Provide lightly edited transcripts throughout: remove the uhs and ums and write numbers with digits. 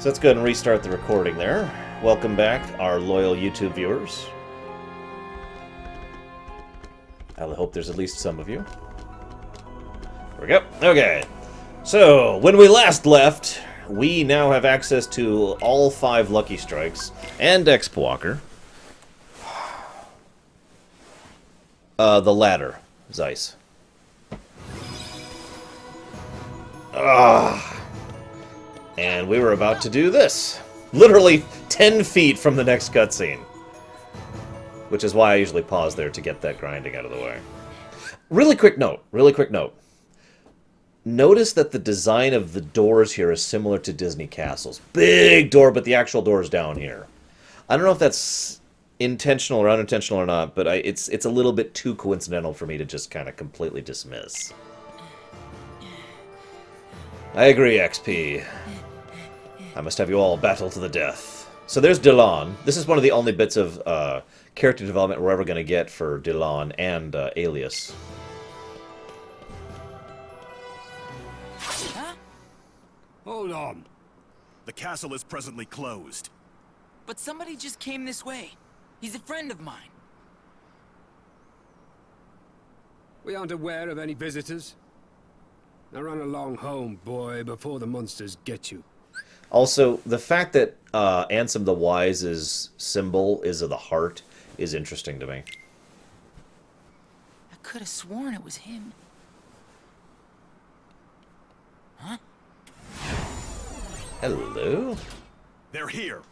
So let's go ahead and restart the recording there. Welcome back, our loyal YouTube viewers. I hope there's at least some of you. There we go. Okay. So, when we last left, we now have access to all 5 Lucky Strikes and Exp Walker. The ladder, Zeiss. And we were about to do this. Literally 10 feet from the next cutscene. Which is why I usually pause there to get that grinding out of the way. Really quick note. Notice that the design of the doors here is similar to Disney castles. Big door, but the actual door is down here. I don't know if that's intentional or unintentional or not, but it's a little bit too coincidental for me to just kind of completely dismiss. I agree, XP. I must have you all battle to the death. So there's Dylan. This is one of the only bits of character development we're ever going to get for Dylan and Alias. Huh? Hold on. The castle is presently closed. But somebody just came this way. He's a friend of mine. We aren't aware of any visitors. Now run along home, boy, before the monsters get you. Also, the fact that Ansem the Wise's symbol is of the heart is interesting to me. I could have sworn it was him. Huh? Hello? They're here.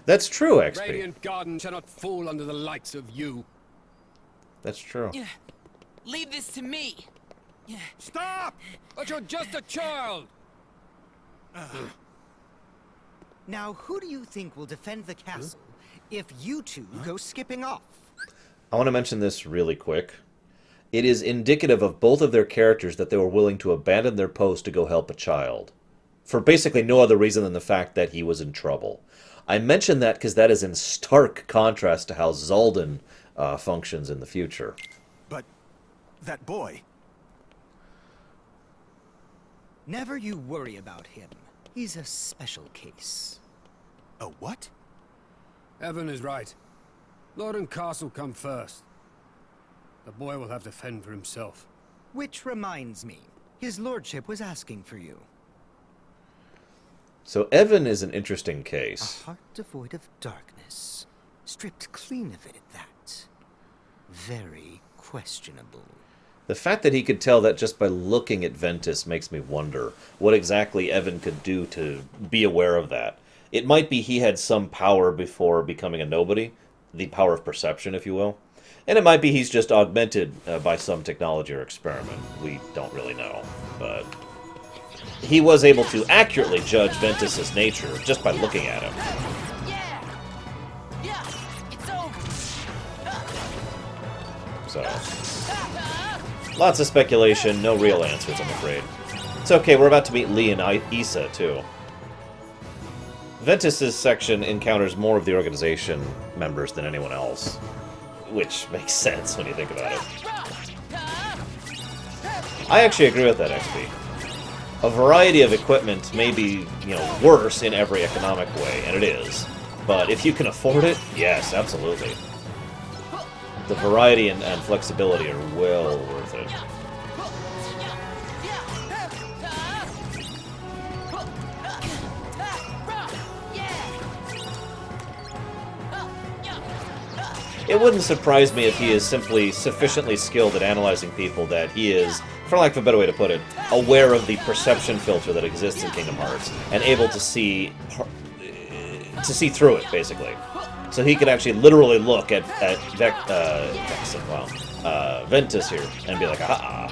That's true, XP. Radiant Garden shall not fall under the likes of you. That's true. Yeah. Leave this to me. Yeah. Stop! But you're just a child! Now, who do you think will defend the castle if you two go skipping off? I want to mention this really quick. It is indicative of both of their characters that they were willing to abandon their post to go help a child. For basically no other reason than the fact that he was in trouble. I mention that because that is in stark contrast to how Zaldan functions in the future. But that boy... Never you worry about him. He's a special case. A what? Evan is right. Lord and Castle come first. The boy will have to fend for himself. Which reminds me, his lordship was asking for you. So Evan is an interesting A case. heart devoid of darkness, stripped clean of it at that. Very questionable. The fact that he could tell that just by looking at Ventus makes me wonder what exactly Evan could do to be aware of that. It might be he had some power before becoming a nobody, the power of perception, if you will. And it might be he's just augmented by some technology or experiment. We don't really know, but he was able to accurately judge Ventus's nature just by looking at him. Yeah, it's over. So, lots of speculation, no real answers, I'm afraid. It's okay, we're about to meet Lea and Isa, too. Ventus's section encounters more of the organization members than anyone else. Which makes sense when you think about it. I actually agree with that, XP. A variety of equipment may be, worse in every economic way, and it is. But if you can afford it, yes, absolutely. The variety and flexibility are well worth it. It wouldn't surprise me if he is simply sufficiently skilled at analyzing people that he is, for lack of a better way to put it, aware of the perception filter that exists in Kingdom Hearts, and able to see through it, basically. So he could actually literally look at Ventus here and be like, aha.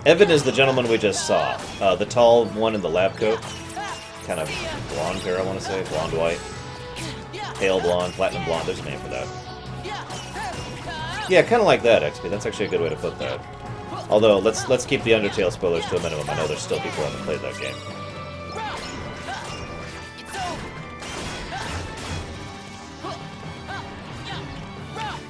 Evan is the gentleman we just saw. The tall one in the lab coat. Kind of blonde hair, I want to say. Blonde white. Pale blonde, platinum blonde. There's a name for that. Yeah, kind of like that, XP. That's actually a good way to put that. Although, let's keep the Undertale spoilers to a minimum. I know there's still people who haven't played that game.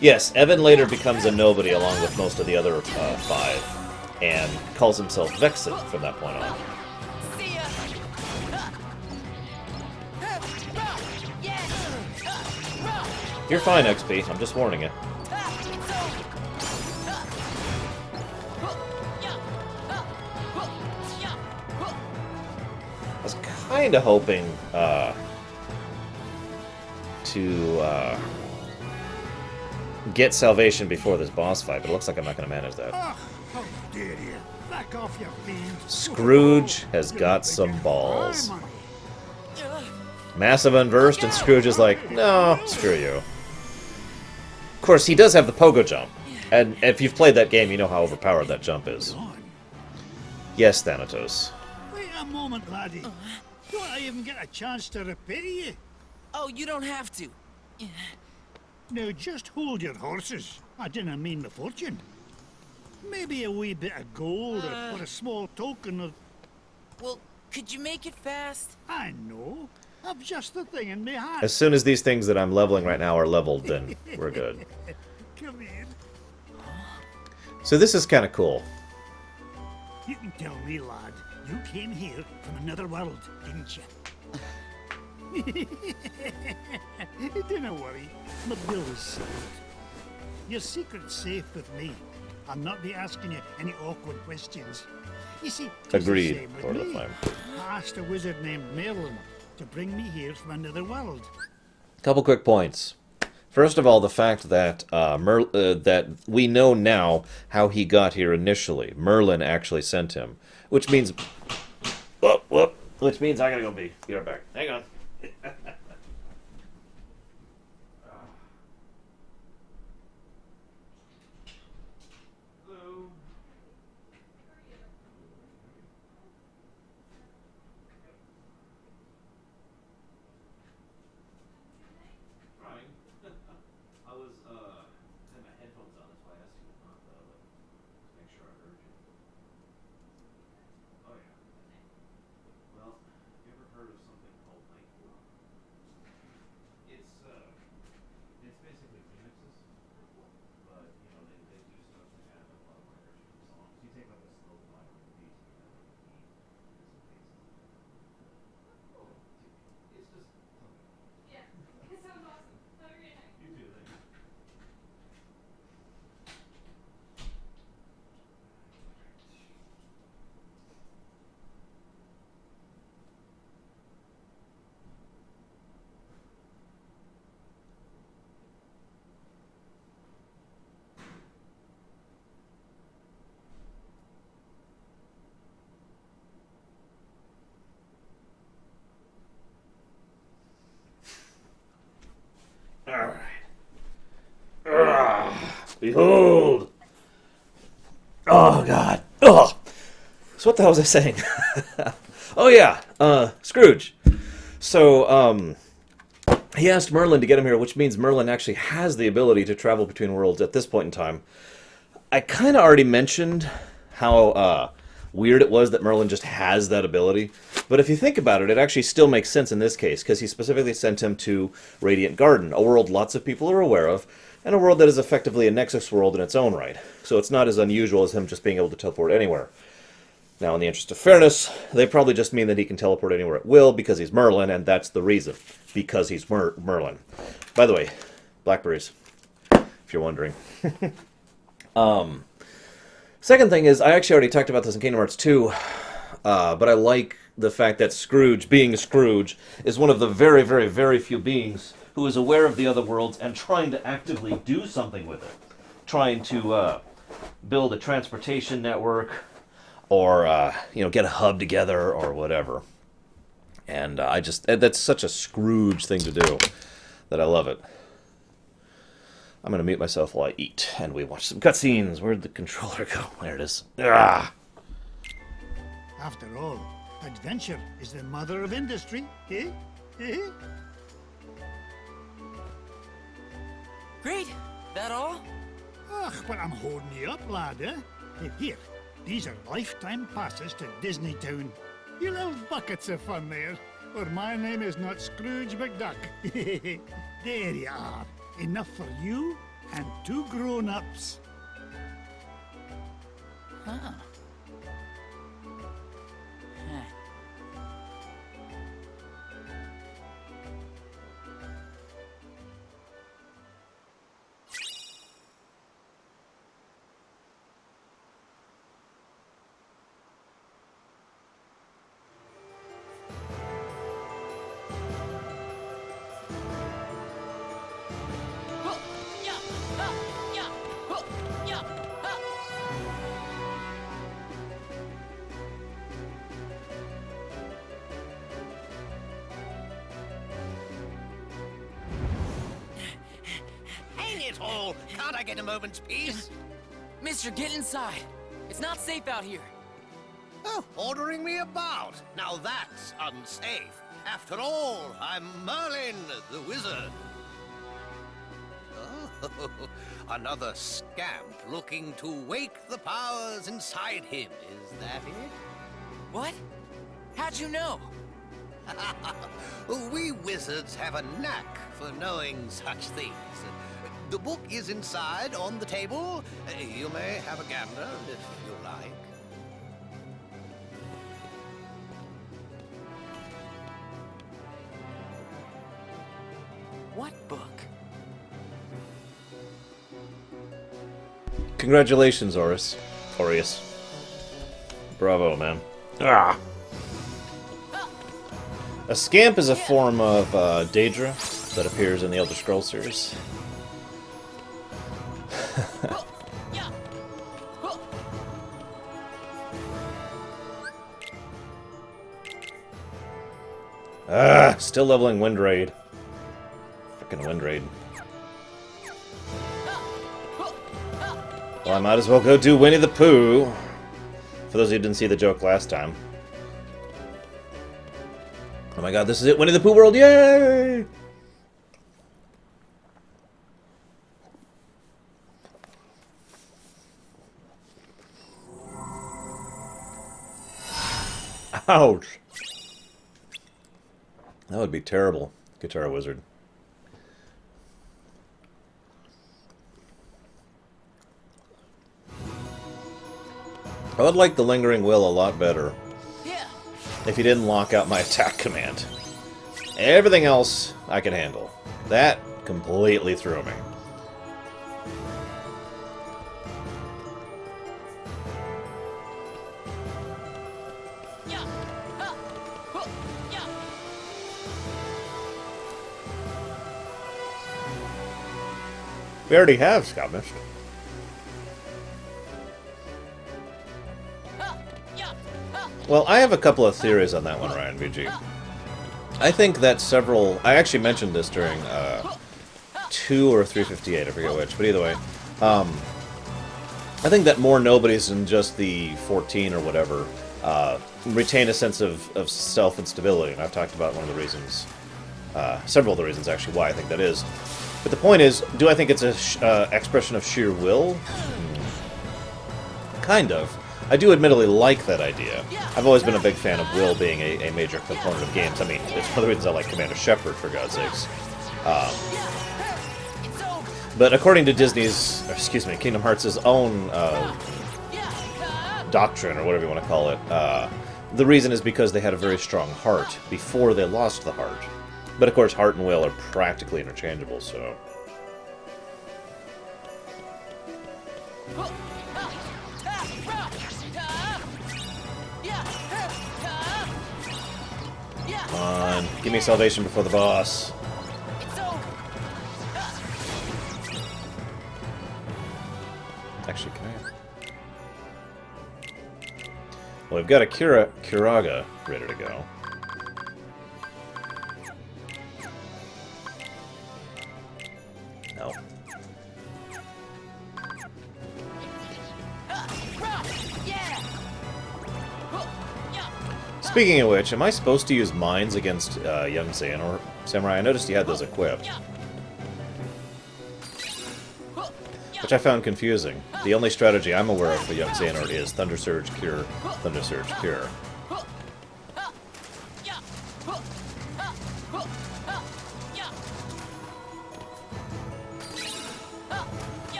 Yes, Evan later becomes a nobody along with most of the other 5, and calls himself Vexen from that point on. See ya. You're fine, XP. I'm just warning you. I was kind of hoping to get salvation before this boss fight, but it looks like I'm not going to manage that. How dare you! Back off, you fiend! Scrooge has got some balls. Massive unversed, and Scrooge is like, no, screw you. Of course, he does have the pogo jump, and if you've played that game, you know how overpowered that jump is. Yes, Thanatos. Wait a moment, laddie. Don't I even get a chance to repair you? Oh, you don't have to. Now just hold your horses. I didn't mean the fortune. Maybe a wee bit of gold or a small token of... Well, could you make it fast? I know. I've just the thing in my hand. As soon as these things that I'm leveling right now are leveled, then we're good. Come here. So this is kind of cool. You can tell me, lad, you came here from another world, didn't you? Don't worry, my bill is settled. Your secret's safe with me. I'll not be asking you any awkward questions. You see, it's the Agreed, same with Lord of the me. Flame. I asked a wizard named Merlin to bring me here from another world. Couple quick points. First of all, the fact that that we know now how he got here initially. Merlin actually sent him, which means, which means I gotta go be right back. Hang on. I was had my headphones on, that's why I asked you not make sure I heard you. Oh yeah. Well, you ever heard of something called Aqua? It's basically remixes, but you know they do stuff to add a lot of layers to the songs. You take like a slow vibe beat and then it's just Yeah, it sounds awesome. Have a great night. you do that. Alright. Behold! Oh, God. Ugh! So what the hell was I saying? Oh, yeah. Scrooge. So, he asked Merlin to get him here, which means Merlin actually has the ability to travel between worlds at this point in time. I kind of already mentioned how weird it was that Merlin just has that ability. But if you think about it, it actually still makes sense in this case, because he specifically sent him to Radiant Garden, a world lots of people are aware of, and a world that is effectively a Nexus world in its own right. So it's not as unusual as him just being able to teleport anywhere. Now, in the interest of fairness, they probably just mean that he can teleport anywhere at will because he's Merlin, and that's the reason. Because he's Merlin. By the way, blackberries, if you're wondering. Second thing is, I actually already talked about this in Kingdom Hearts 2, but I like the fact that Scrooge, being Scrooge, is one of the very, very, very few beings who is aware of the other worlds and trying to actively do something with it. Trying to build a transportation network, or get a hub together, or whatever. And that's such a Scrooge thing to do that I love it. I'm going to mute myself while I eat, and we watch some cutscenes. Where'd the controller go? There it is. Ah! After all, adventure is the mother of industry, eh? Eh? Great. That all? Ugh, but I'm holding you up, lad, eh? Here, these are lifetime passes to Disney Town. You'll have buckets of fun there, or my name is not Scrooge McDuck. There you are. Enough for you, and 2 grown-ups. Huh. Huh. Hang it all! Can't I get a moment's peace? Mister, get inside. It's not safe out here. Oh, ordering me about. Now that's unsafe. After all, I'm Merlin, the wizard. Oh, another scamp looking to wake the powers inside him. Is that it? What? How'd you know? We wizards have a knack for knowing such things. The book is inside on the table. You may have a gander if you like. What book? Congratulations, Aureus. Bravo, man. Ah. A scamp is a form of Daedra that appears in the Elder Scrolls series. Still leveling Wind Raid. Frickin' Wind Raid. Well, I might as well go do Winnie the Pooh. For those of you who didn't see the joke last time. Oh my god, this is it! Winnie the Pooh world! Yay! Ouch! That would be terrible, Guitar Wizard. I would like the Lingering Will a lot better if you didn't lock out my attack command. Everything else I can handle. That completely threw me. We already have Scout Mist. Well, I have a couple of theories on that one, Ryan VG. I think that several... I actually mentioned this during 2 or 358, I forget which, but either way. I think that more nobodies than just the 14 or whatever retain a sense of self and stability, and I've talked about one of the reasons, several of the reasons actually why I think that is. But the point is, do I think it's an expression of sheer will? Kind of. I do admittedly like that idea. I've always been a big fan of will being a major component of games. I mean, it's one of the reasons I like Commander Shepard, for God's sakes. But according to Disney's, excuse me, Kingdom Hearts' own doctrine, or whatever you want to call it, the reason is because they had a very strong heart before they lost the heart. But of course, heart and will are practically interchangeable, so... Come on, give me salvation before the boss. Actually, can I... Well, we've got a Kiraga ready to go. No. Speaking of which, am I supposed to use mines against young Xehanort Samurai? I noticed you had those equipped. Which I found confusing. The only strategy I'm aware of for young Xehanort is Thunder Surge, Cure, Thunder Surge, Cure.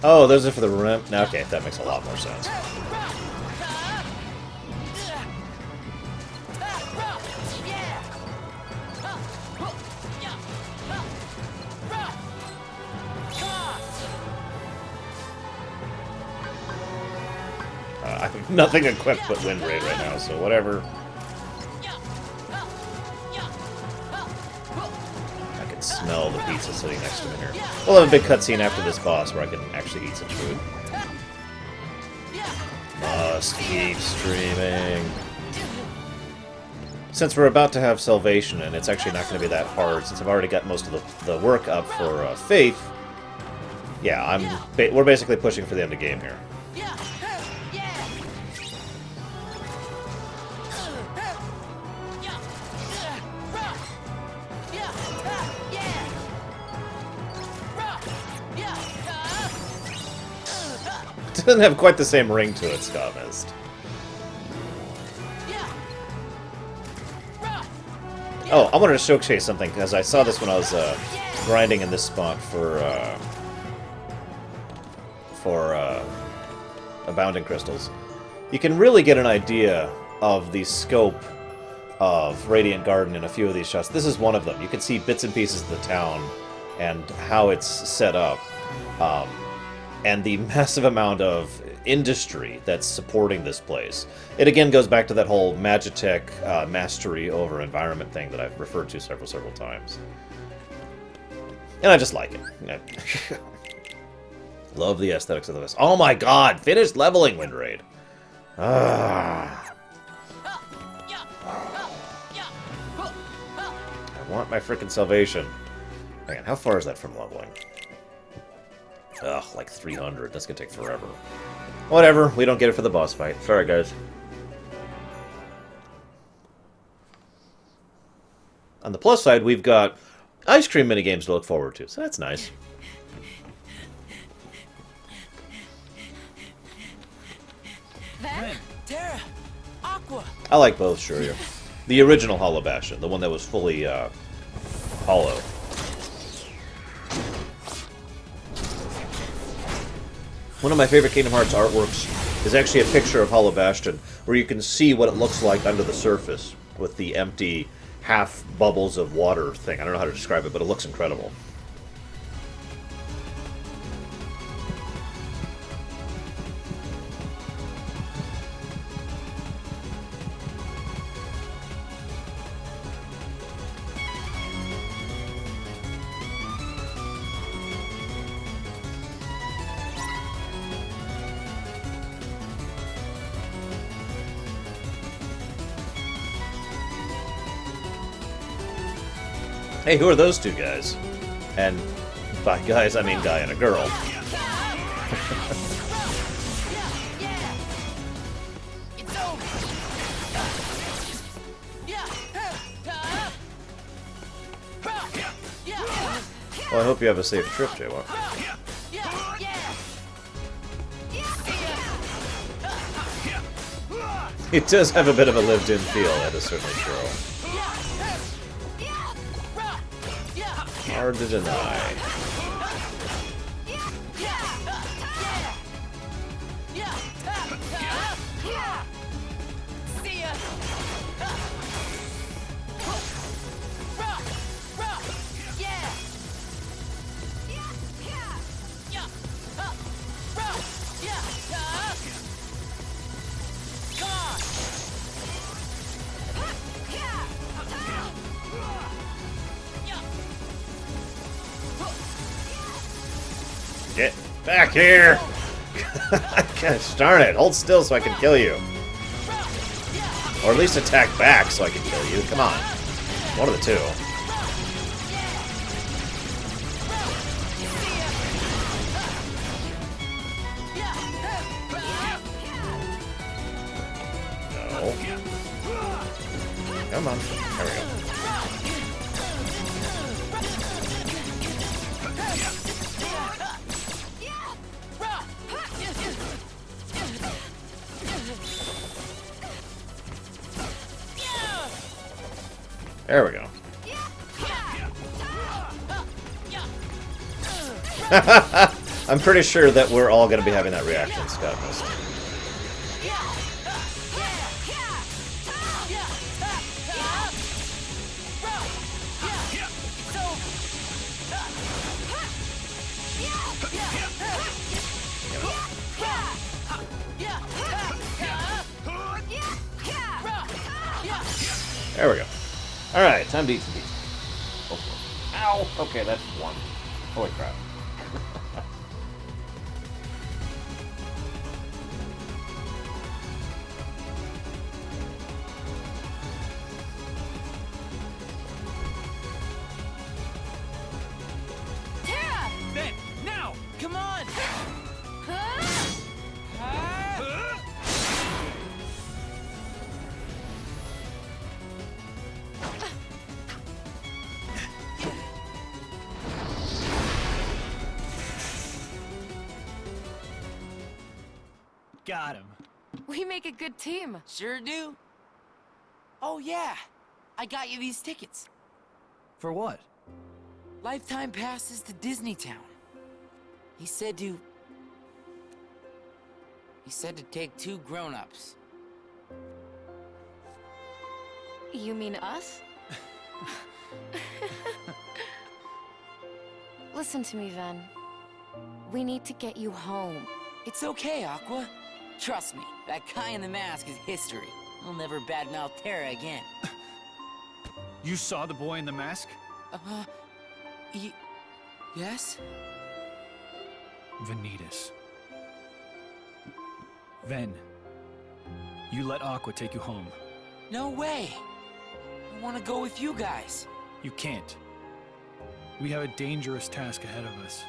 Oh, those are for the rim. Okay, that makes a lot more sense. I have nothing equipped but Wind Raid right now, so whatever. I can smell the pizza sitting next to me here. We'll have a big cutscene after this boss where I can actually eat some food. Must keep streaming. Since we're about to have Salvation, and it's actually not going to be that hard, since I've already got most of the work up for Faith, yeah, we're basically pushing for the end of game here. It doesn't have quite the same ring to it, Ska Mist. Oh, I wanted to showcase something, because I saw this when I was grinding in this spot for Abounding Crystals. You can really get an idea of the scope of Radiant Garden in a few of these shots. This is one of them. You can see bits and pieces of the town and how it's set up. And the massive amount of industry that's supporting this place. It again goes back to that whole Magitech mastery over environment thing that I've referred to several times. And I just like it. Love the aesthetics of this. Oh my god! Finished leveling Wind Raid! Ah. I want my frickin' Salvation. Hang on, how far is that from leveling? Ugh, like 300. That's gonna take forever. Whatever, we don't get it for the boss fight. Sorry, guys. On the plus side, we've got ice cream minigames to look forward to, so that's nice. Van, Terra, Aqua. I like both, sure. Yeah. The original Hollow Bastion, the one that was fully hollow. One of my favorite Kingdom Hearts artworks is actually a picture of Hollow Bastion, where you can see what it looks like under the surface with the empty half bubbles of water thing. I don't know how to describe it, but it looks incredible. Hey, who are those two guys? And by guys, I mean guy and a girl. Well, I hope you have a safe trip, Jaywalk. It does have a bit of a lived-in feel, that is certainly true. Hard to deny. Get back here! Gosh darn it, hold still so I can kill you. Or at least attack back so I can kill you. Come on. One of the two. No. Come on. There we go. There we go. I'm pretty sure that we're all going to be having that reaction, Scott Mist. There we go. Alright, time to eat some pizza. Okay. Ow! Okay, that's one. Holy crap. Terra! Ben, now! Come on! Got him. We make a good team. Sure do. Oh yeah, I got you these tickets. For what? Lifetime passes to Disney Town. He said to take 2 grown-ups. You mean us? Listen to me, Ven. We need to get you home. It's okay, Aqua. Trust me, that guy in the mask is history. He'll never badmouth Terra again. You saw the boy in the mask? Yes? Vanitas. Ven, you let Aqua take you home. No way. I want to go with you guys. You can't. We have a dangerous task ahead of us.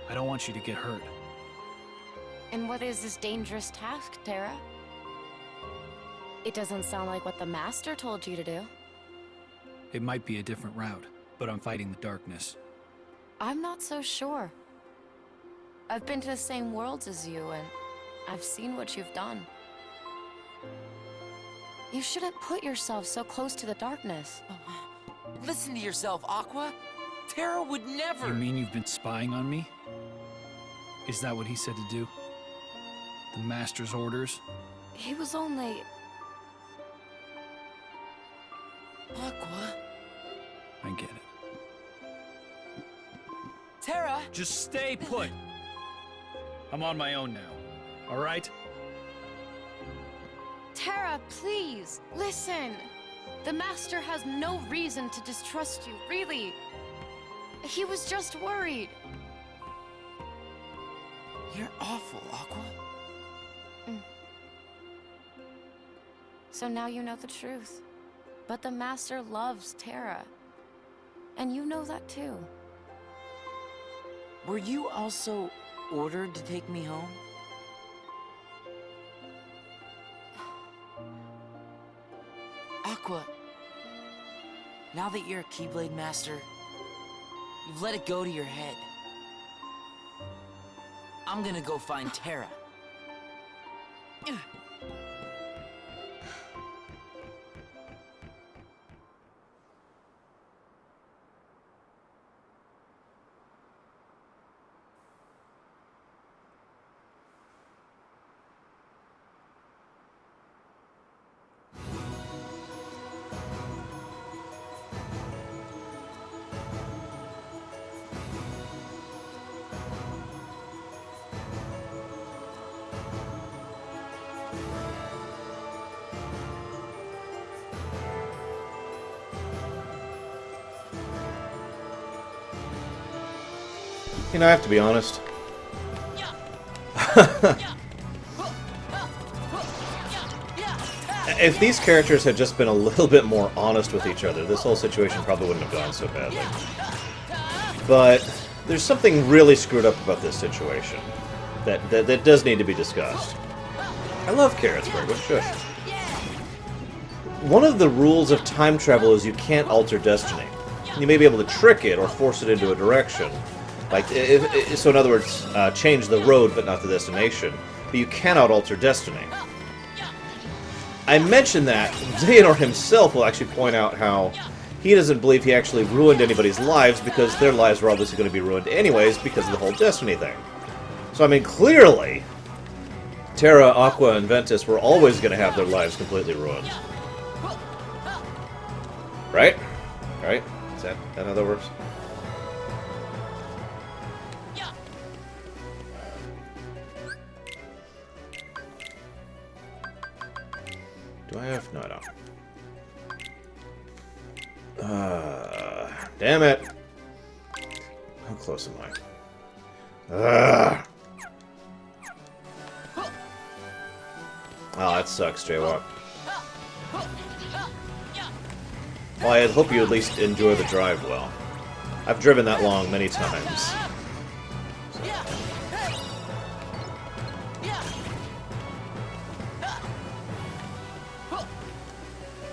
I don't want you to get hurt. And what is this dangerous task, Terra? It doesn't sound like what the Master told you to do. It might be a different route, but I'm fighting the darkness. I'm not so sure. I've been to the same worlds as you, and I've seen what you've done. You shouldn't put yourself so close to the darkness. Listen to yourself, Aqua. Terra would never... You mean you've been spying on me? Is that what he said to do? The Master's orders? He was only... Aqua? I get it. Terra? Just stay put! I'm on my own now, alright? Terra, please, listen! The Master has no reason to distrust you, really. He was just worried. You're awful, Aqua. So now you know the truth. But the Master loves Terra. And you know that too. Were you also ordered to take me home? Aqua, now that you're a Keyblade Master, you've let it go to your head. I'm gonna go find Terra. You know, I have to be honest. If these characters had just been a little bit more honest with each other, this whole situation probably wouldn't have gone so badly. But there's something really screwed up about this situation that does need to be discussed. I love Carrotsburg, but shush. One of the rules of time travel is you can't alter destiny. You may be able to trick it or force it into a direction. Like, so in other words, change the road but not the destination. But you cannot alter destiny. I mentioned that Xehanort himself will actually point out how he doesn't believe he actually ruined anybody's lives because their lives were obviously going to be ruined anyways because of the whole destiny thing. So, I mean, clearly, Terra, Aqua, and Ventus were always going to have their lives completely ruined. Right? Right? Is that how that works? Do I have... No, I don't. Damn it! How close am I? Oh, that sucks, Jaywalk. Well, I hope you at least enjoy the drive well. I've driven that long many times.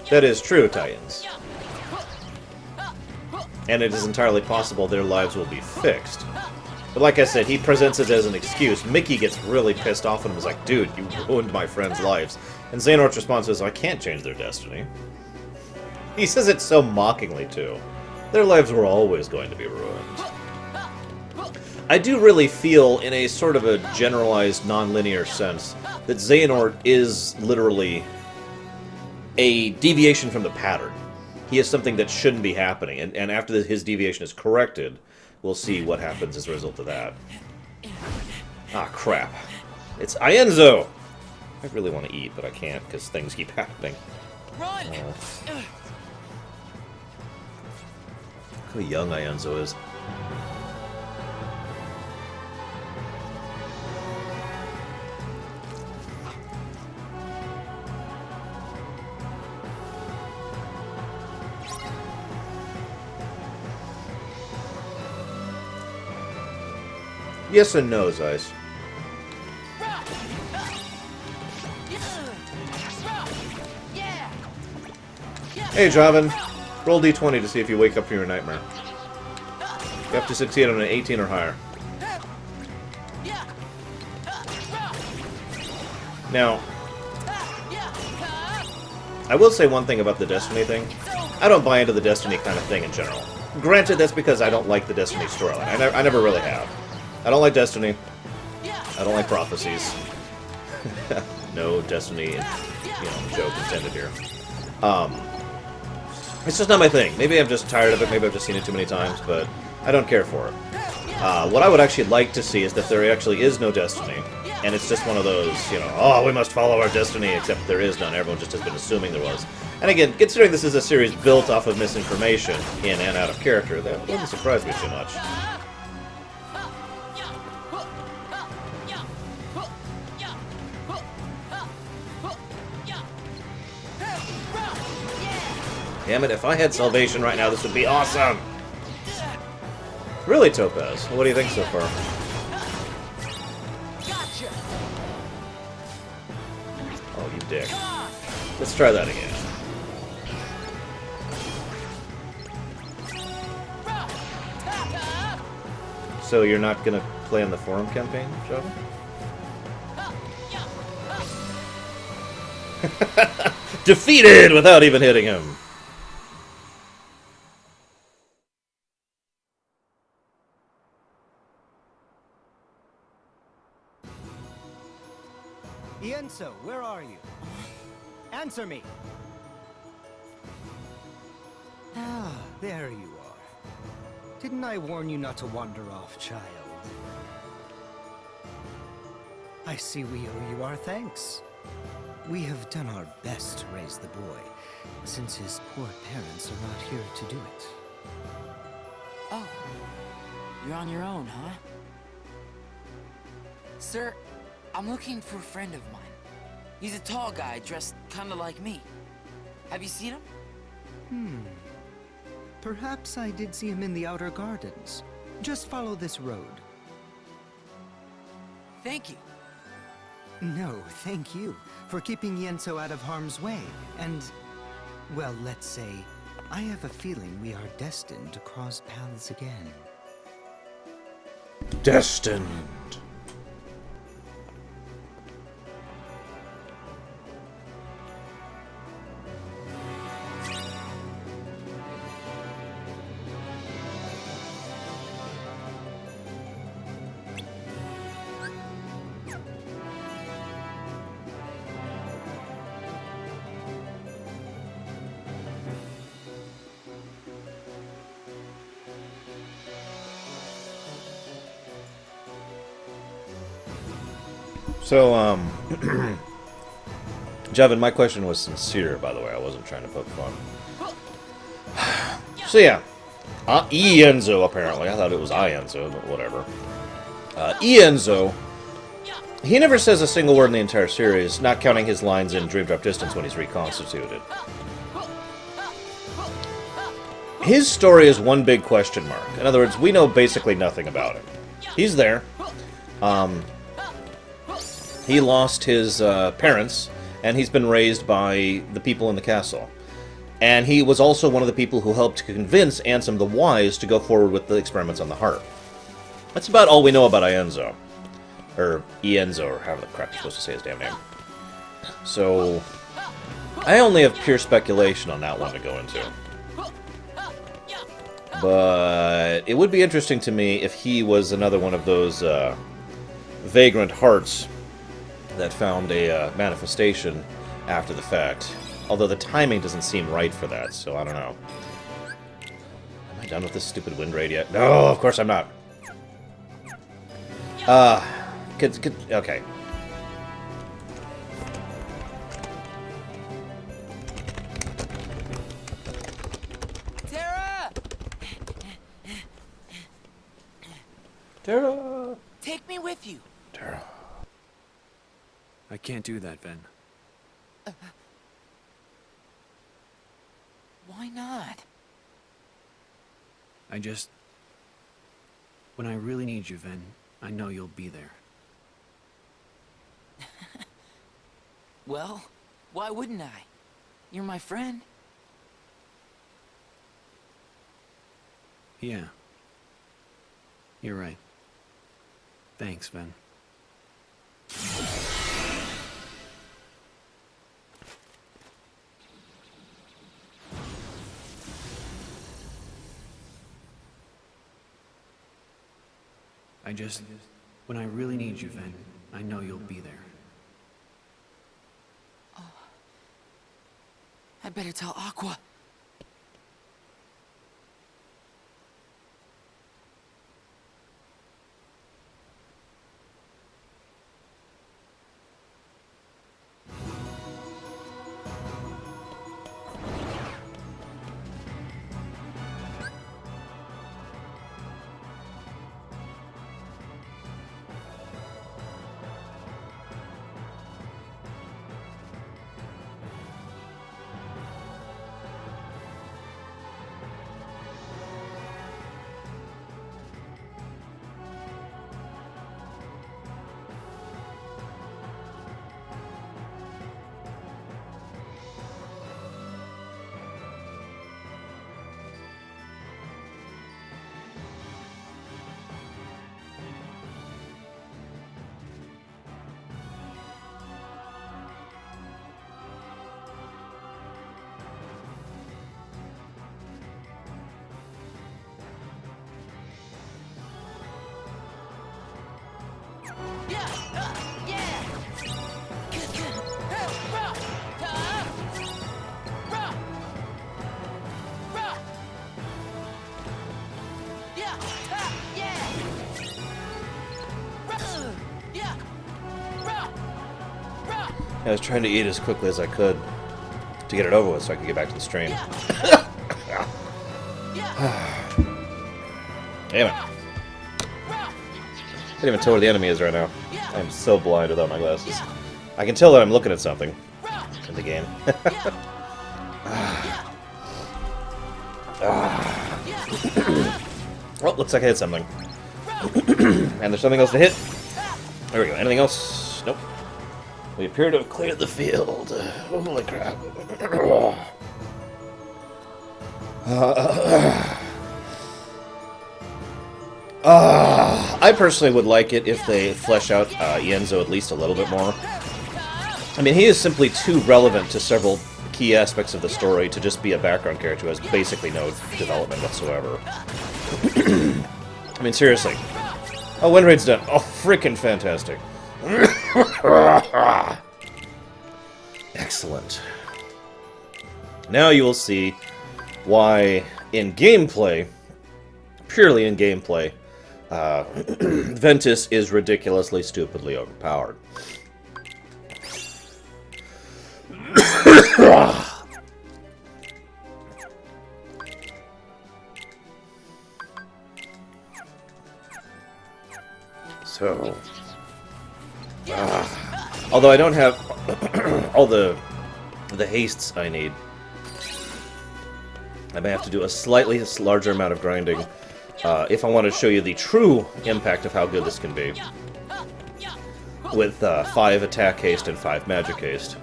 That is true, Titans. And it is entirely possible their lives will be fixed. But like I said, he presents it as an excuse. Mickey gets really pissed off and was like, dude, you ruined my friends' lives. And Xehanort's response is, I can't change their destiny. He says it so mockingly, too. Their lives were always going to be ruined. I do really feel, in a sort of a generalized, non-linear sense, that Xehanort is literally a deviation from the pattern. He is something that shouldn't be happening, and after his deviation is corrected, we'll see what happens as a result of that. Ah, crap. It's Ienzo! I really want to eat, but I can't, because things keep happening. Run! Look how young Ienzo is. Yes and no, Zeiss. Hey, Javan. Roll d20 to see if you wake up from your nightmare. You have to succeed on an 18 or higher. Now, I will say one thing about the Destiny thing. I don't buy into the Destiny kind of thing in general. Granted, that's because I don't like the Destiny storyline. I never really have. I don't like Destiny. I don't like prophecies. No Destiny, joke intended here. It's just not my thing. Maybe I'm just tired of it. Maybe I've just seen it too many times, but I don't care for it. What I would actually like to see is that there actually is no Destiny, and it's just one of those, oh, we must follow our destiny, except there is none. Everyone just has been assuming there was. And again, considering this is a series built off of misinformation in and out of character, that wouldn't surprise me too much. Damn it, if I had salvation right now, this would be awesome! Really, Topaz? What do you think so far? Oh, you dick. Let's try that again. So you're not gonna play on the forum campaign, Java? Defeated without even hitting him! Ienzo, where are you? Answer me! Ah, there you are. Didn't I warn you not to wander off, child? I see we owe you our thanks. We have done our best to raise the boy, since his poor parents are not here to do it. Oh, you're on your own, huh? Sir, I'm looking for a friend of mine. He's a tall guy dressed kinda like me. Have you seen him? Perhaps I did see him in the outer gardens. Just follow this road. Thank you. No, thank you for keeping Ienzo out of harm's way. And, well, let's say, I have a feeling we are destined to cross paths again. Destined. So, Jevin, my question was sincere, by the way. I wasn't trying to poke fun. So, yeah. Ienzo, apparently. I thought it was Ienzo, but whatever. Ienzo, he never says a single word in the entire series, not counting his lines in Dream Drop Distance when he's reconstituted. His story is one big question mark. In other words, we know basically nothing about him. He's there. He lost his parents, and he's been raised by the people in the castle. And he was also one of the people who helped to convince Ansem the Wise to go forward with the experiments on the harp. That's about all we know about Ienzo. Or Ienzo, or however the crap you're supposed to say his damn name. So, I only have pure speculation on that one to go into. But it would be interesting to me if he was another one of those vagrant hearts that found a manifestation after the fact. Although the timing doesn't seem right for that, so I don't know. Am I done with this stupid wind raid yet? No, of course I'm not. Okay. Terra! Terra! Take me with you. Terra. I can't do that, Ven. Why not? When I really need you, Ven, I know you'll be there. Well, why wouldn't I? You're my friend. Yeah. You're right. Thanks, Ven. When I really need you, Ven, I know you'll be there. I better tell Aqua. I was trying to eat as quickly as I could to get it over with so I could get back to the stream. Damn it. I can't even tell where the enemy is right now. I'm so blind without my glasses. I can tell that I'm looking at something in the game. Well, looks like I hit something. And there's something else to hit. There we go. Anything else? Nope. We appear to have cleared the field. Holy crap. I personally would like it if they flesh out Ienzo at least a little bit more. I mean, he is simply too relevant to several key aspects of the story to just be a background character who has basically no development whatsoever. I mean, seriously. Oh, Wind Raid's done. Oh, freaking fantastic. Excellent. Now you will see why, in gameplay, purely in gameplay, Ventus is ridiculously, stupidly overpowered. So, although I don't have all the hastes I need, I may have to do a slightly larger amount of grinding if I want to show you the true impact of how good this can be. With 5 attack haste and 5 magic haste.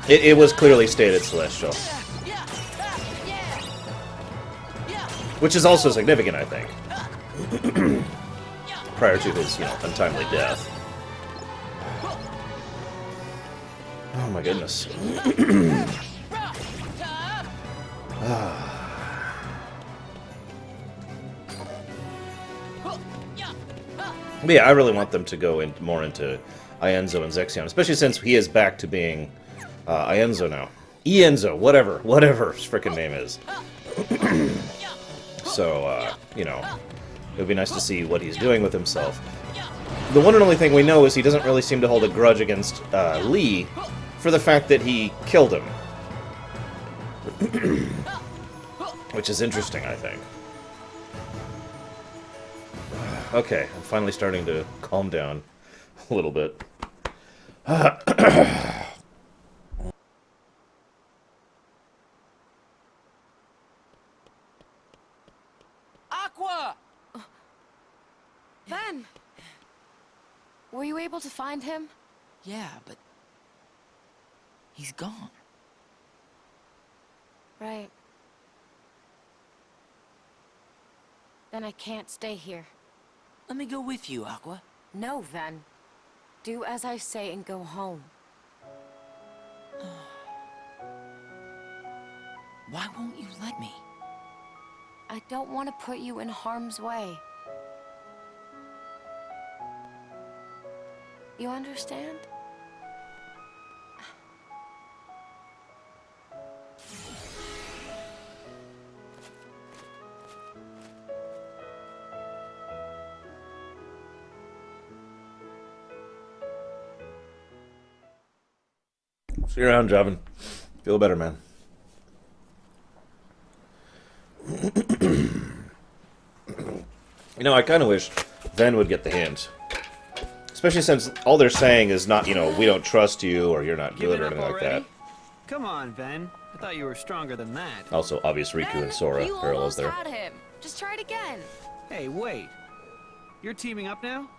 It was clearly stated Celestial. Which is also significant, I think. Prior to his, untimely death. Oh my goodness. But yeah, I really want them to go more into Ienzo and Xehanort, especially since he is back to being Ienzo now. Ienzo, whatever his frickin' name is. So, it would be nice to see what he's doing with himself. The one and only thing we know is he doesn't really seem to hold a grudge against Lea for the fact that he killed him. Which is interesting, I think. Okay, I'm finally starting to calm down a little bit. Aqua! Ven! Were you able to find him? Yeah, but he's gone. Right. Then I can't stay here. Let me go with you, Aqua. No, Ven. Do as I say and go home. Why won't you let me? I don't want to put you in harm's way. You understand? See you around, Javin. Feel better, man. I kind of wish Ven would get the hint. Especially since all they're saying is not, we don't trust you, or you're not good, or anything like that. Come on, Ven. I thought you were stronger than that. Also, obvious Riku and Sora You parallels almost there. had him. Just try it again. Hey, wait. You're teaming up now?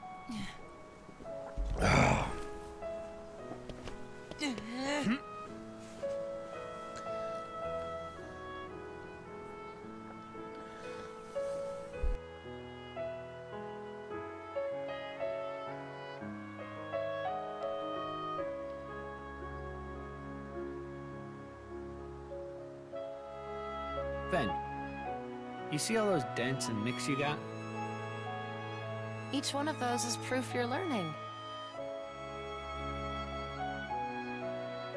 Ven, you see all those dents and nicks you got? Each one of those is proof you're learning.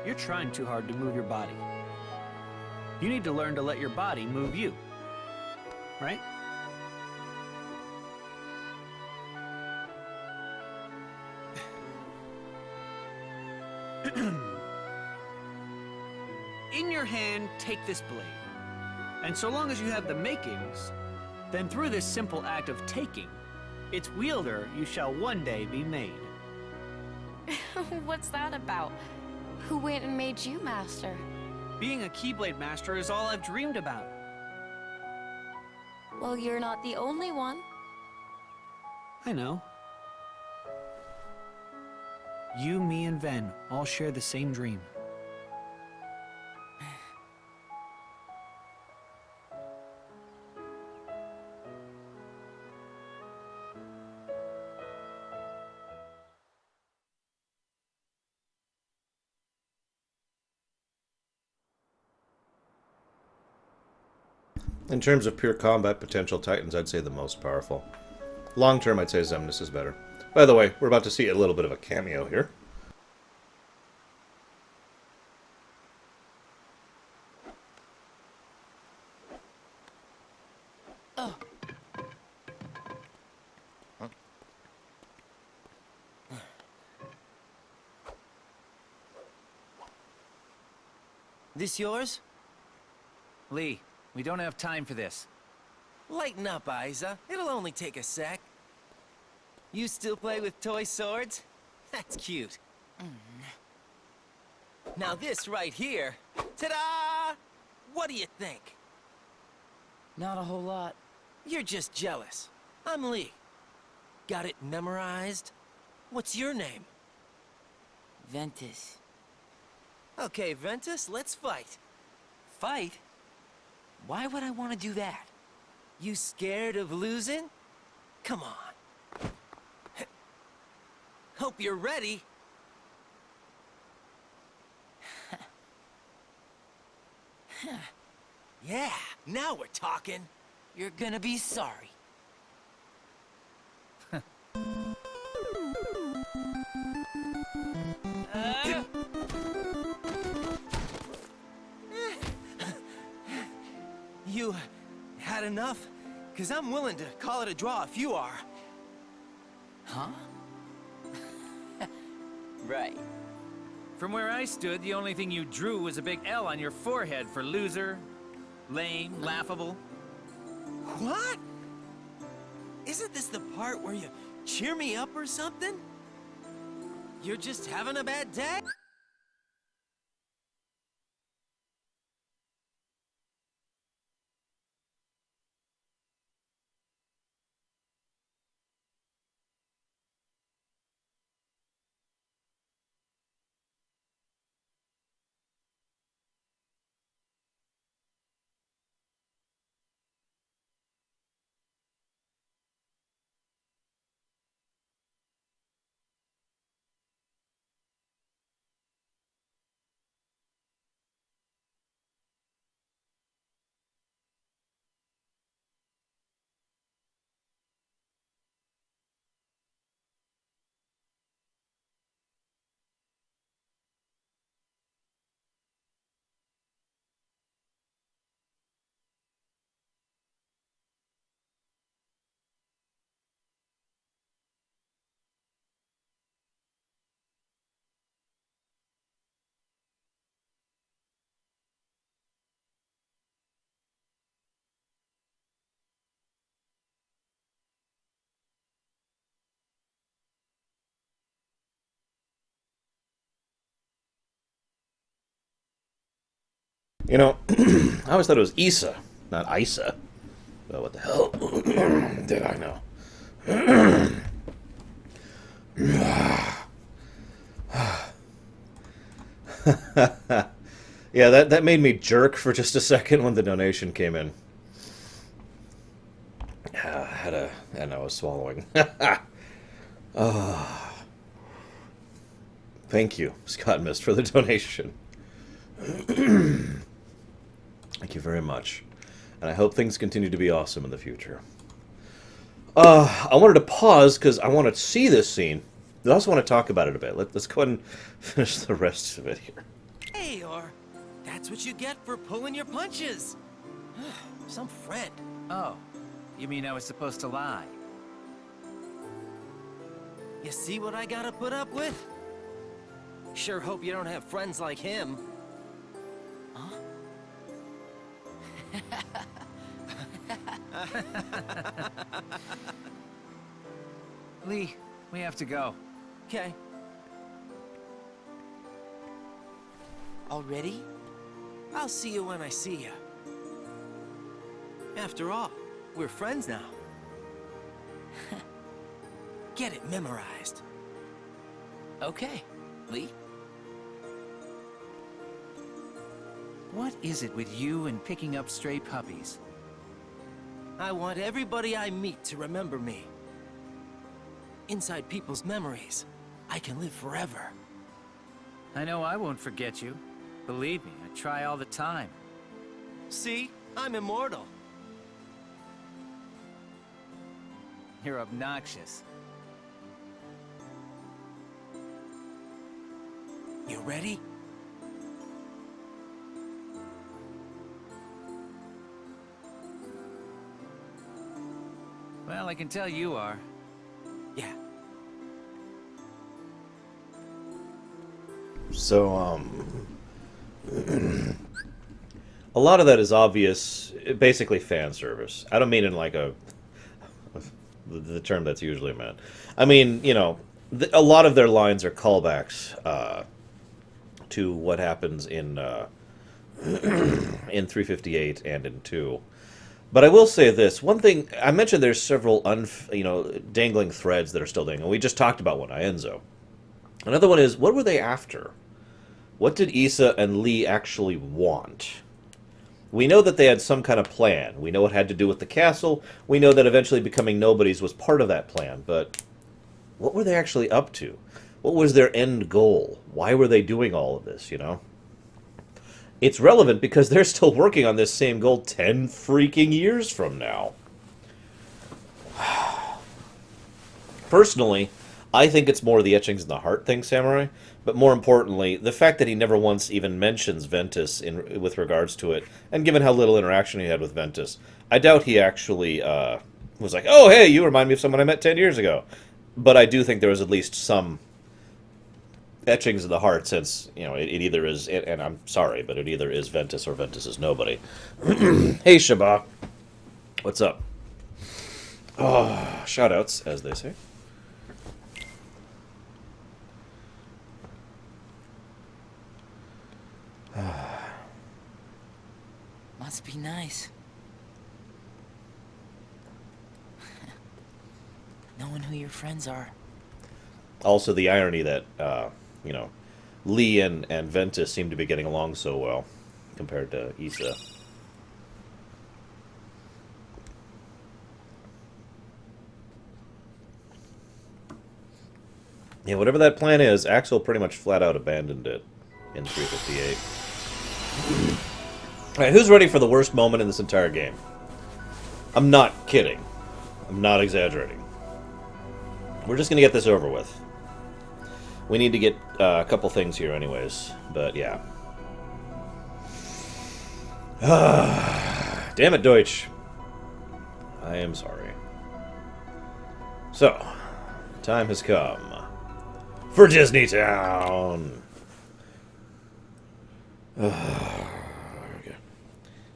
You're trying too hard to move your body. You need to learn to let your body move you. Right? In your hand, take this blade. And so long as you have the makings, then through this simple act of taking, its wielder you shall one day be made. What's that about? Who went and made you master? Being a Keyblade master is all I've dreamed about. Well, you're not the only one. I know. You, me, and Ven all share the same dream. In terms of pure combat potential, Titans, I'd say the most powerful. Long term, I'd say Xemnas is better. By the way, we're about to see a little bit of a cameo here. This yours? Lea, we don't have time for this. Lighten up, Isa. It'll only take a sec. You still play with toy swords? That's cute. Now this right here. Ta-da! What do you think? Not a whole lot. You're just jealous. I'm Lea. Got it memorized? What's your name? Ventus. Okay, Ventus, let's fight. Fight? Why would I want to do that? You scared of losing? Come on. Hope you're ready. Yeah, now we're talking. You're gonna be sorry. You had enough? 'Cause I'm willing to call it a draw if you are. Huh? Right. From where I stood, the only thing you drew was a big L on your forehead for loser, lame, laughable. What? Isn't this the part where you cheer me up or something? You're just having a bad day? You know, I always thought it was Isa, not Isa. Well, what the hell did I know? Yeah, that made me jerk for just a second when the donation came in. And I was swallowing. Thank you, Scott Mist, for the donation. Thank you very much. And I hope things continue to be awesome in the future. I wanted to pause because I want to see this scene. I also want to talk about it a bit. Let's go ahead and finish the rest of it here. Hey, or that's what you get for pulling your punches. Some friend. Oh, you mean I was supposed to lie? You see what I gotta put up with? Sure hope you don't have friends like him. Huh? Lea, we have to go. Okay. Already? I'll see you when I see you. After all, we're friends now. Get it memorized. Okay, Lea. What is it with you and picking up stray puppies? I want everybody I meet to remember me. Inside people's memories, I can live forever. I know I won't forget you. Believe me, I try all the time. See? I'm immortal. You're obnoxious. You ready? Well, I can tell you are. Yeah. So, a lot of that is obvious, basically fan service. I don't mean in like the term that's usually meant. I mean, you know, a lot of their lines are callbacks to what happens in 358 and in 2. But I will say this. One thing, I mentioned there's several dangling threads that are still dangling. We just talked about one, Ienzo. Another one is, what were they after? What did Isa and Lea actually want? We know that they had some kind of plan. We know it had to do with the castle. We know that eventually becoming nobodies was part of that plan. But what were they actually up to? What was their end goal? Why were they doing all of this, you know? It's relevant because they're still working on this same goal 10 freaking years from now. Personally, I think it's more the etchings in the heart thing, Samurai. But more importantly, the fact that he never once even mentions Ventus with regards to it, and given how little interaction he had with Ventus, I doubt he actually was like, oh, hey, you remind me of someone I met 10 years ago. But I do think there was at least some etchings of the heart, since, you know, it either is, and I'm sorry, but it either is Ventus or Ventus is nobody. Hey, Shaba. What's up? Oh, shoutouts, as they say. Must be nice. Knowing who your friends are. Also, the irony that, you know, Lea and Ventus seem to be getting along so well compared to Isa. Yeah, whatever that plan is, Axel pretty much flat out abandoned it in 358. Alright, who's ready for the worst moment in this entire game? I'm not kidding. I'm not exaggerating. We're just going to get this over with. We need to get a couple things here anyways, but yeah. Damn it, Deutsch. I am sorry. So, time has come for Disney Town.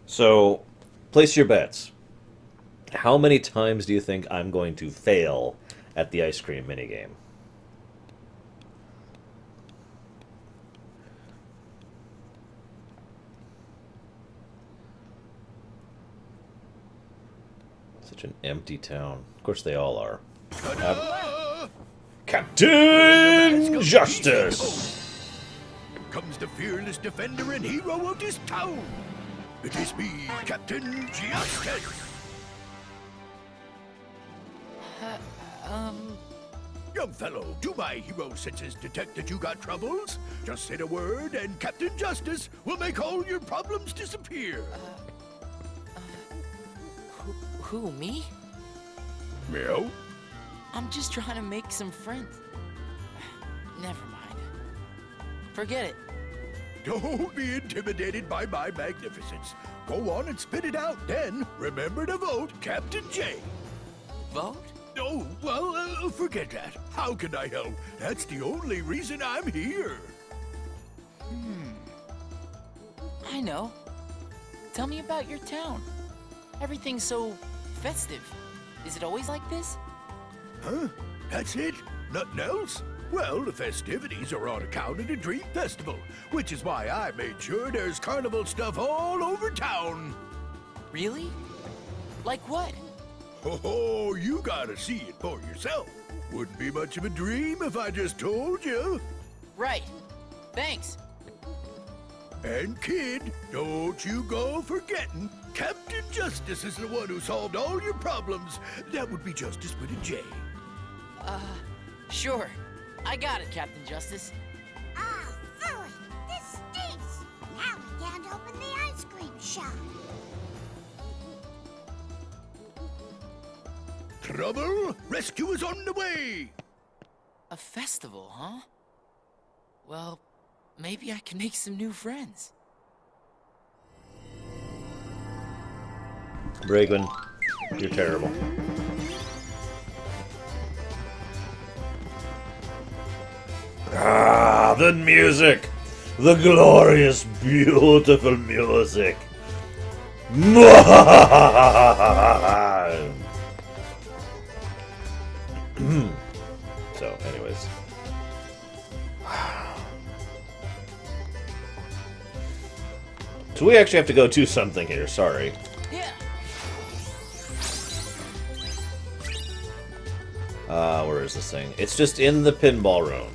So, place your bets. How many times do you think I'm going to fail at the ice cream minigame? Such an empty town. Of course they all are. Captain Justice! Comes the fearless defender and hero of this town. It is me, Captain Justice. Young fellow, do my hero senses detect that you got troubles? Just say the word and Captain Justice will make all your problems disappear. Who, me? Meow? I'm just trying to make some friends. Never mind. Forget it. Don't be intimidated by my magnificence. Go on and spit it out, then remember to vote Captain J. Vote? Oh, well, forget that. How can I help? That's the only reason I'm here. I know. Tell me about your town. Everything's so festive. Is it always like this? Huh? That's it? Nothing else? Well, the festivities are on account of the Dream Festival, which is why I made sure there's carnival stuff all over town. Really? Like what? Oh, you gotta see it for yourself. Wouldn't be much of a dream if I just told you. Right. Thanks. And kid, don't you go forgetting, Captain Justice is the one who solved all your problems. That would be Justice with a J. Sure. I got it, Captain Justice. Ah, fooey! This stinks! Now we can't open the ice cream shop. Trouble? Rescue is on the way! A festival, huh? Well, maybe I can make some new friends. Bragwin, you're terrible. Ah, the music! The glorious, beautiful music! So, anyways. So we actually have to go do something here, sorry. Yeah. Where is this thing? It's just in the pinball room.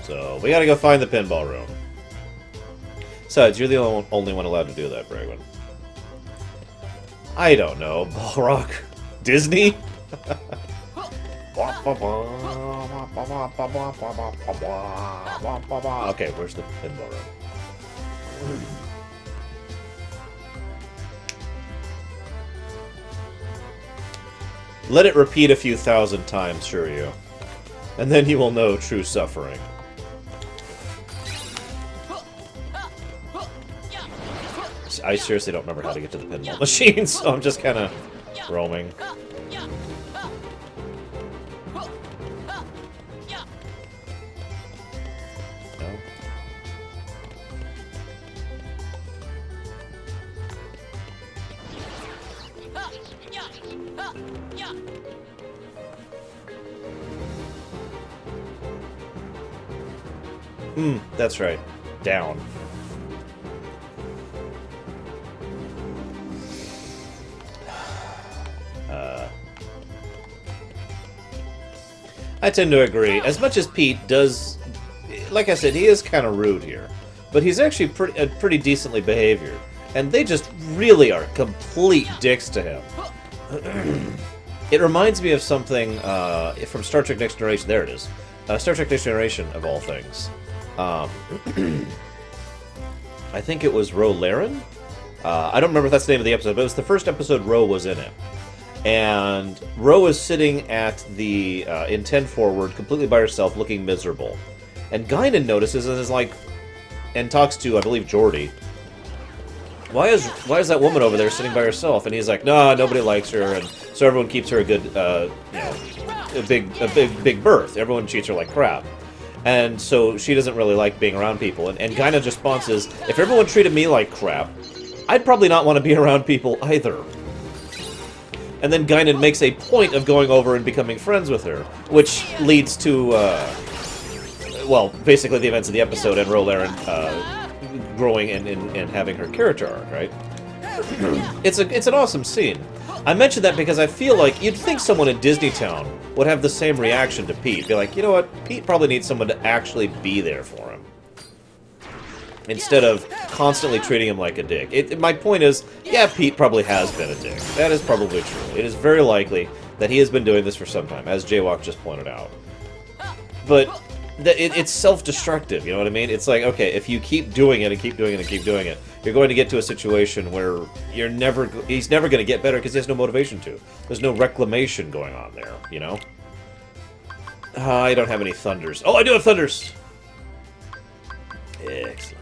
So, we gotta go find the pinball room. Besides, you're the only one allowed to do that, Bragwin. I don't know. Balrock? Disney? Okay, where's the pinball room? Let it repeat a few thousand times, sure you. And then you will know true suffering. I seriously don't remember how to get to the pinball machine, so I'm just kind of roaming. That's right. Down. I tend to agree. As much as Pete does... Like I said, he is kind of rude here. But he's actually pretty decently behaved. And they just really are complete dicks to him. It reminds me of something from Star Trek Next Generation. There it is. Star Trek Next Generation, of all things. I think it was Lorerun? I don't remember if that's the name of the episode, but it was the first episode Ro was in it. And Ro is sitting at the in 10 forward, completely by herself, looking miserable. And Guinan notices and is like, and talks to, I believe, Geordi. Why is that woman over there sitting by herself? And he's like, no, nobody likes her, and so everyone keeps her a good, a big berth. Everyone treats her like crap. And so she doesn't really like being around people. And Guinan just responds, if everyone treated me like crap, I'd probably not want to be around people either. And then Guinan makes a point of going over and becoming friends with her, which leads to, well, basically the events of the episode and Lorerun growing and having her character arc, right? It's an awesome scene. I mentioned that because I feel like you'd think someone in Disneytown would have the same reaction to Pete. Be like, you know what? Pete probably needs someone to actually be there for him. Instead of constantly treating him like a dick. My point is, yeah, Pete probably has been a dick. That is probably true. It is very likely that he has been doing this for some time, as Jaywalk just pointed out. But it's self-destructive, you know what I mean? It's like, okay, if you keep doing it and keep doing it and keep doing it, you're going to get to a situation where he's never going to get better because he has no motivation to. There's no reclamation going on there, you know? I don't have any thunders. Oh, I do have thunders! Excellent.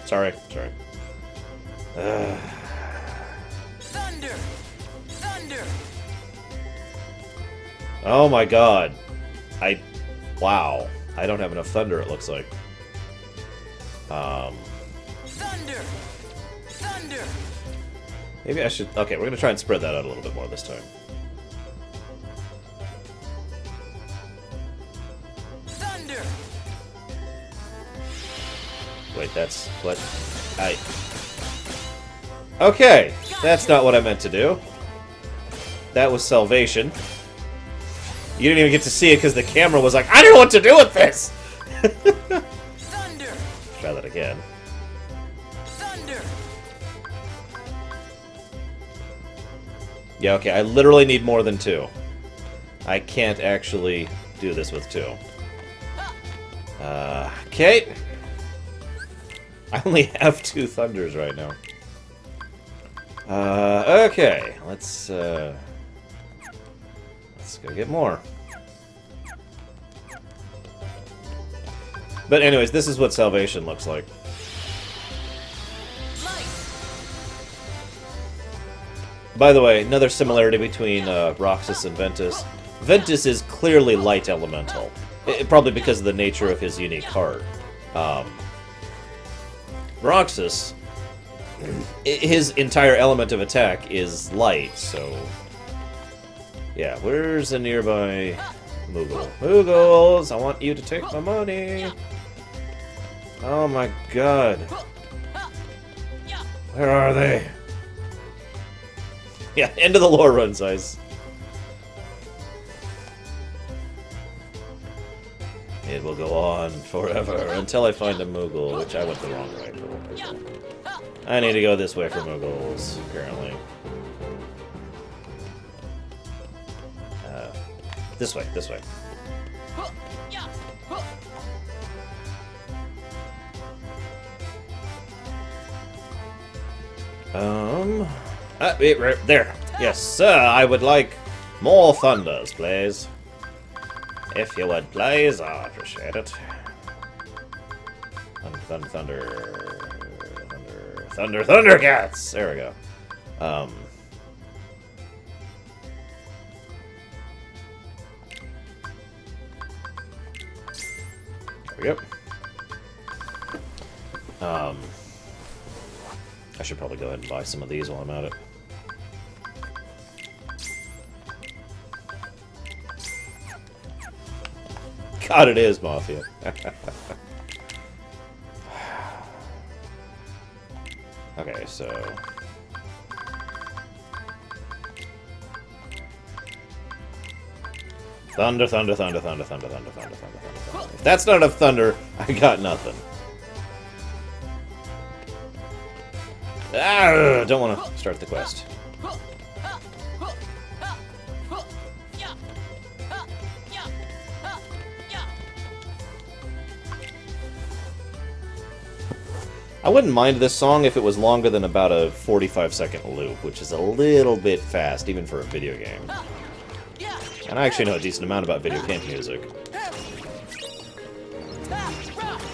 Sorry. Thunder! Thunder! Oh my god. Wow. I don't have enough thunder, it looks like. Thunder! Thunder! Maybe I should... Okay, we're gonna try and spread that out a little bit more this time. Thunder! Wait, that's... what? Okay, that's not what I meant to do. That was salvation. You didn't even get to see it because the camera was like, I don't know what to do with this! Thunder! Try that again. Thunder! Yeah, okay, I literally need more than 2. I can't actually do this with 2. Okay. I only have 2 thunders right now. Okay, let's go get more. But anyways, this is what salvation looks like. Light! By the way, another similarity between Roxas and Ventus. Ventus is clearly light elemental. Probably because of the nature of his unique heart. Roxas, his entire element of attack is light, so... Yeah, where's a nearby Moogle? Moogles, I want you to take my money! Oh my god. Where are they? Yeah, end of the Lorerun size. It will go on forever until I find a Moogle, which I went the wrong way for. I need to go this way for Moogles, apparently. This way, this way. Right there. Yes, sir, I would like more thunders, please. If you would, please, I appreciate it. Thundercats! There we go. There we go. I should probably go ahead and buy some of these while I'm at it. God, it is Mafia. Okay, so... Thunder. If that's not enough thunder, I got nothing. Ah, don't want to start the quest. I wouldn't mind this song if it was longer than about a 45-second loop, which is a little bit fast, even for a video game. And I actually know a decent amount about video game music.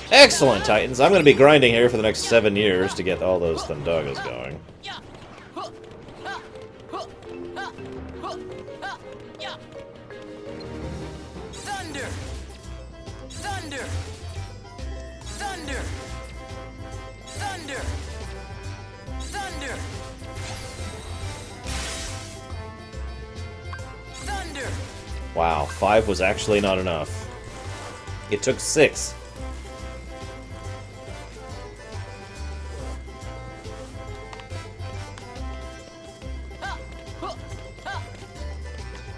Excellent, Titans! I'm going to be grinding here for the next 7 years to get all those Thundagas going. Thunder! Thunder! Thunder! Thunder! Thunder! Thunder! Wow, 5 was actually not enough. It took 6.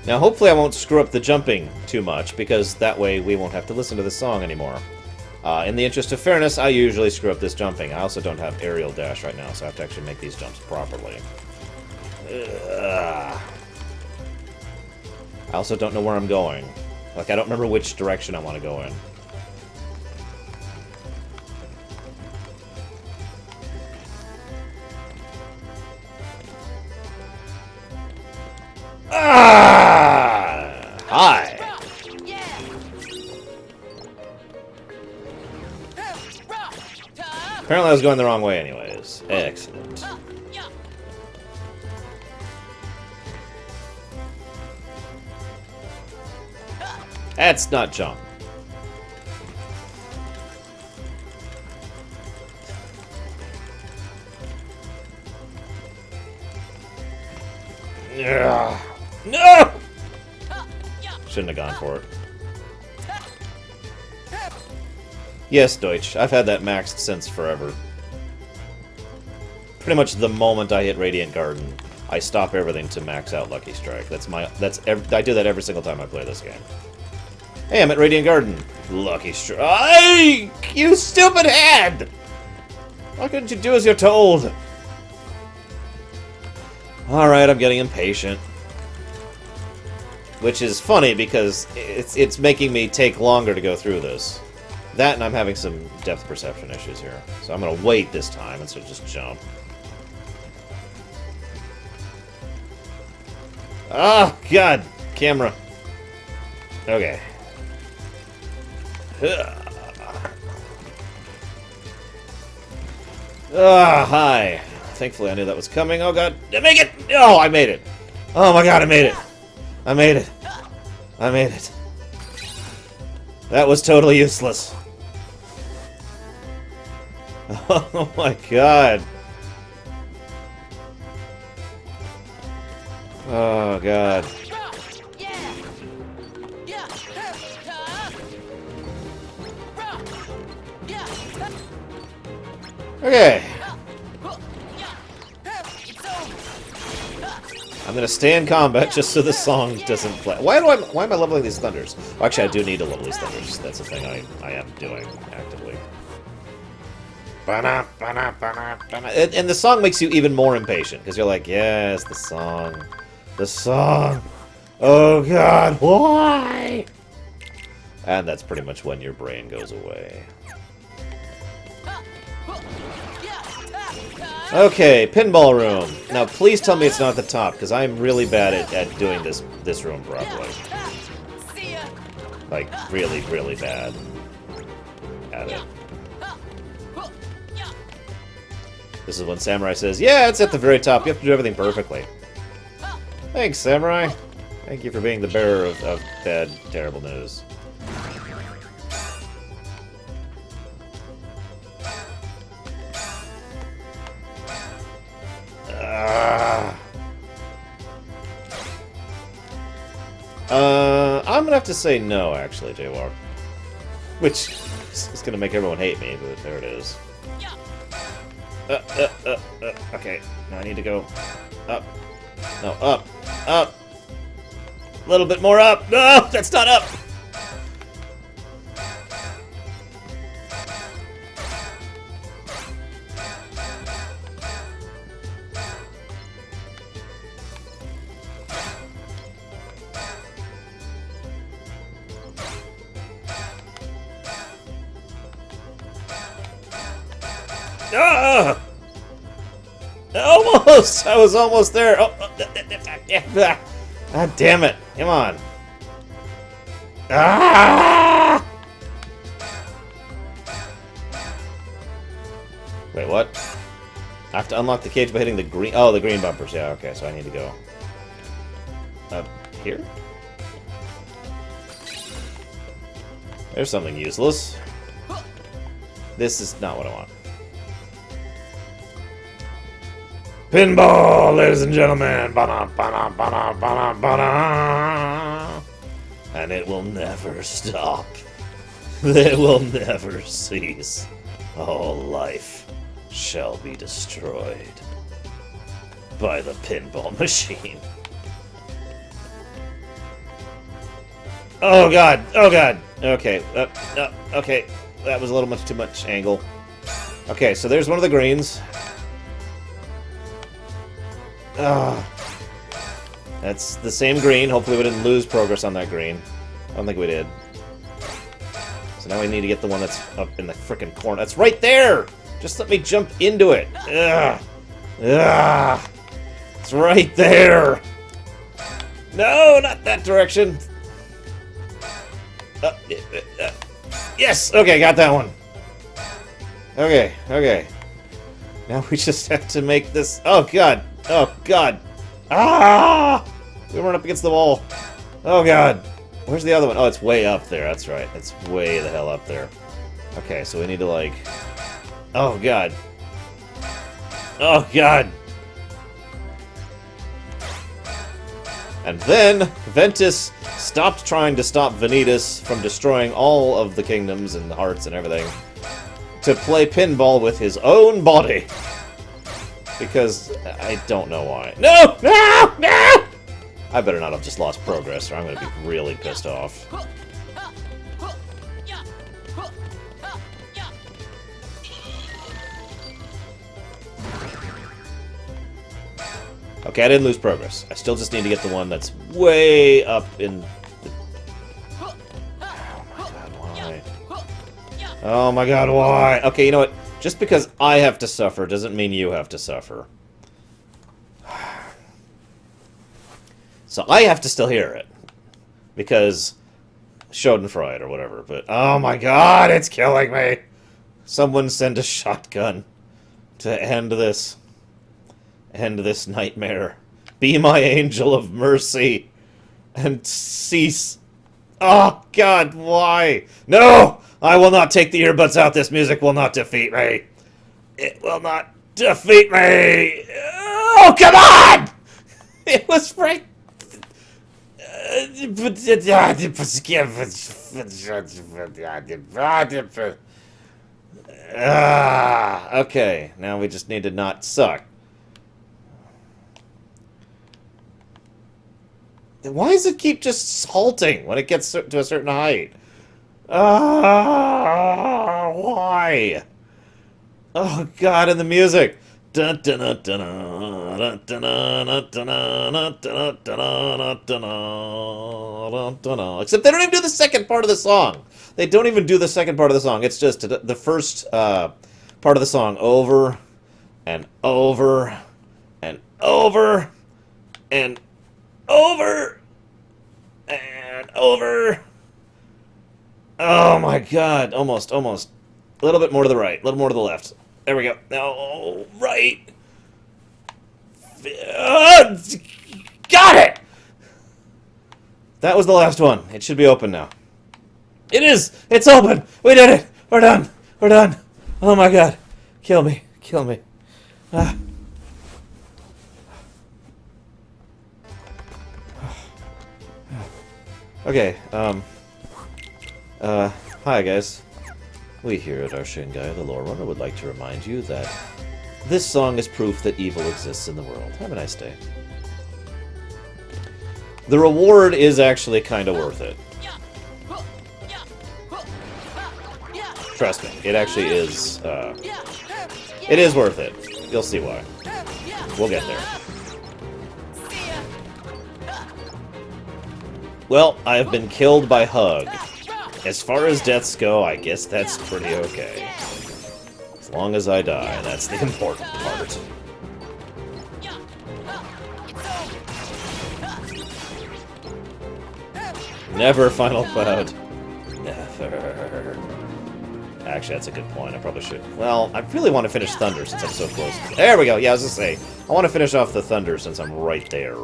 Now, hopefully I won't screw up the jumping too much, because that way we won't have to listen to the song anymore. In the interest of fairness, I usually screw up this jumping. I also don't have aerial dash right now, so I have to actually make these jumps properly. Ugh. I also don't know where I'm going. Like, I don't remember which direction I want to go in. Hi! Apparently I was going the wrong way anyways. Excellent. That's not jump. Ugh. No! Shouldn't have gone for it. Yes, Deutsch. I've had that maxed since forever. Pretty much the moment I hit Radiant Garden, I stop everything to max out Lucky Strike. I do that every single time I play this game. Hey, I'm at Radiant Garden. Lucky Strike. You stupid head! Why couldn't you do as you're told? Alright, I'm getting impatient. Which is funny because it's making me take longer to go through this. That and I'm having some depth perception issues here. So I'm gonna wait this time instead of just jump. Oh, God! Camera. Okay. Hi. Thankfully I knew that was coming. Oh, God. Did I make it? Oh, I made it. Oh, my God, I made it. I made it. I made it. That was totally useless. Oh my god. Oh god. Okay. I'm gonna stay in combat just so the song doesn't play. Why am I leveling these thunders? Well, actually, I do need to level these thunders. That's a thing I am doing actively. And the song makes you even more impatient because you're like, yes, the song, the song. Oh god, why? And that's pretty much when your brain goes away. Okay, pinball room. Now, please tell me it's not at the top, because I'm really bad at doing this room properly. Like, really, really bad at it. This is when Samurai says, yeah, it's at the very top. You have to do everything perfectly. Thanks, Samurai. Thank you for being the bearer of bad, terrible news. I'm gonna have to say no, actually, J-War. Which is gonna make everyone hate me, but there it is. Okay, now I need to go up. No, up. Up! A little bit more up! No, that's not up! Ah! Almost! I was almost there. Oh, God damn it. Come on. Ah! Wait, what? I have to unlock the cage by hitting the green... Oh, the green bumpers. Yeah, okay, so I need to go... up here? There's something useless. This is not what I want. Pinball, ladies and gentlemen! Ba-da, ba-da, ba-da, ba-da, ba-da. And it will never stop. It will never cease. All life shall be destroyed by the pinball machine. Oh god! Oh god! Okay, okay. That was a little much too much angle. Okay, so there's one of the greens. That's the same green. Hopefully we didn't lose progress on that green. I don't think we did. So now we need to get the one that's up in the frickin' corner. That's right there! Just let me jump into it. Ugh. Ugh. It's right there! No, not that direction! Yes! Okay, got that one. Okay, okay. Now we just have to make this... Oh, God! Oh, God! Ah! We run up against the wall. Oh, God! Where's the other one? Oh, it's way up there. That's right. It's way the hell up there. Okay, so we need to, like... Oh, God! Oh, God! And then, Ventus stopped trying to stop Vanitas from destroying all of the kingdoms and the hearts and everything to play pinball with his own body. Because I don't know why. No! No! No! I better not have just lost progress or I'm going to be really pissed off. Okay, I didn't lose progress. I still just need to get the one that's way up in... Oh my god, why? Oh my god, why? Okay, you know what? Just because I have to suffer doesn't mean you have to suffer. So I have to still hear it. Because... Schadenfreude or whatever, but... Oh my god, it's killing me! Someone send a shotgun to end this. End this nightmare. Be my angel of mercy. And cease Oh, God, why? No! I will not take the earbuds out. This music will not defeat me. It will not defeat me. Oh, come on! It was right. Okay, now we just need to not suck. Why does it keep just halting when it gets to a certain height? Why? Oh God, and the music. Except they don't even do the second part of the song. They don't even do the second part of the song. It's just the first part of the song over and over and over and over and over. Oh my God, almost. A little bit more to the right, a little more to the left. There we go. No, right. Got it! That was the last one. It should be open now. It is! It's open! We did it! We're done! We're done! Oh my God. Kill me. Kill me. Okay, hi guys. We here at our Shingai, the Lorerun, would like to remind you that this song is proof that evil exists in the world. Have a nice day. The reward is actually kind of worth it. Trust me, it actually is, it is worth it. You'll see why. We'll get there. Well, I have been killed by Hug. As far as deaths go, I guess that's pretty okay. As long as I die, that's the important part. Never, Final Cloud. Never. Actually, that's a good point. I probably should. Well, I really want to finish Thunder since I'm so close. There we go. Yeah, I was going to say. I want to finish off the Thunder since I'm right there.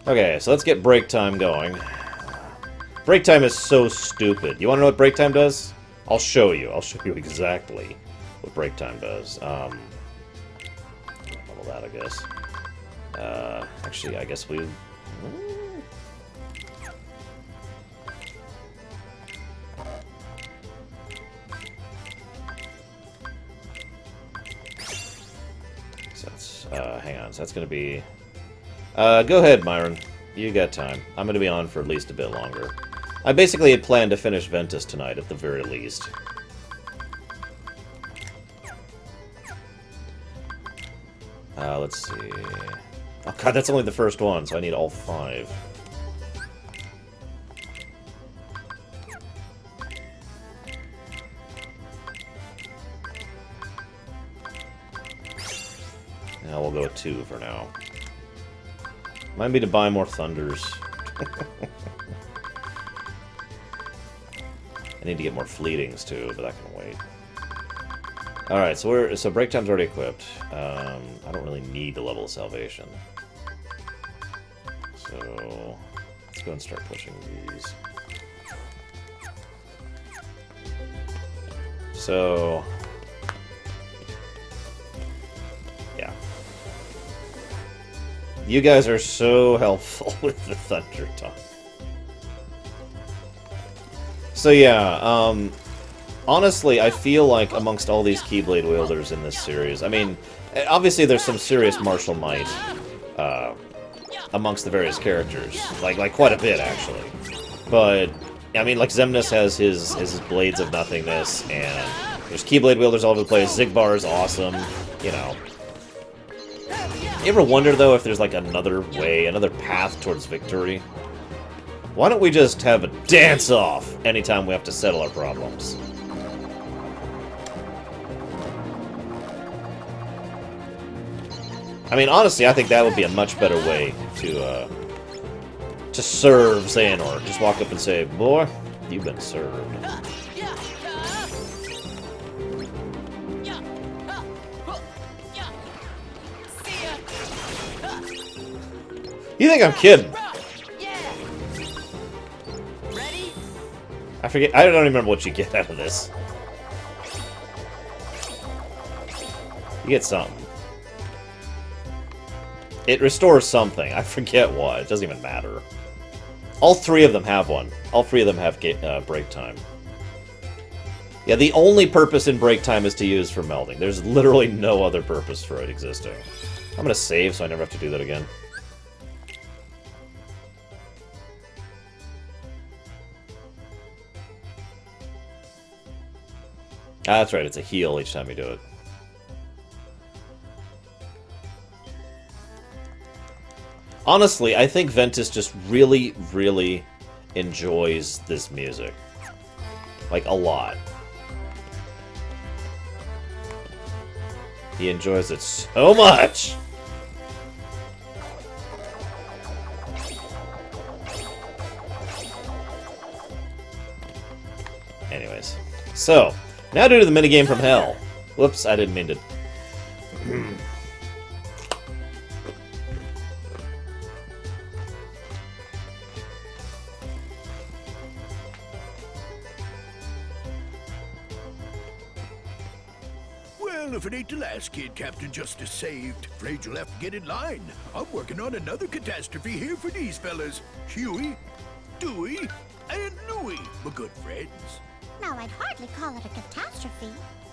Okay, so let's get break time going. Break time is so stupid. You want to know what break time does? I'll show you. I'll show you exactly what break time does. Level that, I guess. Actually, I guess we... So that's, hang on. So that's going to be... go ahead, Myron. You got time. I'm going to be on for at least a bit longer. I basically had planned to finish Ventus tonight, at the very least. Let's see... Oh god, that's only the first one, so I need all 5. Now we'll go with 2 for now. Might be to buy more Thunders. I need to get more Fleetings too, but that can wait. Alright, so break time's already equipped. I don't really need the level of salvation. So let's go and start pushing these. So yeah. You guys are so helpful with the Thunder talk. So yeah, honestly, I feel like amongst all these Keyblade wielders in this series, I mean, obviously there's some serious martial might amongst the various characters, like quite a bit actually. But I mean, like Xemnas has his Blades of Nothingness, and there's Keyblade wielders all over the place. Xigbar is awesome, you know. You ever wonder though if there's like another way, another path towards victory? Why don't we just have a dance-off anytime we have to settle our problems? I mean, honestly, I think that would be a much better way to serve Xehanort. Just walk up and say, boy, you've been served. You think I'm kidding? forget. I don't even remember what you get out of this. You get something. It restores something. I forget what. It doesn't even matter. All three of them have one. All three of them have break time. Yeah, the only purpose in break time is to use for melding. There's literally no other purpose for it existing. I'm gonna save so I never have to do that again. Ah, that's right. It's a heal each time you do it. Honestly, I think Ventus just really, really enjoys this music. Like, a lot. He enjoys it so much! Anyways. So, now due to the minigame from hell. Whoops, I didn't mean to... Well, if it ain't the last kid Captain Justice saved, afraid you'll have to get in line. I'm working on another catastrophe here for these fellas. Huey, Dewey, and Louie, my good friends. Now, I'd hardly call it a catastrophe.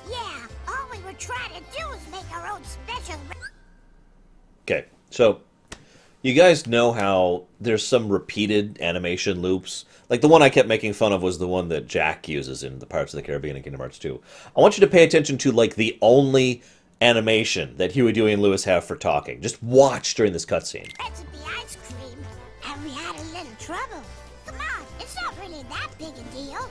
Yeah, all we were trying to do is make our own special... Okay, so you guys know how there's some repeated animation loops? Like the one I kept making fun of was the one that Jack uses in the Pirates of the Caribbean and Kingdom Hearts 2. I want you to pay attention to like the only animation that Huey, Dewey, and Lewis have for talking. Just watch during this cutscene. Recipe ice cream, and we had a little trouble. Come on, it's not really that big a deal.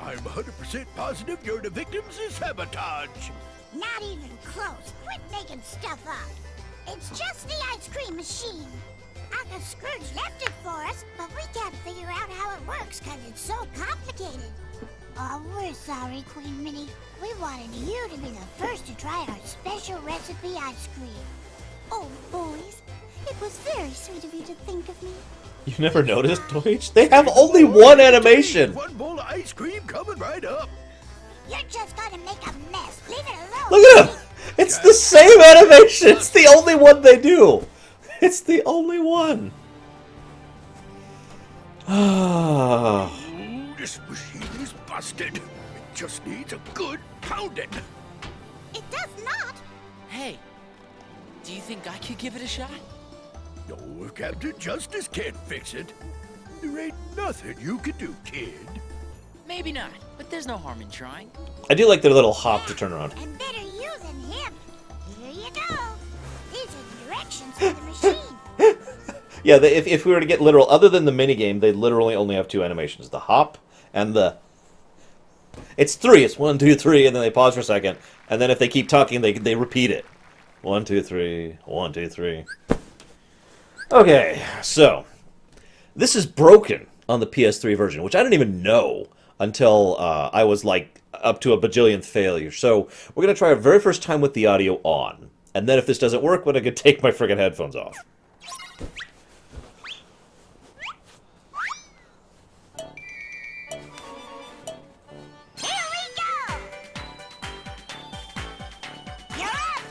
I'm 100% positive you're the victims of sabotage. Not even close. Quit making stuff up. It's just the ice cream machine. Uncle Scrooge left it for us, but we can't figure out how it works because it's so complicated. Oh, we're sorry, Queen Minnie. We wanted you to be the first to try our special recipe ice cream. Oh, boys, it was very sweet of you to think of me. You never noticed, Deutsch? They have only one animation! One bowl of ice cream coming right up. You're just gonna make a mess. Leave it alone. Look at them! It's the same animation! It's the only one they do! It's the only one! Ah. Ooh, this machine is busted. It just needs a good pounding. It does not. Hey, do you think I could give it a shot? No, if Captain Justice can't fix it, there ain't nothing you can do, kid. Maybe not, but there's no harm in trying. I do like their little hop to turn around. And better you than him. Here you go. These are directions for the machine. Yeah, if we were to get literal, other than the minigame, they literally only have two animations. The hop and the... It's three. It's 1, 2, 3, and then they pause for a second. And then if they keep talking, they repeat it. 1, 2, 3, 1, 2, 3. Okay, so... This is broken on the PS3 version, which I didn't even know until I was, like, up to a bajillionth failure. So we're going to try our very first time with the audio on. And then if this doesn't work, we're going to take my friggin' headphones off. Here we go. You're up.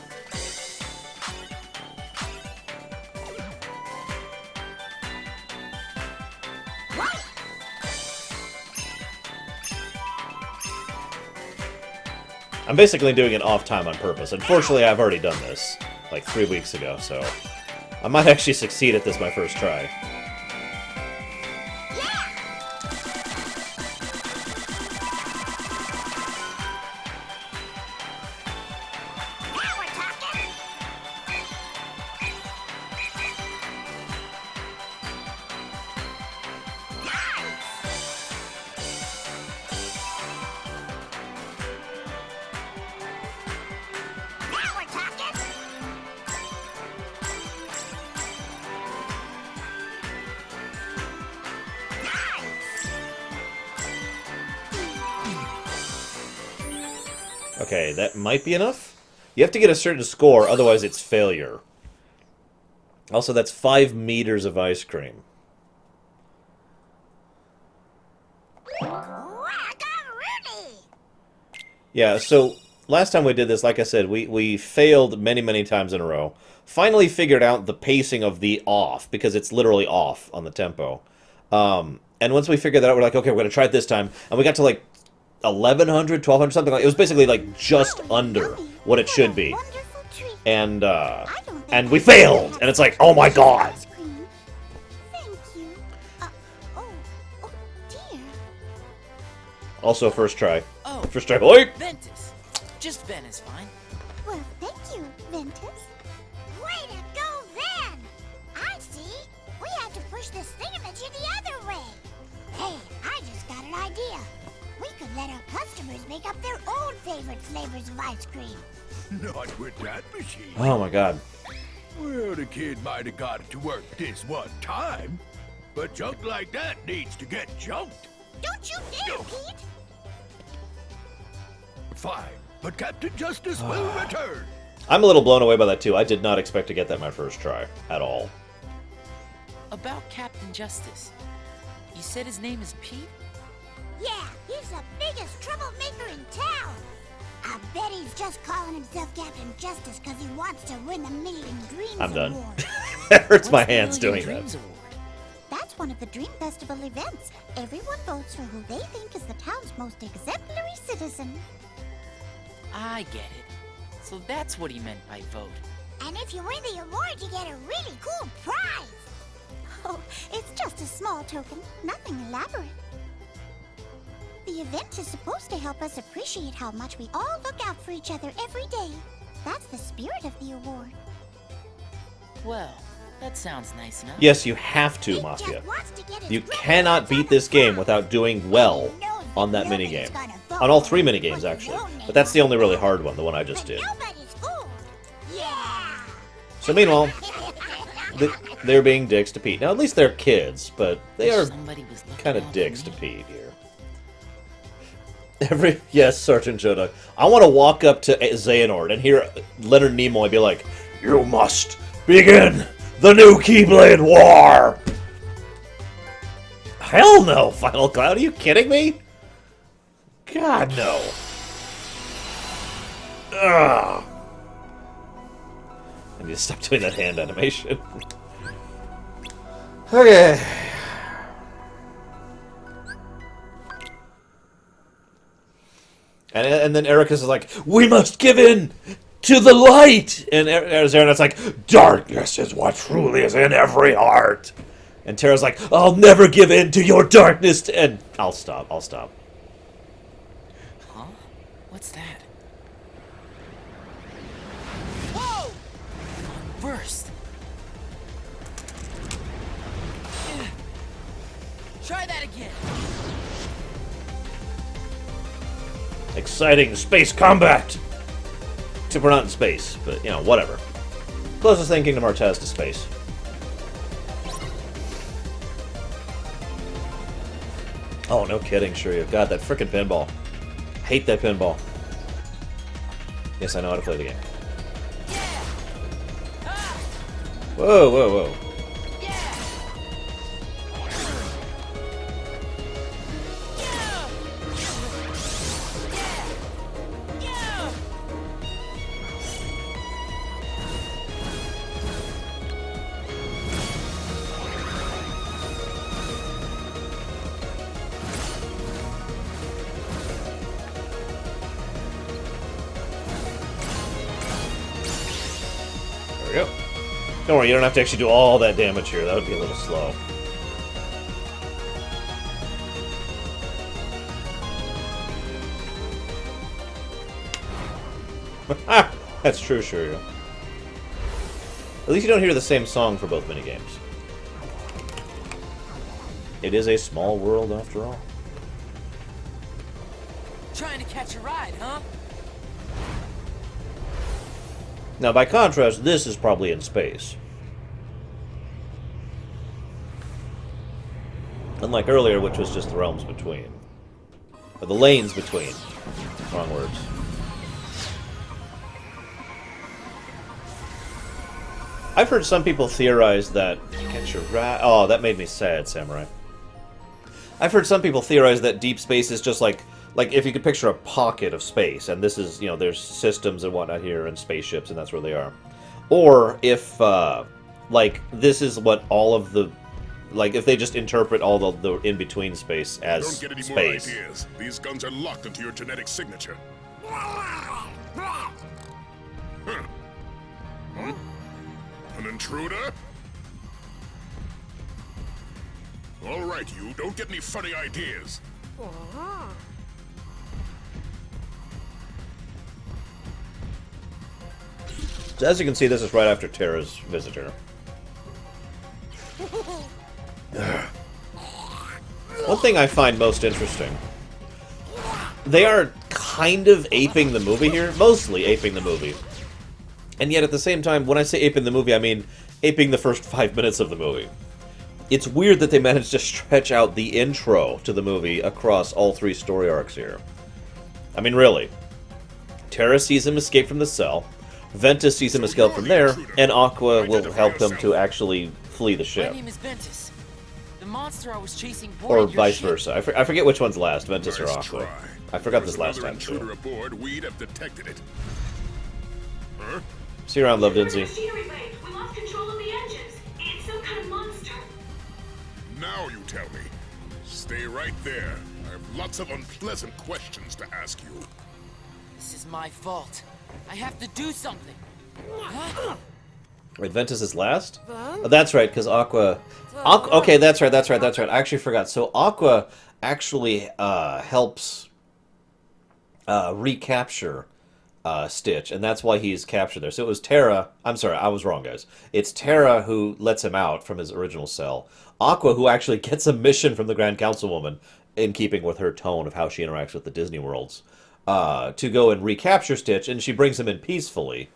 What? I'm basically doing it off time on purpose. Unfortunately, I've already done this, like 3 weeks ago, so I might actually succeed at this my first try. Now we're talking. Now we're talking. Okay, that might be enough. You have to get a certain score, otherwise it's failure. Also, that's 5 meters of ice cream. Wow. Yeah, so last time we did this, like I said, we failed many, many times in a row. Finally figured out the pacing of the off, because it's literally off on the tempo. And once we figured that out, we're like, okay, we're going to try it this time. And we got to like 1,100, 1,200, something like it was basically like just under what it should be. And we failed! And it's like, oh my god! Thank you. Oh dear. Also, first try. Oh, First try. Oi! Ventus. Just Ven is fine. Well, thank you, Ventus. Way to go, Van! I see. We have to push this thingamajig the other way. Hey, I just got an idea. We could let our customers make up their own favorite flavors of ice cream. Not with that machine. Oh my god. Well, the kid might have got it to work this one time, but junk like that needs to get junked. Don't you dare, Pete! Fine, but Captain Justice will return. I'm a little blown away by that too. I did not expect to get that my first try at all. About Captain Justice. You said his name is Pete? Yeah, he's the biggest troublemaker in town. I bet he's just calling himself Captain Justice because he wants to win the Million Dreams I'm done. Award. It hurts my What's the hands Million doing Dreams that. Award? That's one of the Dream Festival events. Everyone votes for who they think is the town's most exemplary citizen. I get it. So that's what he meant by vote. And if you win the award, you get a really cool prize. Oh, it's just a small token, nothing elaborate. The event is supposed to help us appreciate how much we all look out for each other every day. That's the spirit of the award. Well, that sounds nice enough. Yes, you have to, Mafia. You cannot beat this game without doing well on that minigame. On all 3 minigames, actually. But that's the only really hard one, the one I just did. Yeah. So meanwhile, they're being dicks to Pete. Now, at least they're kids, but they are kind of dicks to Pete here. Yes, Sergeant Joduck. I want to walk up to Xehanort and hear Leonard Nimoy be like, "You must begin the new Keyblade War!" Hell no, Final Cloud. Are you kidding me? God, no. Ugh. I need to stop doing that hand animation. Okay. And then Ericus is like, "We must give in to the light!" And Xehanort's like, "Darkness is what truly is in every heart." And Terra's like, "I'll never give in to your darkness." And I'll stop. Huh? What's that? Whoa! Burst. Try that again. Exciting space combat! Except we're not in space, but, you know, whatever. Closest thing Kingdom Hearts has to space. Oh, no kidding, Shiryu. God, that frickin' pinball. Hate that pinball. Yes, I know how to play the game. Whoa, whoa, whoa. There we go. Don't worry, you don't have to actually do all that damage here. That would be a little slow. That's true, Shiryu. At least you don't hear the same song for both minigames. It is a small world after all. Trying to catch a ride, huh? Now, by contrast, this is probably in space. Unlike earlier, which was just the realms between. Or the lanes between. Wrong words. I've heard some people theorize that... Catch your rat... Oh, that made me sad, Samurai. I've heard some people theorize that deep space is just like like if you could picture a pocket of space, and this is, you know, there's systems and whatnot here and spaceships, and that's where they are. Or if like this is what all of the, like if they just interpret all the in between space as Don't get any space. more ideas. These guns are locked into your genetic signature. Huh? Huh? An intruder? All right, you. Don't get any funny ideas. So as you can see, this is right after Terra's visitor. One thing I find most interesting, they are kind of aping the movie here, mostly aping the movie. And yet at the same time, when I say aping the movie, I mean aping the first 5 minutes of the movie. It's weird that they managed to stretch out the intro to the movie across all 3 story arcs here. I mean, really. Terra sees him escape from the cell, Ventus sees him escape from there, and Aqua will help him to actually flee the ship. My name is Ventus. The monster I was chasing Or boarded your vice ship. versa. I forget which one's last, Ventus or Nice Aqua. try. I forgot If this there last was another time, intruder too. aboard, we'd have detected it. Huh? See you around, Love Dinsey. Machinery bay. We lost control of the engines. It's some kind of monster. Now you tell me. Stay right there. I have lots of unpleasant questions to ask you. This is my fault. I have to do something. Wait, Ventus is last? Oh, that's right, because Aqua... Okay, that's right. I actually forgot. So Aqua actually helps recapture Stitch, and that's why he's captured there. So it was Terra... I'm sorry, I was wrong, guys. It's Terra who lets him out from his original cell. Aqua who actually gets a mission from the Grand Councilwoman, in keeping with her tone of how she interacts with the Disney worlds, to go and recapture Stitch, and she brings him in peacefully.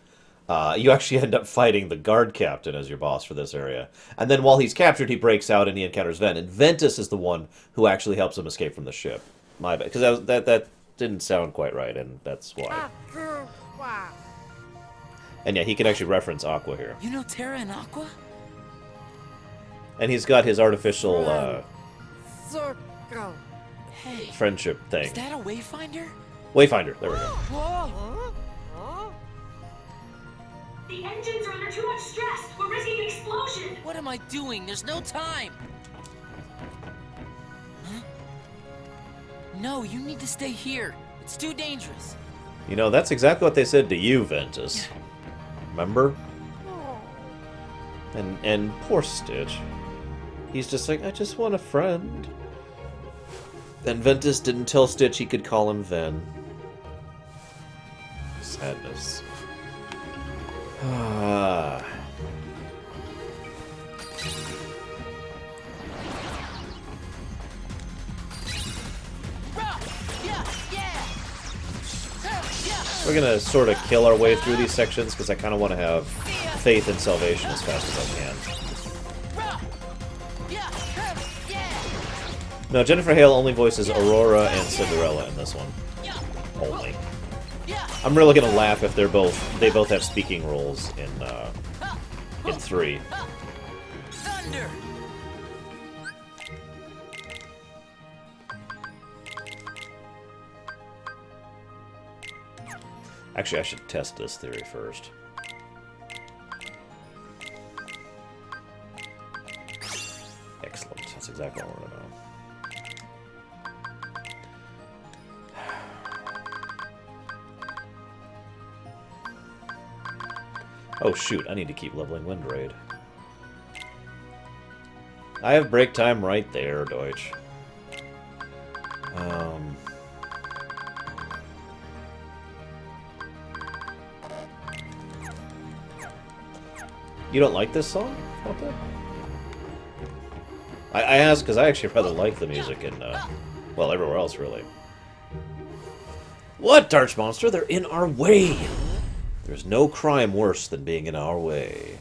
You actually end up fighting the guard captain as your boss for this area. And then while he's captured, he breaks out and he encounters Ven. And Ventus is the one who actually helps him escape from the ship. My bad. Because that didn't sound quite right, and that's why. And yeah, he can actually reference Aqua here. You know Terra and Aqua? And he's got his artificial Hey, friendship thing. is that a wayfinder? Wayfinder, there we go. Whoa! The engines are under too much stress. We're risking an explosion. What am I doing? There's no time. Huh? No, you need to stay here. It's too dangerous. You know, that's exactly what they said to you, Ventus. Remember? And poor Stitch. He's just like, I just want a friend. And Ventus didn't tell Stitch he could call him Ven. Sadness. Ah. We're gonna sort of kill our way through these sections because I kind of want to have faith in salvation as fast as I can. No, Jennifer Hale only voices Aurora and Cinderella in this one. Only. I'm really gonna laugh if they both have speaking roles in 3. Thunder! Actually, I should test this theory first. Excellent. That's exactly what I want to know. Oh shoot, I need to keep leveling Wind Raid. I have break time right there, Deutsch. You don't like this song? I asked because I actually rather like the music in, well, everywhere else, really. What, Darch Monster? They're in our way! There's no crime worse than being in our way.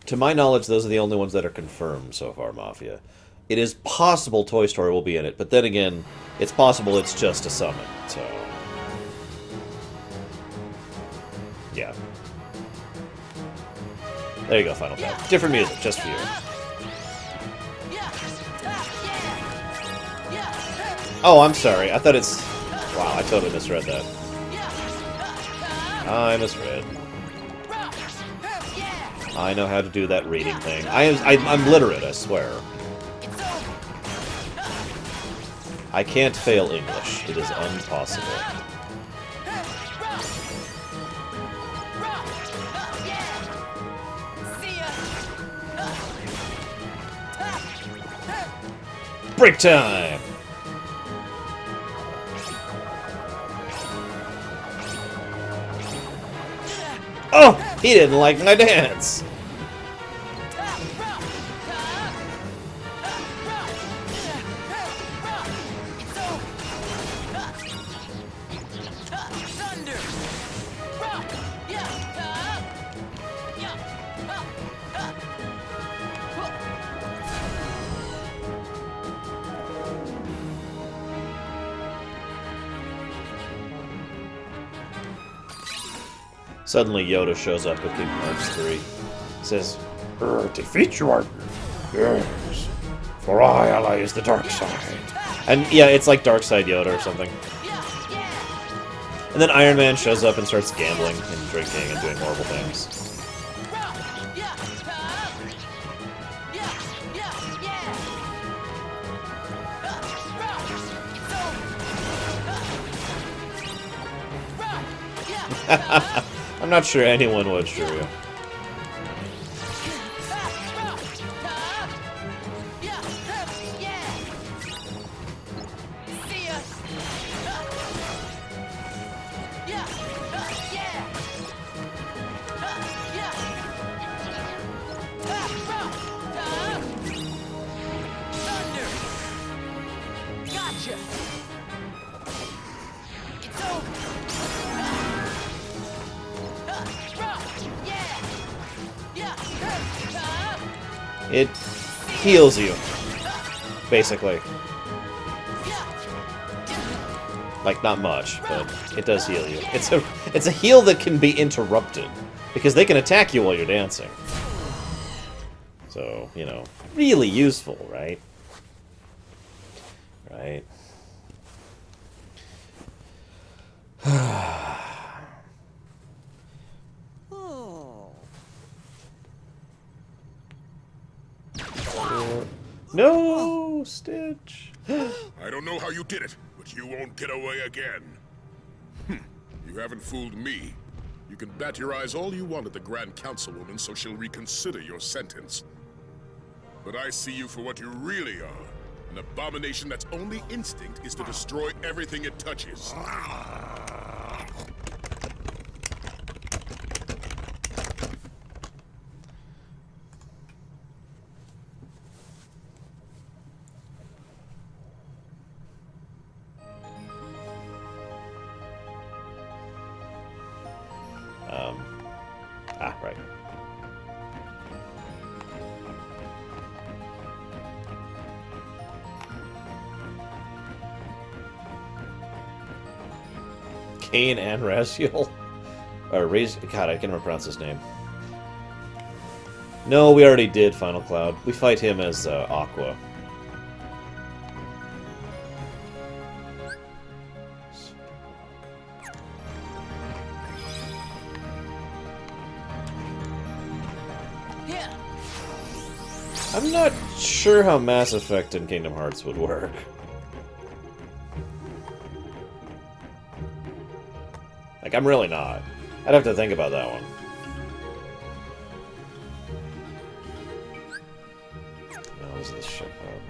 To my knowledge, those are the only ones that are confirmed so far, Mafia. It is possible Toy Story will be in it, but then again, it's possible it's just a summon, so... Yeah. There you go, Final Cut. Different music, just for you. Oh, I'm sorry. I thought it's... Wow, I totally misread that. I misread. I know how to do that reading thing. I'm literate, I swear. I can't fail English. It is impossible. Break time! Oh! He didn't like my dance! Suddenly Yoda shows up at Kingdom Hearts 3. Says, defeat your enemy. Yes. For I allies the dark side. And yeah, it's like Dark Side Yoda or something. And then Iron Man shows up and starts gambling and drinking and doing horrible things. I'm not sure anyone would, Shiryu. It heals you, basically. Like, not much, but it does heal you. It's a heal that can be interrupted, because they can attack you while you're dancing. So, you know, really useful, right? Right. No, Stitch. I don't know how you did it, but you won't get away again. You haven't fooled me. You can bat your eyes all you want at the Grand Councilwoman so she'll reconsider your sentence. But I see you for what you really are. An abomination that's only instinct is to destroy everything it touches. Right. Cain and Raziel? Or God, I can't remember pronounce his name. No, we already did Final Cloud. We fight him as Aqua. I'm not sure how Mass Effect in Kingdom Hearts would work. Like, I'm really not. I'd have to think about that one. Oh, is this ship hub?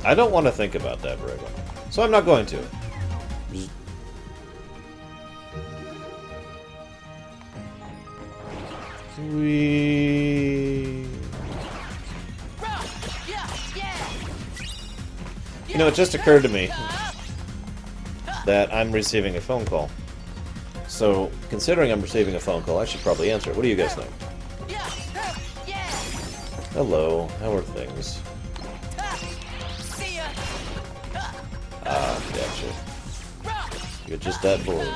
I don't want to think about that very well, so I'm not going to. You know, it just occurred to me that I'm receiving a phone call. So, considering I'm receiving a phone call, I should probably answer it. What do you guys think? Hello, how are things? Ah, gotcha. You're just that bored.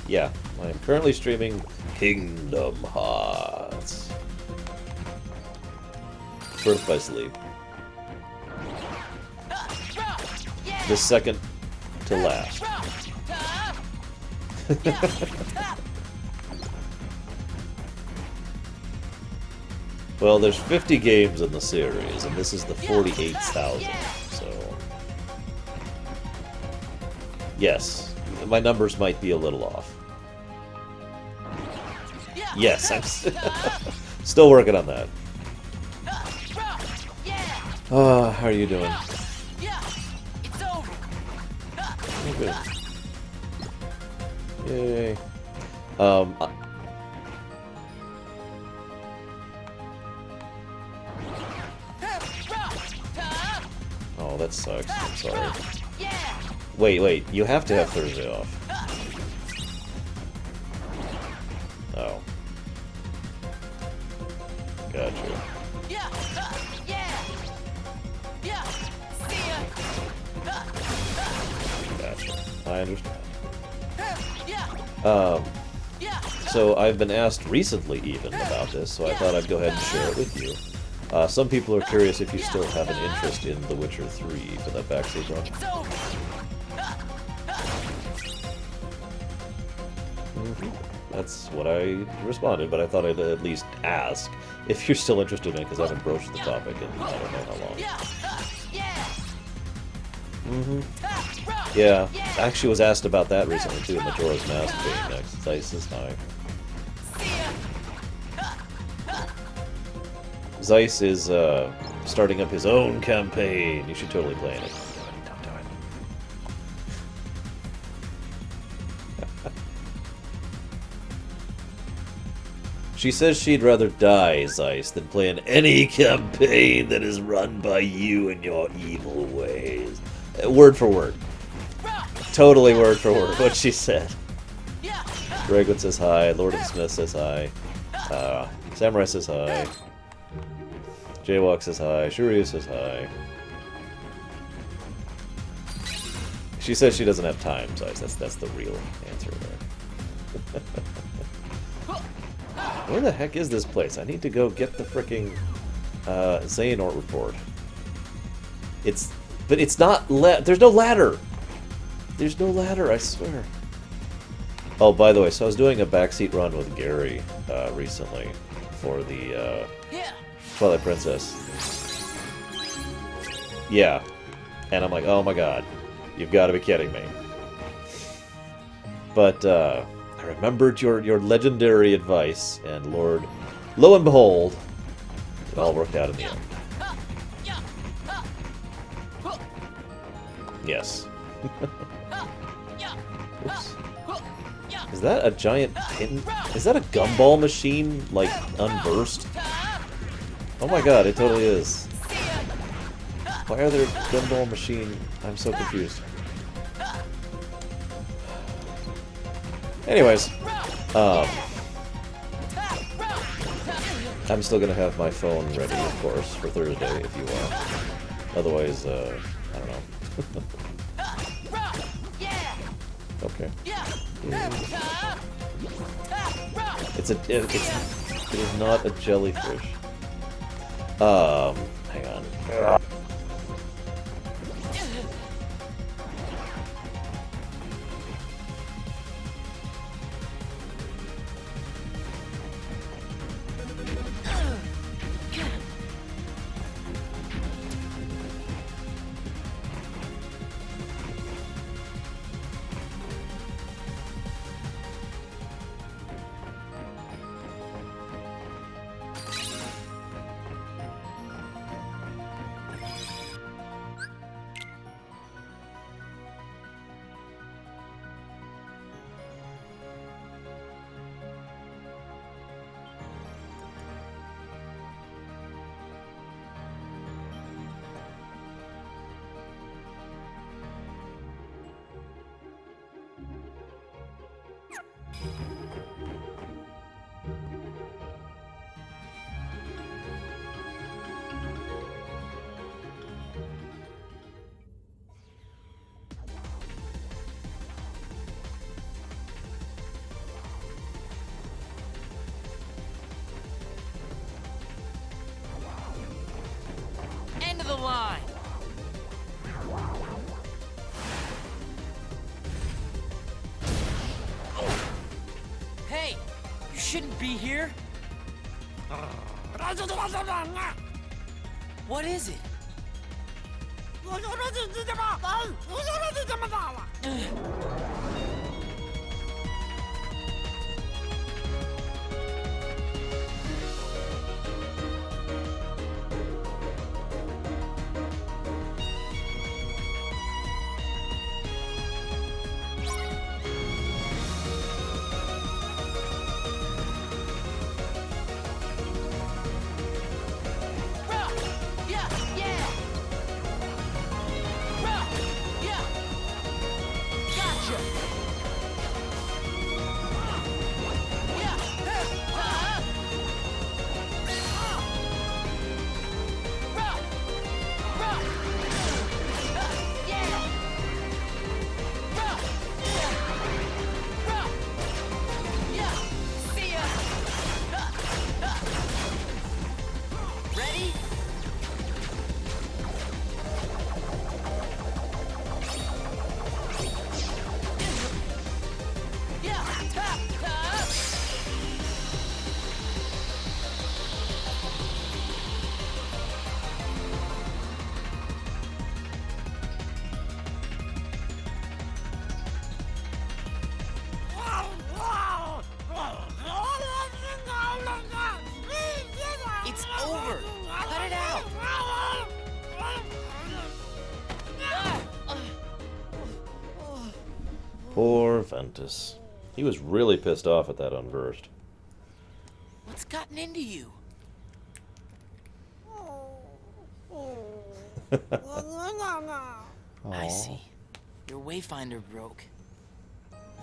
Yeah, I am currently streaming Kingdom Hearts. Birth by Sleep. The second to last. Well, there's 50 games in the series, and this is the 48,000, so... Yes, my numbers might be a little off. Yes, I'm still working on that. How are you doing? Oh, good. Yay. Oh, that sucks. I'm sorry. Wait, you have to have Thursday off. Oh. Gotcha. Gotcha. I understand. So I've been asked recently even about this, so I thought I'd go ahead and share it with you. Some people are curious if you still have an interest in The Witcher 3 for that backseat run. That's what I responded, but I thought I'd at least ask if you're still interested in it, because I haven't broached the topic in I don't know how long. Yeah, I actually was asked about that recently too, Majora's Mask being next. Zeiss is high. Zeiss is starting up his own campaign. You should totally play in it. Don't do it. She says she'd rather die, Zeiss, than play in any campaign that is run by you and your evil ways. Word for word. Totally word for word what she said. Gregwood says hi. Lord of the Smith says hi. Samurai says hi. Jaywalk says hi. Shuryu says hi. She says she doesn't have time, Zeiss. That's the real answer there. Where the heck is this place? I need to go get the fricking Xehanort report. But it's not there's no ladder! There's no ladder, I swear. Oh, by the way, so I was doing a backseat run with Gary recently for the Twilight Princess. Yeah. And I'm like, oh my god, you've got to be kidding me. But I remembered your legendary advice, and lo and behold, it all worked out in the end. Yes. Oops. Is that a giant pin? Is that a gumball machine, like, unversed? Oh my god, it totally is. Why are there gumball machine? I'm so confused. Anyways, I'm still gonna have my phone ready, of course, for Thursday if you want. Otherwise, I don't know. Okay. It is not a jellyfish. Hang on. shouldn't be here. What is it? It's over. Cut it out. Poor Ventus. He was really pissed off at that unversed. What's gotten into you? I see. Your Wayfinder broke.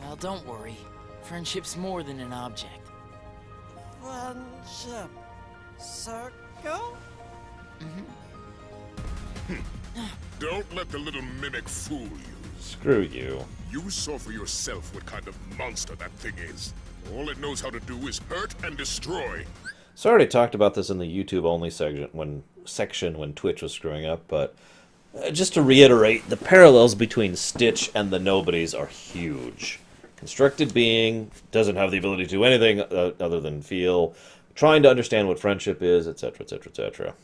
Well, don't worry. Friendship's more than an object. Friendship circle? Don't let the little mimic fool you. Screw you. You saw for yourself what kind of monster that thing is. All it knows how to do is hurt and destroy. So I already talked about this in the YouTube only section when Twitch was screwing up, but just to reiterate, the parallels between Stitch and the Nobodies are huge. Constructed being, doesn't have the ability to do anything other than feel, trying to understand what friendship is, etc., etc., etc.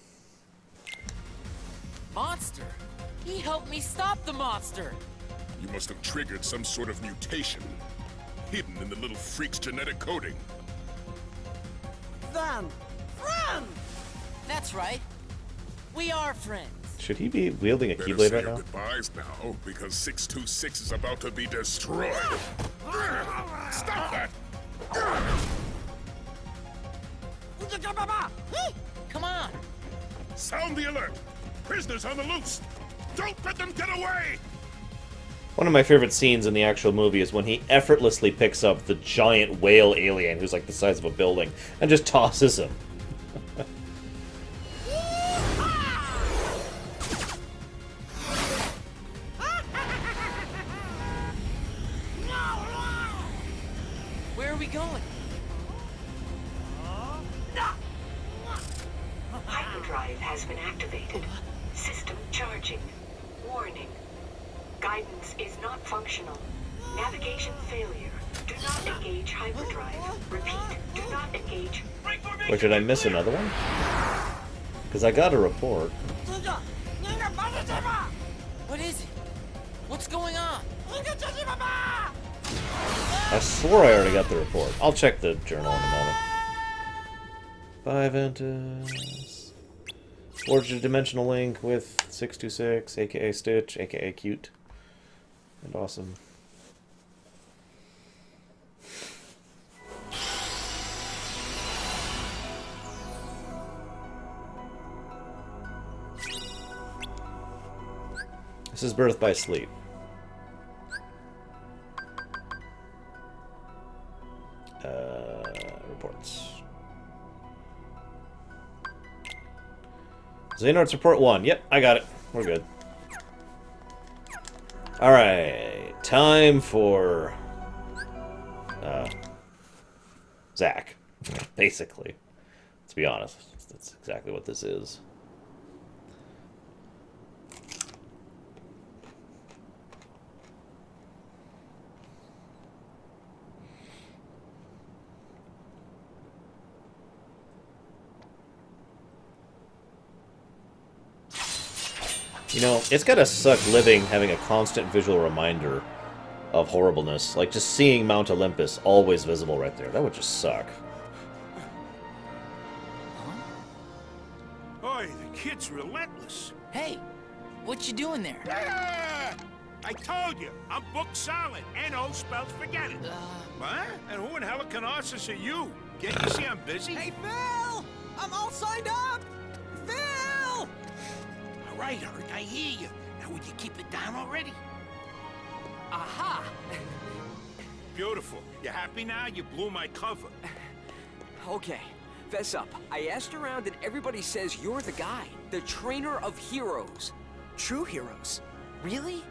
Monster? He helped me stop the monster! You must have triggered some sort of mutation, hidden in the little freak's genetic coding. Then, friend! That's right. We are friends. Should he be wielding a Better Keyblade say right your now? goodbyes now, because 626 is about to be destroyed. Stop that! Come on! Sound the alert! Prisoners on the loose! Don't let them get away! One of my favorite scenes in the actual movie is when he effortlessly picks up the giant whale alien who's like the size of a building and just tosses him. Where are we going? Hyperdrive has been activated. System charging. Warning. Guidance is not functional. Navigation failure. Do not engage hyperdrive. Repeat, do not engage. Wait, did I miss another one? Because I got a report. What is it? What's going on? I swore I already got the report. I'll check the journal in a moment. Bye, Ventus. Forged a dimensional link with 626, aka Stitch, aka Cute. And awesome. This is Birth by Sleep. Reports. Xehanort's report 1. Yep, I got it. We're good. Alright. Time for... Zach. Basically. Let's be honest. That's exactly what this is. You know, it's gotta suck living having a constant visual reminder of horribleness. Like, just seeing Mount Olympus always visible right there. That would just suck. Boy, the kid's relentless. Hey, what you doing there? Ah! I told you, I'm booked solid. N-O spells forget it. What? And who in Helicarnassus are you? Can't you see I'm busy? Hey, Phil! I'm all signed up! Phil! All right, Hurt, I hear you. Now would you keep it down already? Aha! Beautiful. You happy now? You blew my cover. Okay, fess up. I asked around and everybody says you're the guy. The trainer of heroes. True heroes? Really?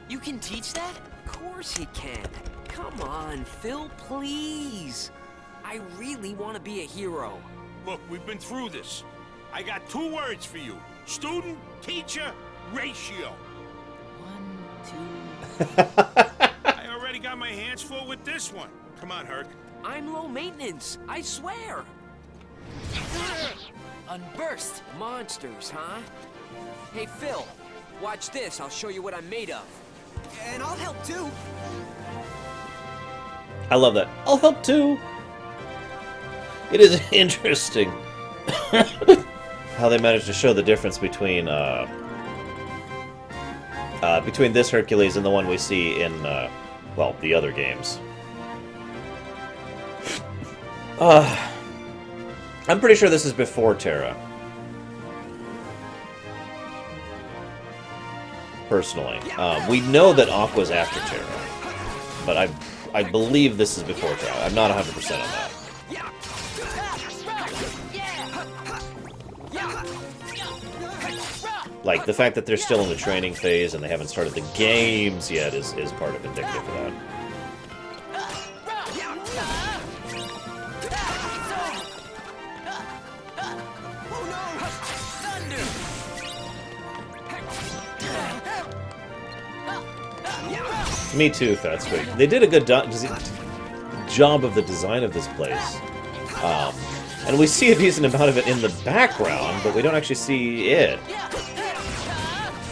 You can teach that? Of course he can. Come on, Phil, please. I really want to be a hero. Look, we've been through this. I got 2 words for you. Student, teacher, ratio. 1, 2... I already got my hands full with this one. Come on, Herc. I'm low maintenance, I swear. Unburst. Monsters, huh? Hey, Phil, watch this. I'll show you what I'm made of. And I'll help too. I love that. I'll help too. It is interesting how they managed to show the difference between this Hercules and the one we see in well, the other games. I'm pretty sure this is before Terra. Personally, we know that Aqua's after Terra, but I believe this is before Terra. I'm not 100% on that. Like, the fact that they're still in the training phase and they haven't started the games yet is part of indicative of that. Me too, Fatsquig. They did a good job of the design of this place. And we see a decent amount of it in the background, but we don't actually see it.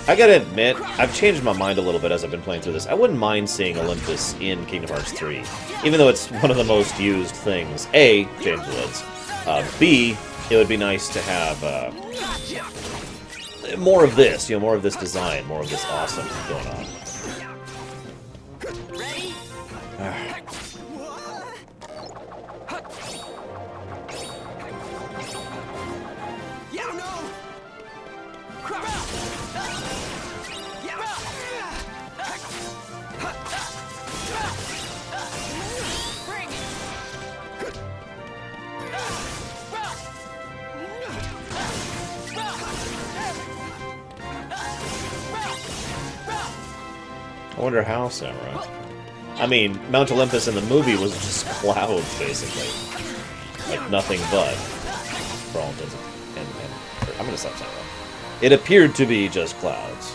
I gotta admit, I've changed my mind a little bit as I've been playing through this. I wouldn't mind seeing Olympus in Kingdom Hearts 3, even though it's one of the most used things. A, change the lids. B, it would be nice to have more of this, more of this design, more of this awesome going on. I wonder how, Samurai. I mean, Mount Olympus in the movie was just clouds, basically. Like, nothing but. For all intents and I'm gonna stop saying that. It appeared to be just clouds.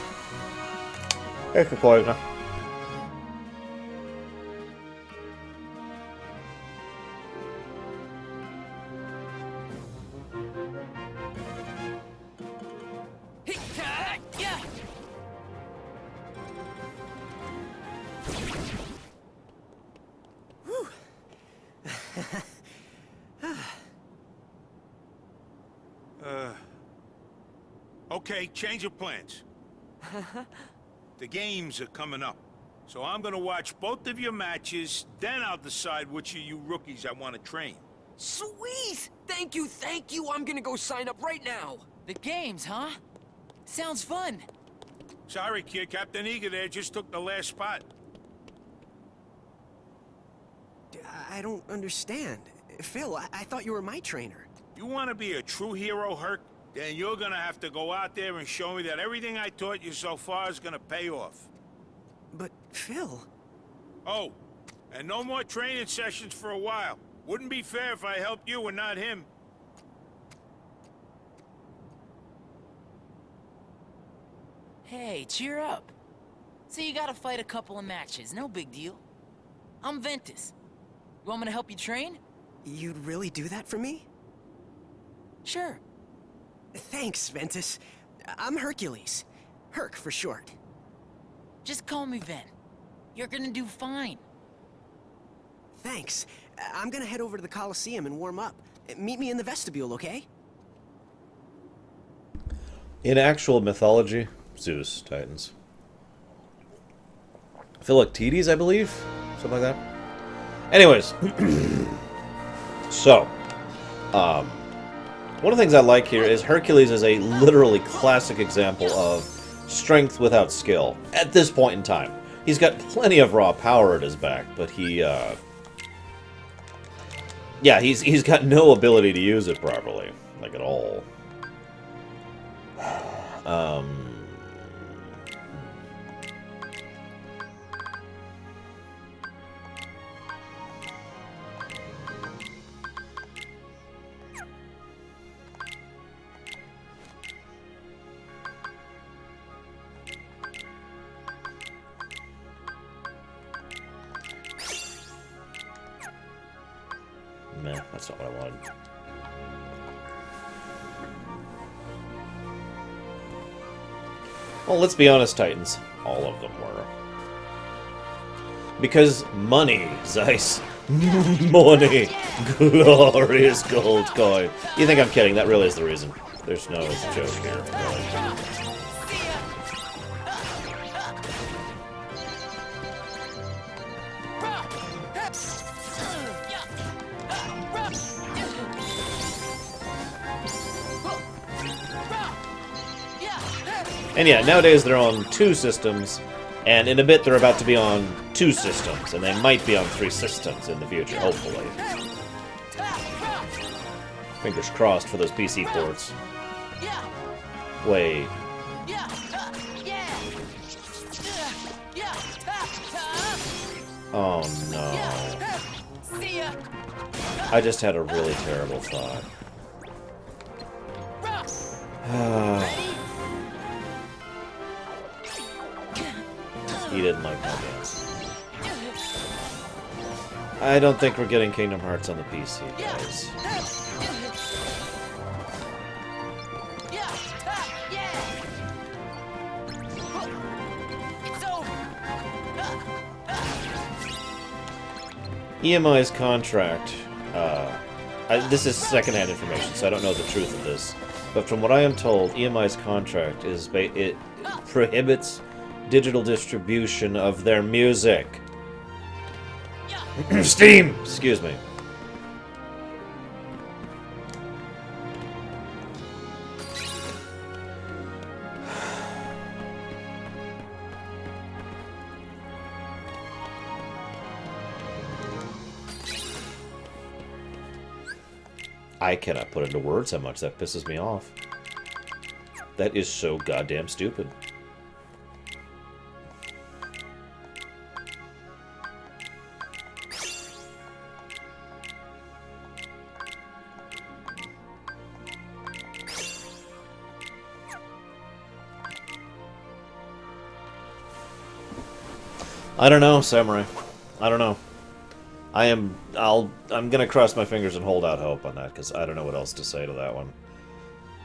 Okay, change of plans. The games are coming up. So I'm gonna watch both of your matches, then I'll decide which of you rookies I want to train. Sweet! Thank you, thank you! I'm gonna go sign up right now! The games, huh? Sounds fun. Sorry, kid. Captain Eager there just took the last spot. I don't understand. Phil, I thought you were my trainer. You want to be a true hero, Herc? Then you're gonna have to go out there and show me that everything I taught you so far is gonna pay off. But, Phil... Oh, and no more training sessions for a while. Wouldn't be fair if I helped you and not him. Hey, cheer up. So you gotta fight a couple of matches, no big deal. I'm Ventus. You want me to help you train? You'd really do that for me? Sure. Thanks, Ventus. I'm Hercules. Herc for short. Just call me Ven. You're gonna do fine. Thanks. I'm gonna head over to the Coliseum and warm up. Meet me in the vestibule, okay? In actual mythology, Zeus, Titans. Philoctetes, I believe? Something like that. Anyways. So. One of the things I like here is Hercules is a literally classic example of strength without skill. At this point in time. He's got plenty of raw power at his back, but he, yeah, he's got no ability to use it properly. Like, at all. Meh, that's not what I wanted. Well, let's be honest, Titans. All of them were. Because money, Zeiss. Money! Glorious gold coin. You think I'm kidding? That really is the reason. There's no joke here, really. And yeah, nowadays they're on 2 systems, and in a bit they're about to be on 2 systems, and they might be on 3 systems in the future, hopefully. Fingers crossed for those PC ports. Wait. Oh no. I just had a really terrible thought. He didn't like my dance. I don't think we're getting Kingdom Hearts on the PC, guys. EMI's contract, this is secondhand information, so I don't know the truth of this, but from what I am told, EMI's contract is, it prohibits digital distribution of their music. Steam! Excuse me. I cannot put into words how much that pisses me off. That is so goddamn stupid. I don't know, Samurai. I don't know. I'm gonna cross my fingers and hold out hope on that, because I don't know what else to say to that one.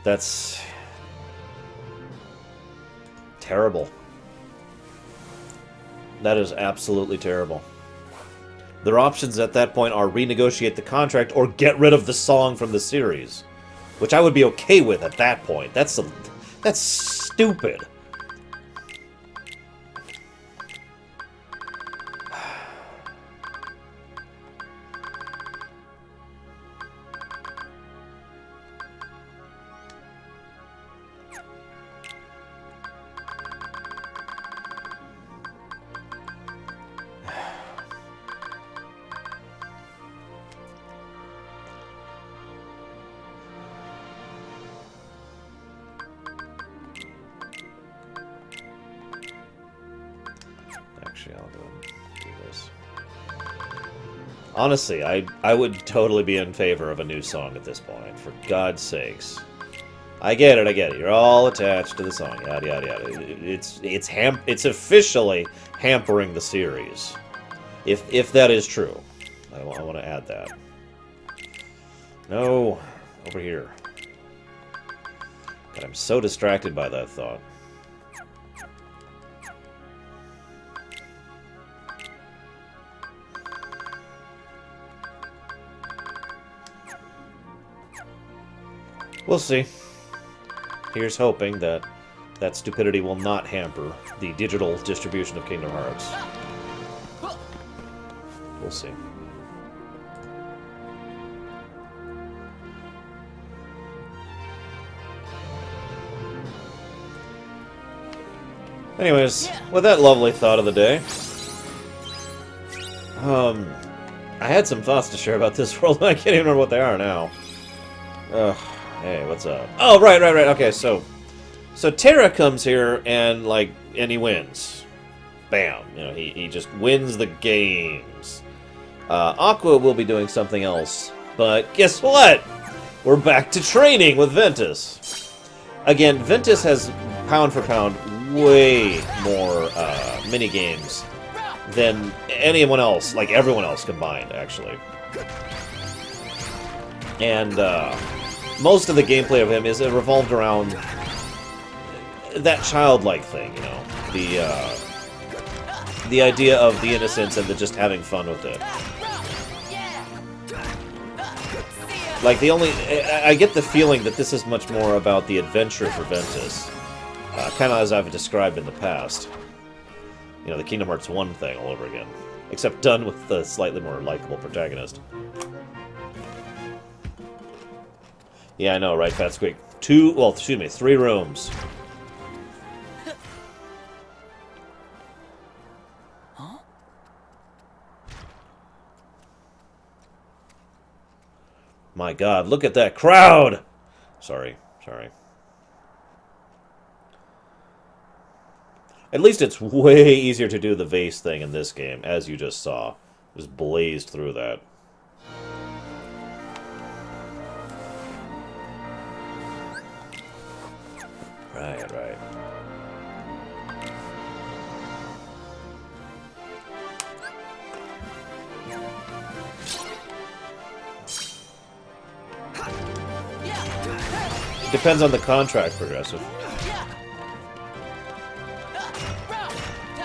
That's terrible. That is absolutely terrible. Their options at that point are renegotiate the contract or get rid of the song from the series, which I would be okay with at that point. That's stupid. Honestly, I would totally be in favor of a new song at this point, for God's sakes. I get it. You're all attached to the song, yada yada yada. It's officially hampering the series, if that is true. I want to add that. No, over here. God, I'm so distracted by that thought. We'll see. Here's hoping that that stupidity will not hamper the digital distribution of Kingdom Hearts. We'll see. Anyways, with that lovely thought of the day, I had some thoughts to share about this world, and I can't even remember what they are now. Hey, what's up? Oh, right. Okay, so Terra comes here and he wins. Bam. You know, he just wins the games. Aqua will be doing something else, but guess what? We're back to training with Ventus. Again, Ventus has pound for pound way more mini games than anyone else, like everyone else combined, actually. And most of the gameplay of him is revolved around that childlike thing, you know, the idea of the innocence and the just having fun with it. Like I get the feeling that this is much more about the adventure for Ventus. Kind of as I've described in the past. You know, the Kingdom Hearts 1 thing all over again. Except done with the slightly more likable protagonist. Yeah, I know, right, Fat Squeak? 3 rooms. Huh? My god, look at that crowd! Sorry. At least it's way easier to do the vase thing in this game, as you just saw. Just blazed through that. Right. Depends on the contract, Progressive.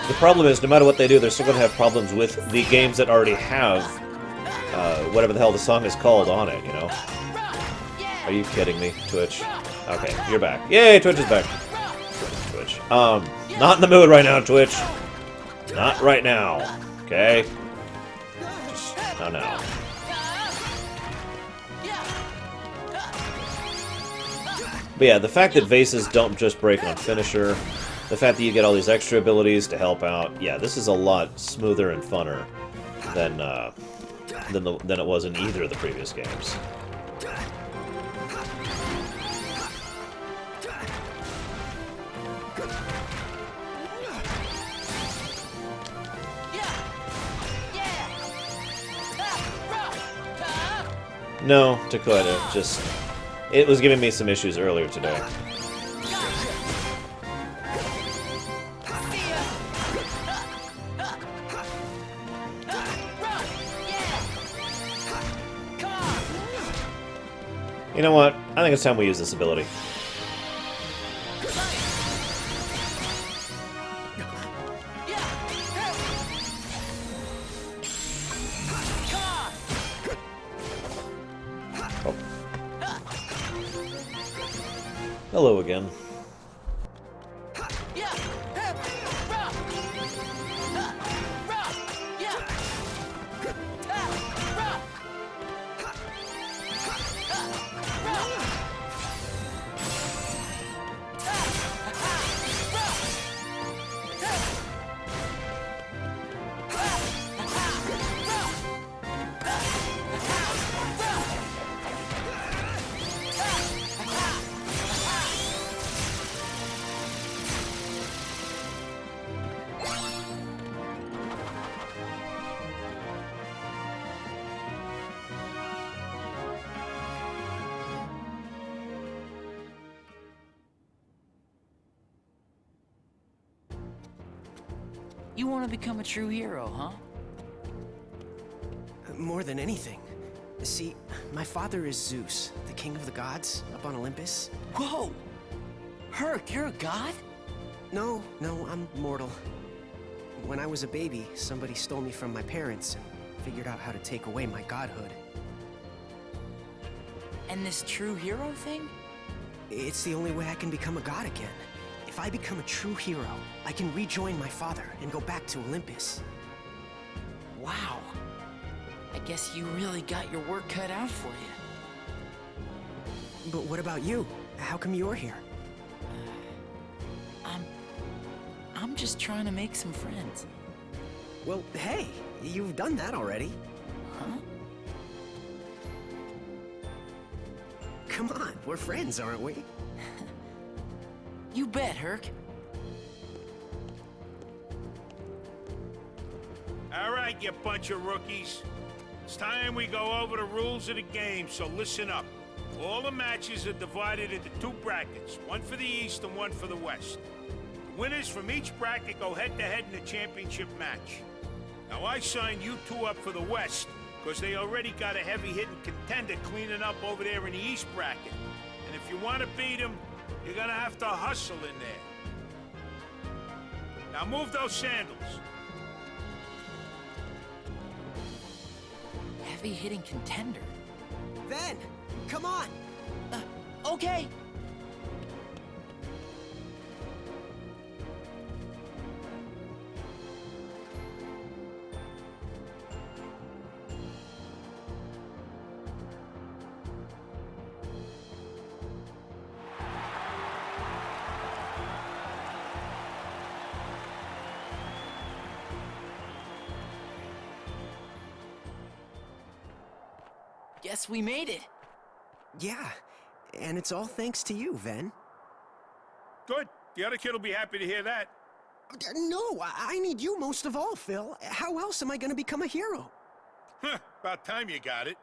The problem is, no matter what they do, they're still going to have problems with the games that already have whatever the hell the song is called on it, you know? Are you kidding me, Twitch? Okay, you're back. Yay, Twitch is back. Twitch. Not in the mood right now, Twitch. Not right now. Okay? Just not now. But yeah, the fact that vases don't just break on finisher, the fact that you get all these extra abilities to help out, yeah, this is a lot smoother and funner than it was in either of the previous games. No, Dakota, just... It was giving me some issues earlier today. You know what? I think it's time we use this ability. Oh. Hello again. You want to become a true hero, huh? More than anything. See, my father is Zeus, the king of the gods, up on Olympus. Whoa! Herc, you're a god? No, I'm mortal. When I was a baby, somebody stole me from my parents and figured out how to take away my godhood. And this true hero thing? It's the only way I can become a god again. If I become a true hero, I can rejoin my father and go back to Olympus. Wow. I guess you really got your work cut out for you. But what about you? How come you're here? I'm just trying to make some friends. Well, hey, you've done that already. Huh? Come on, we're friends, aren't we? You bet, Herc. All right, you bunch of rookies. It's time we go over the rules of the game, so listen up. All the matches are divided into 2 brackets, one for the East and one for the West. The winners from each bracket go head-to-head in the championship match. Now, I signed you 2 up for the West, because they already got a heavy-hitting contender cleaning up over there in the East bracket. And if you want to beat them, you're gonna have to hustle in there. Now move those sandals. Heavy-hitting contender. Ven, come on! Okay. Guess we made it. Yeah, and it's all thanks to you, Ven. Good. The other kid will be happy to hear that. No, I need you most of all, Phil. How else am I gonna become a hero? Huh, about time you got it.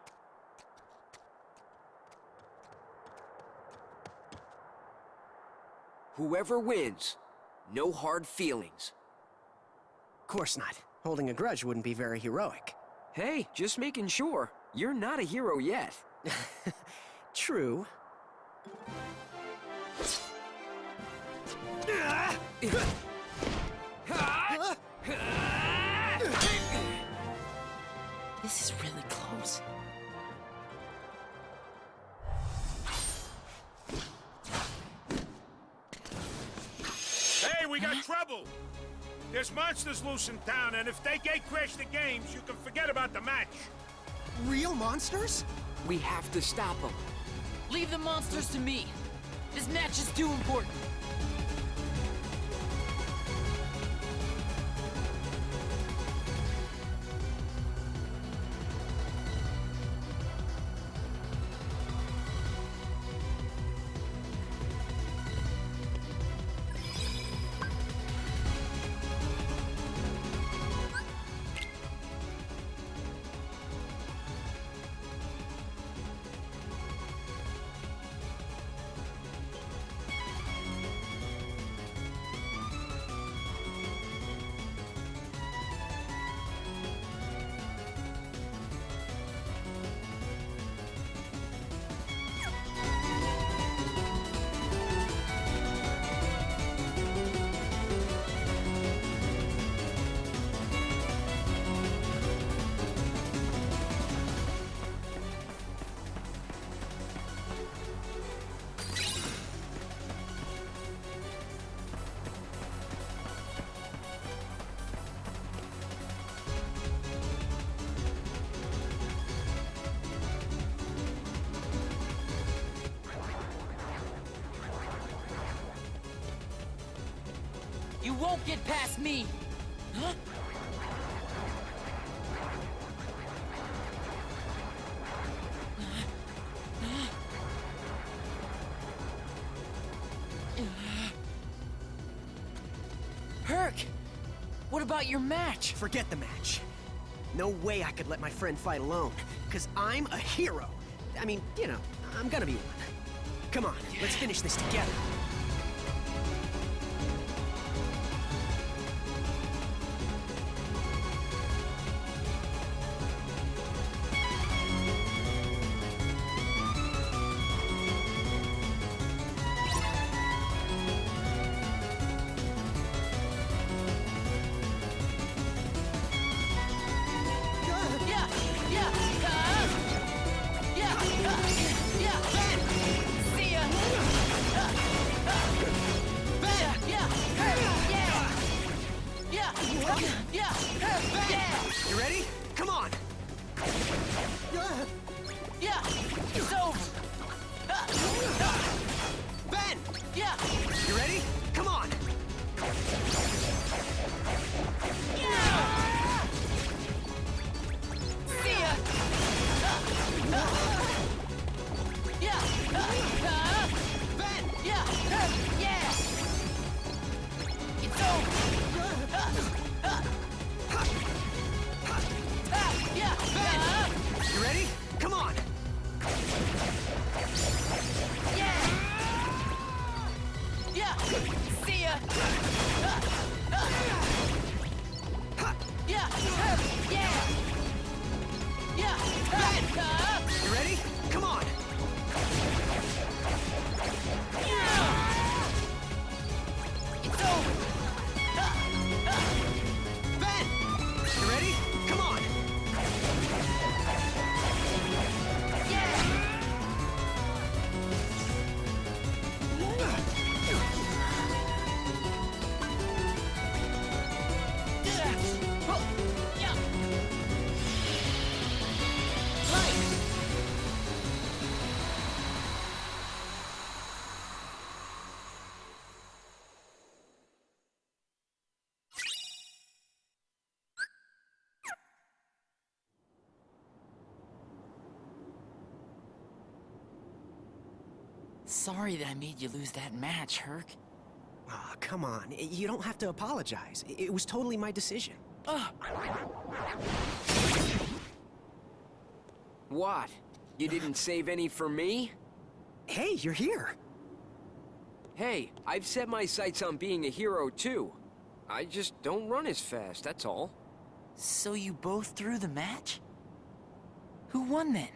Whoever wins, no hard feelings. Of course not. Holding a grudge wouldn't be very heroic. Hey, just making sure. You're not a hero yet. True. This is really close. Hey, we got trouble! There's monsters loose in town, and if they gatecrash the games, you can forget about the match. Real monsters? We have to stop them. Leave the monsters to me. This match is too important. You won't get past me! Huh? Herc! What about your match? Forget the match. No way I could let my friend fight alone, because I'm a hero. I mean, you know, I'm gonna be one. Come on, let's finish this together. See ya! Yeah! You ready? Come on! Yeah! It's over! Ben! Yeah! You ready? Come on! See ya! Yeah! Ben! Yeah! Yeah! It's over! Yeah! Ben! You ready? Come on! Yeah! Yeah! See ya! Yeah! Yeah! Yeah! Ben! You ready? Come on! It's over! Ben! You ready? Come on! Sorry that I made you lose that match, Herc. Aw, come on. You don't have to apologize. It was totally my decision. What? You didn't save any for me? Hey, you're here. Hey, I've set my sights on being a hero too. I just don't run as fast, that's all. So you both threw the match? Who won then?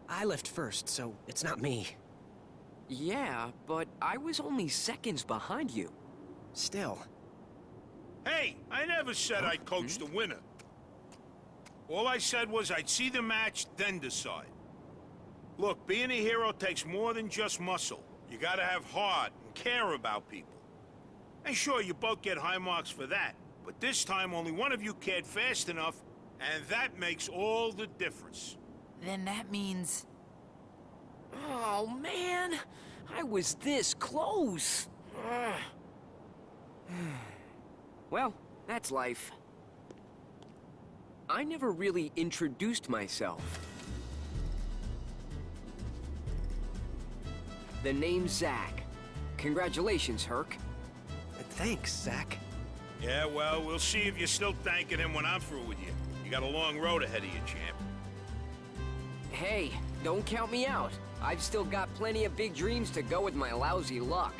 I left first, so it's not me. Yeah, but I was only seconds behind you. Still. Hey, I never said I'd coach the winner. All I said was I'd see the match, then decide. Look, being a hero takes more than just muscle. You gotta have heart and care about people. And sure, you both get high marks for that. But this time, only one of you cared fast enough, and that makes all the difference. Then that means... Oh, man! I was this close! Well, that's life. I never really introduced myself. The name's Zack. Congratulations, Herc. Thanks, Zack. Yeah, well, we'll see if you're still thanking him when I'm through with you. You got a long road ahead of you, champ. Hey, don't count me out. I've still got plenty of big dreams to go with my lousy luck.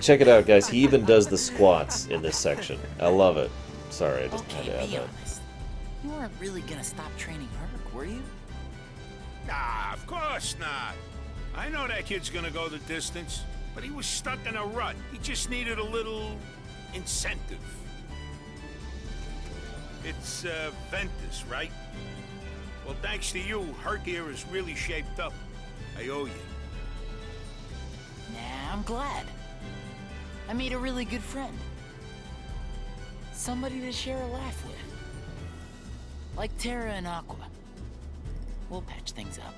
Check it out, guys. He even does the squats in this section. I love it. Sorry, I just had to Okay, add be that. honest. You weren't really gonna stop training Herc, were you? Nah, of course not. I know that kid's gonna go the distance, but he was stuck in a rut. He just needed a little incentive. It's, Ventus, right? Well, thanks to you, Herc here is really shaped up. I owe you. Nah, I'm glad. I made a really good friend. Somebody to share a laugh with. Like Terra and Aqua. We'll patch things up.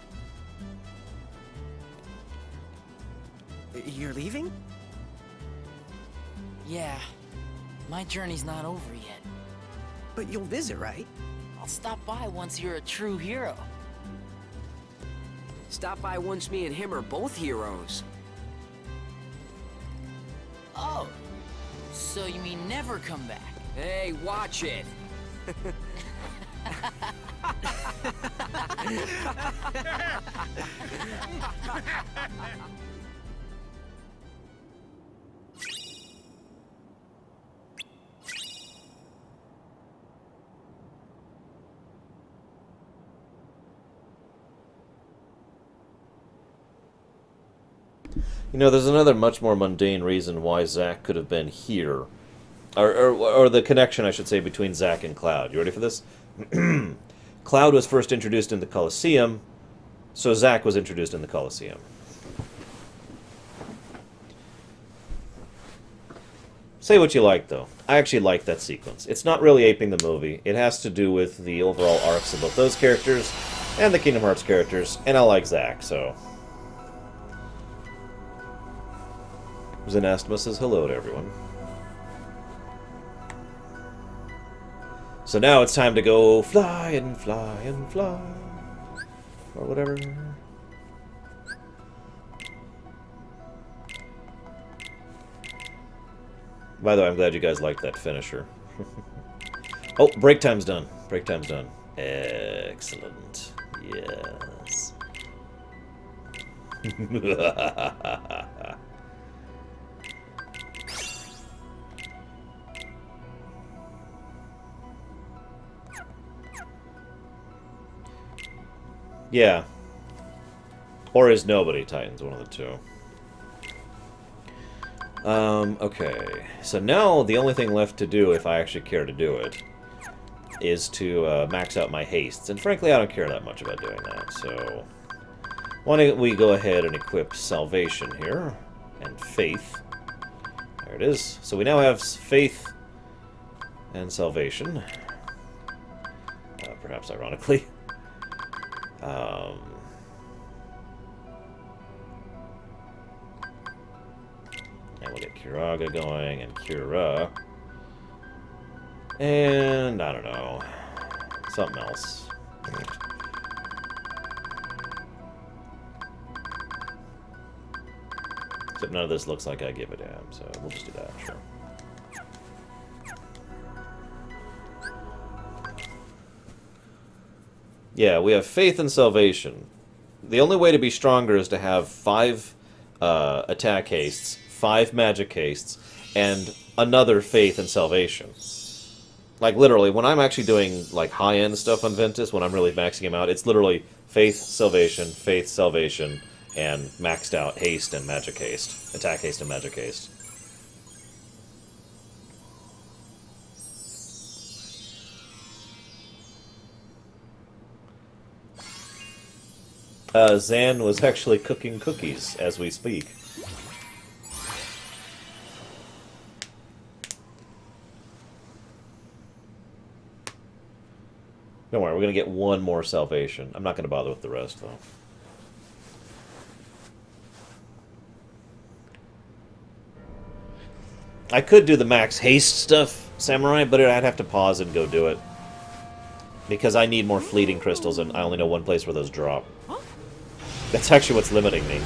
You're leaving? Yeah. My journey's not over yet. But you'll visit, right? I'll stop by once you're a true hero. Stop by once me and him are both heroes. Oh. So you mean never come back? Hey, watch it. You know, there's another much more mundane reason why Zack could have been here. Or the connection, I should say, between Zack and Cloud. You ready for this? Cloud was first introduced in the Coliseum, so Zack was introduced in the Coliseum. Say what you like, though. I actually like that sequence. It's not really aping the movie. It has to do with the overall arcs of both those characters and the Kingdom Hearts characters, and I like Zack, so... Xanastma says hello to everyone. So now it's time to go fly and fly and fly. Or whatever. By the way, I'm glad you guys liked that finisher. Oh, break time's done. Break time's done. Excellent. Yes. Yeah. Or is nobody Titans, one of the two. Okay. So now the only thing left to do, if I actually care to do it, is to max out my hastes. And frankly, I don't care that much about doing that, so... Why don't we go ahead and equip Salvation here, and Faith. There it is. So we now have Faith and Salvation. Perhaps ironically. And we'll get Kiraga going, and Kira. And, I don't know, something else. Except none of this looks like I give a damn, so we'll just do that, sure. Yeah, we have Faith and Salvation. The only way to be stronger is to have 5 attack hastes, 5 magic hastes, and another Faith and Salvation. Like, literally, when I'm actually doing, like, high-end stuff on Ventus, when I'm really maxing him out, it's literally Faith, Salvation, and maxed out haste and magic haste. Attack haste and magic haste. Zan was actually cooking cookies as we speak. Don't worry, we're going to get 1 more salvation. I'm not going to bother with the rest, though. I could do the max haste stuff, Samurai, but I'd have to pause and go do it. Because I need more fleeting crystals, and I only know one place where those drop. That's actually what's limiting me.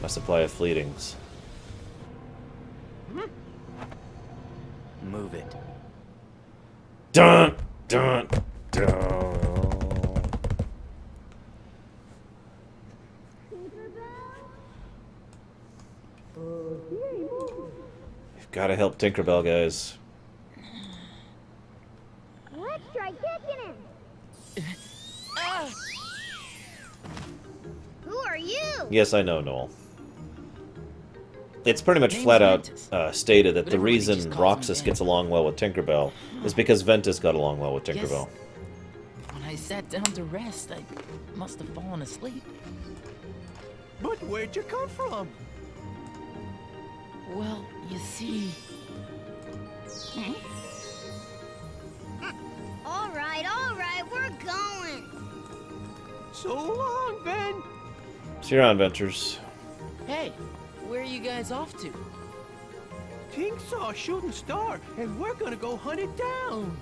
My supply of fleetings. Move it. Dun! Dun! Dun! You've got to help Tinkerbell, guys. Let's try kicking him. Who are you? Yes, I know, Noel. It's pretty much flat out stated that the reason Roxas gets along well with Tinkerbell is because Ventus got along well with Tinkerbell. When I sat down to rest, I must have fallen asleep. But where'd you come from? Well, you see... All right, we're going. So long, Ben. See you around, Ventures. Hey, where are you guys off to? Tink saw a shooting star, and we're gonna go hunt it down.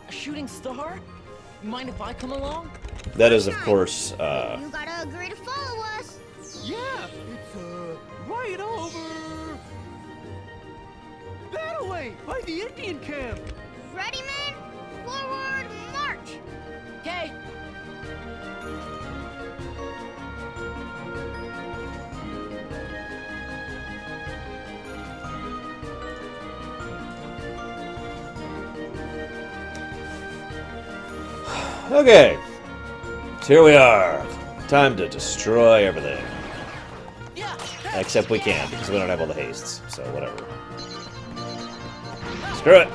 A shooting star? Mind if I come along? That is, of course, You gotta agree to follow us. Yeah, it's, right over... that way, by the Indian camp. Ready, men? Forward, march. Okay. Okay. So here we are. Time to destroy everything. Except we can't, because we don't have all the hastes, so whatever. Screw it!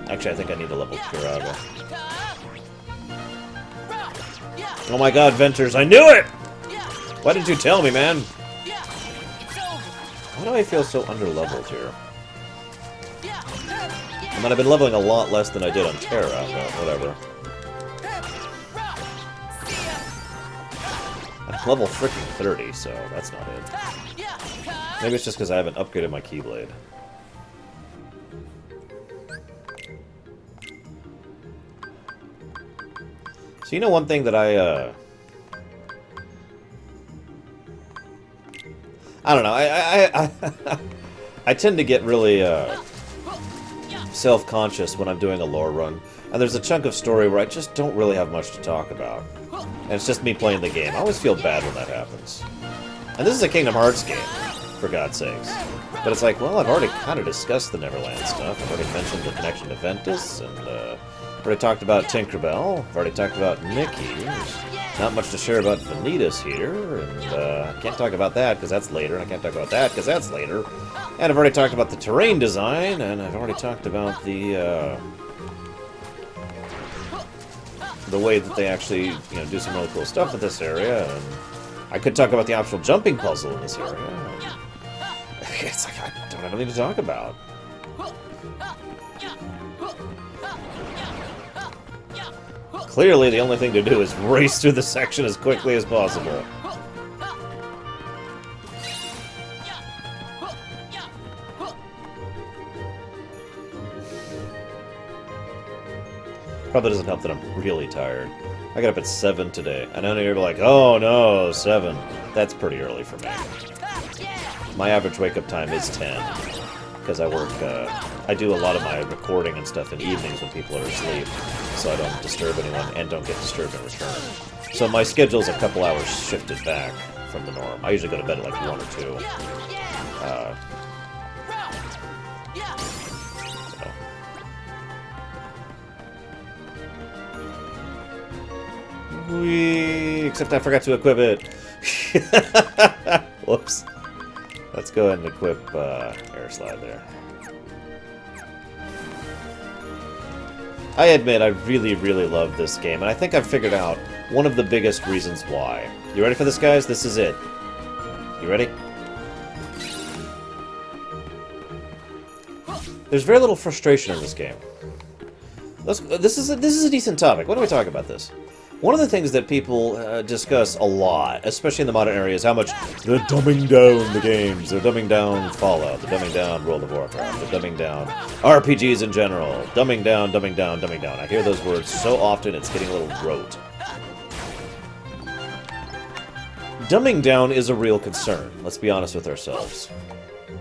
Actually, Actually, I think I need to level Curaga. Oh my god, Ventus, I knew it! Why didn't you tell me, man? Why do I feel so under-leveled here? I mean, I've been leveling a lot less than I did on Terra, but whatever. I'm level freaking 30, so that's not it. Maybe it's just because I haven't upgraded my Keyblade. So you know one thing that I don't know, I tend to get really self-conscious when I'm doing a lore run, and there's a chunk of story where I just don't really have much to talk about. And it's just me playing the game. I always feel bad when that happens. And this is a Kingdom Hearts game, for God's sakes. But it's like, well, I've already kind of discussed the Neverland stuff. I've already mentioned the connection to Ventus, and I've already talked about Tinkerbell. I've already talked about Mickey. There's not much to share about Vanitas here, and I can't talk about that because that's later, and I can't talk about that because that's later. And I've already talked about the terrain design, and I've already talked about the way that they actually, do some really cool stuff with this area, and I could talk about the optional jumping puzzle in this area. It's like, I don't have anything to talk about. Clearly, the only thing to do is race through the section as quickly as possible. Probably doesn't help that I'm really tired. I got up at 7 today. I know you're like, oh no, 7. That's pretty early for me. My average wake-up time is 10. Because I work, I do a lot of my recording and stuff in evenings when people are asleep. So I don't disturb anyone and don't get disturbed in return. So my schedule's a couple hours shifted back from the norm. I usually go to bed at like 1 or 2. Except I forgot to equip it. Whoops. Let's go ahead and equip Air Slide there. I admit I really, really love this game, and I think I've figured out one of the biggest reasons why. You ready for this, guys? This is it. You ready? There's very little frustration in this game. This is a decent topic. Why don't we talk about this? One of the things that people discuss a lot, especially in the modern era, is how much they're dumbing down the games. They're dumbing down Fallout. They're dumbing down World of Warcraft. They're dumbing down RPGs in general. Dumbing down, dumbing down, dumbing down. I hear those words so often it's getting a little rote. Dumbing down is a real concern. Let's be honest with ourselves.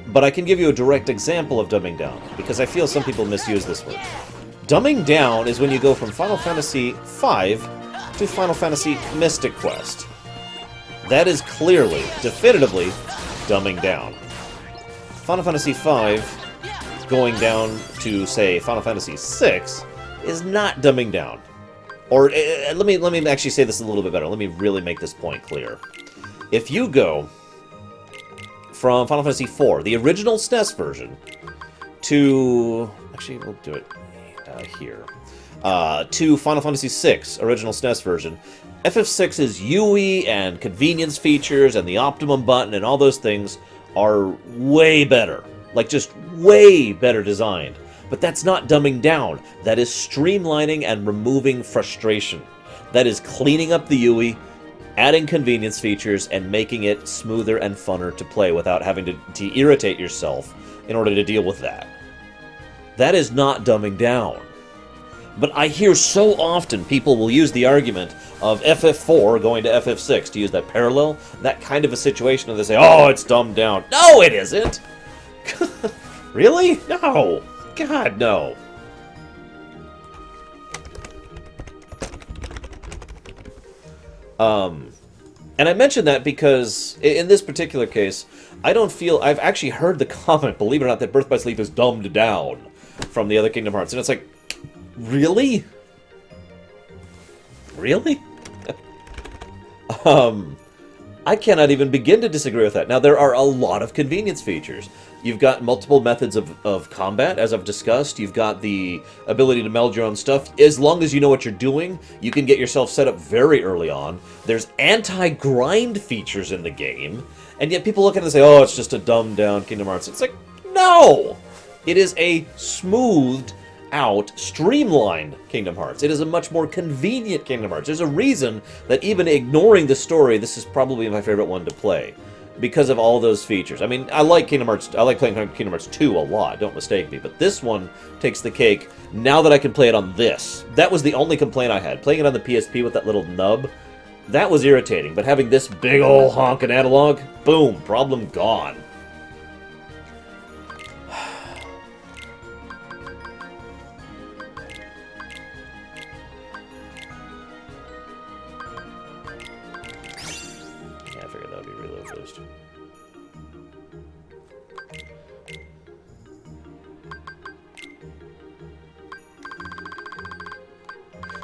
But I can give you a direct example of dumbing down, because I feel some people misuse this word. Dumbing down is when you go from Final Fantasy V to Final Fantasy Mystic Quest. That is clearly, definitively, dumbing down. Final Fantasy V going down to, say, Final Fantasy VI is not dumbing down. Or, let me actually say this a little bit better. Let me really make this point clear. If you go from Final Fantasy IV, the original SNES version, to... Actually, we'll do it here. To Final Fantasy VI, original SNES version, FF6's UI and convenience features and the optimum button and all those things are way better. Like, just way better designed. But that's not dumbing down. That is streamlining and removing frustration. That is cleaning up the UI, adding convenience features, and making it smoother and funner to play without having to irritate yourself in order to deal with that. That is not dumbing down. But I hear so often people will use the argument of FF4 going to FF6 to use that parallel, that kind of a situation, and they say, oh, it's dumbed down. No, it isn't! Really? No! God, no. And I mention that because, in this particular case, I don't feel... I've actually heard the comment, believe it or not, that Birth by Sleep is dumbed down from the other Kingdom Hearts. And it's like, really? Really? I cannot even begin to disagree with that. Now, there are a lot of convenience features. You've got multiple methods of combat, as I've discussed. You've got the ability to meld your own stuff. As long as you know what you're doing, you can get yourself set up very early on. There's anti-grind features in the game. And yet people look at it and say, oh, it's just a dumbed-down Kingdom Hearts. It's like, no! It is a smoothed out, streamlined Kingdom Hearts. It is a much more convenient Kingdom Hearts. There's a reason that even ignoring the story, this is probably my favorite one to play. Because of all those features. I mean, I like Kingdom Hearts. I like playing Kingdom Hearts 2 a lot, don't mistake me. But this one takes the cake now that I can play it on this. That was the only complaint I had. Playing it on the PSP with that little nub, that was irritating. But having this big ol' honkin' analog, boom, problem gone.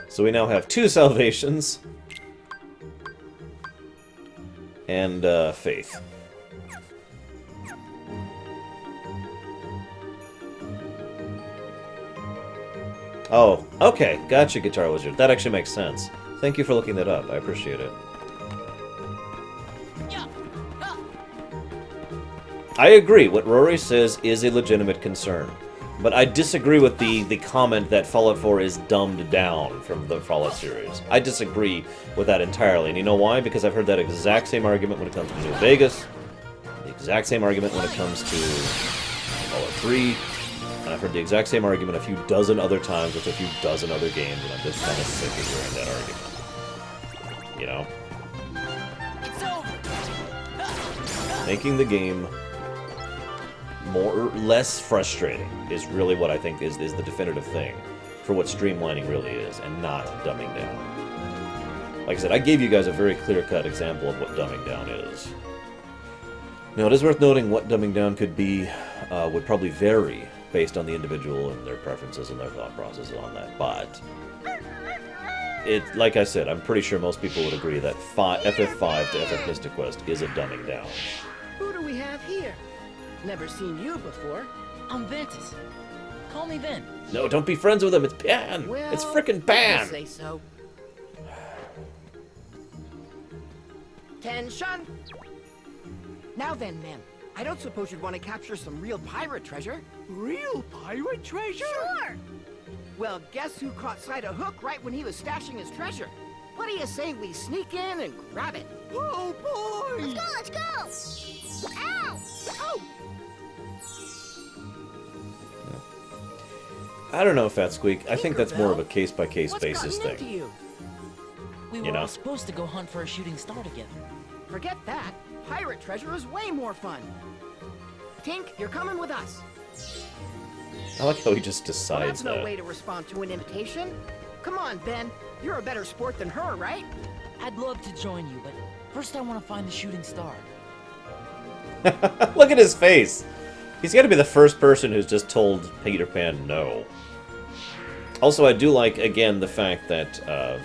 So we now have 2 salvations and faith. Oh, okay. Gotcha, Guitar Wizard. That actually makes sense. Thank you for looking that up. I appreciate it. I agree. What Rory says is a legitimate concern. But I disagree with the comment that Fallout 4 is dumbed down from the Fallout series. I disagree with that entirely. And you know why? Because I've heard that exact same argument when it comes to New Vegas, the exact same argument when it comes to Fallout 3, and I've heard the exact same argument a few dozen other times with a few dozen other games, and I'm just kind of sick of hearing that argument. You know? Making the game more or less frustrating is really what I think is the definitive thing for what streamlining really is, and not dumbing down. Like I said, I gave you guys a very clear-cut example of what dumbing down is. Now, it is worth noting what dumbing down could be would probably vary based on the individual and their preferences and their thought processes on that, but like I said, I'm pretty sure most people would agree that FF5 to FF Mystic Quest is a dumbing down. Who do we have here? Never seen you before. I'm Ventus. Call me Ven. No, don't be friends with him. It's Pan. Well, it's frickin' Pan. Say so. Tension. Now then, men. I don't suppose you'd want to capture some real pirate treasure. Real pirate treasure? Sure. Well, guess who caught sight of Hook right when he was stashing his treasure? What do you say we sneak in and grab it? Oh boy! Let's go! Ow! Oh! I don't know, Fat Squeak. I think that's more of a case-by-case basis thing. We were all supposed to go hunt for a shooting star together. Forget that. Pirate treasure is way more fun. Tink, you're coming with us. I like how he just Well, decides that's no that. way to respond to an invitation. Come on, Ben. You're a better sport than her, right? I'd love to join you, but first I want to find the shooting star. Look at his face. He's got to be the first person who's just told Peter Pan no. Also, I do like, again, the fact that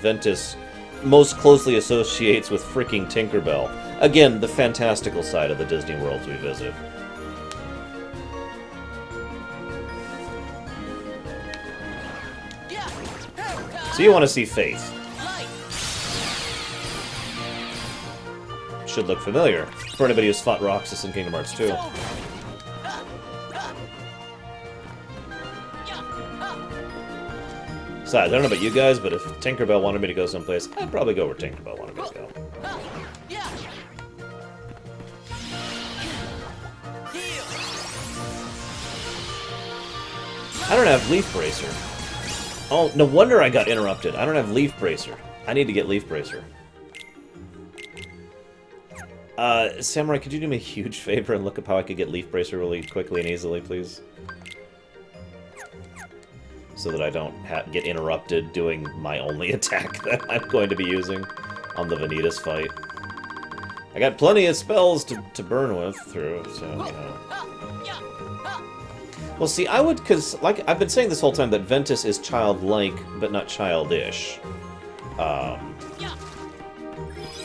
Ventus most closely associates with freaking Tinkerbell. Again, the fantastical side of the Disney worlds we visit. So you want to see Faith. Should look familiar for anybody who's fought Roxas in Kingdom Hearts 2. Besides, I don't know about you guys, but if Tinkerbell wanted me to go someplace, I'd probably go where Tinkerbell wanted me to go. I don't have Leaf Bracer. Oh, no wonder I got interrupted. I don't have Leaf Bracer. I need to get Leaf Bracer. Samurai, could you do me a huge favor and look up how I could get Leaf Bracer really quickly and easily, please? So that I don't get interrupted doing my only attack that I'm going to be using on the Vanitas fight. I got plenty of spells to burn with through, so, you know. Well, see, I would, because, like, I've been saying this whole time that Ventus is childlike, but not childish.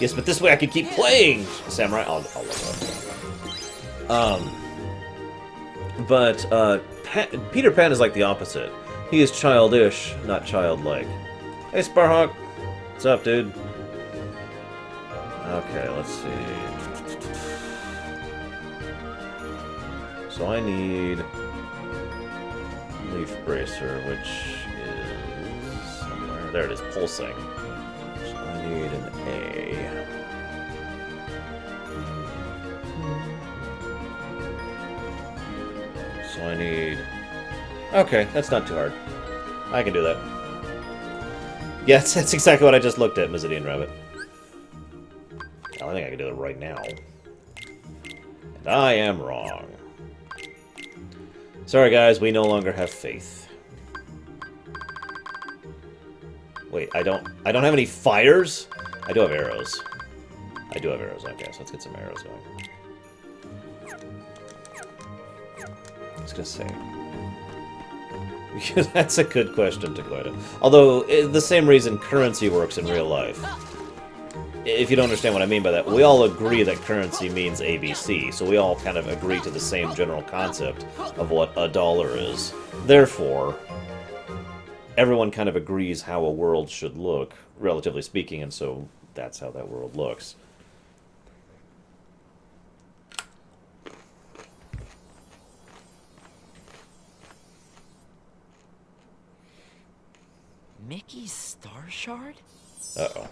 Yes, but this way I can keep playing! Samurai, I'll look it up. But Peter Pan is like the opposite. He is childish, not childlike. Hey, Sparhawk. What's up, dude? Okay, let's see. So I need Leaf Bracer, which is somewhere. There it is, pulsing. So I need an A. So I need... Okay, that's not too hard. I can do that. Yes, that's exactly what I just looked at, Mizidian Rabbit. I think I can do it right now. And I am wrong. Sorry guys, we no longer have faith. Wait, I don't have any fires? I do have arrows. I do have arrows, okay, so let's get some arrows going. I was gonna say. That's a good question, Taquita. Although, the same reason currency works in real life. If you don't understand what I mean by that, we all agree that currency means ABC, so we all kind of agree to the same general concept of what a dollar is. Therefore, everyone kind of agrees how a world should look, relatively speaking, and so that's how that world looks. Mickey's Star Shard? Uh-oh.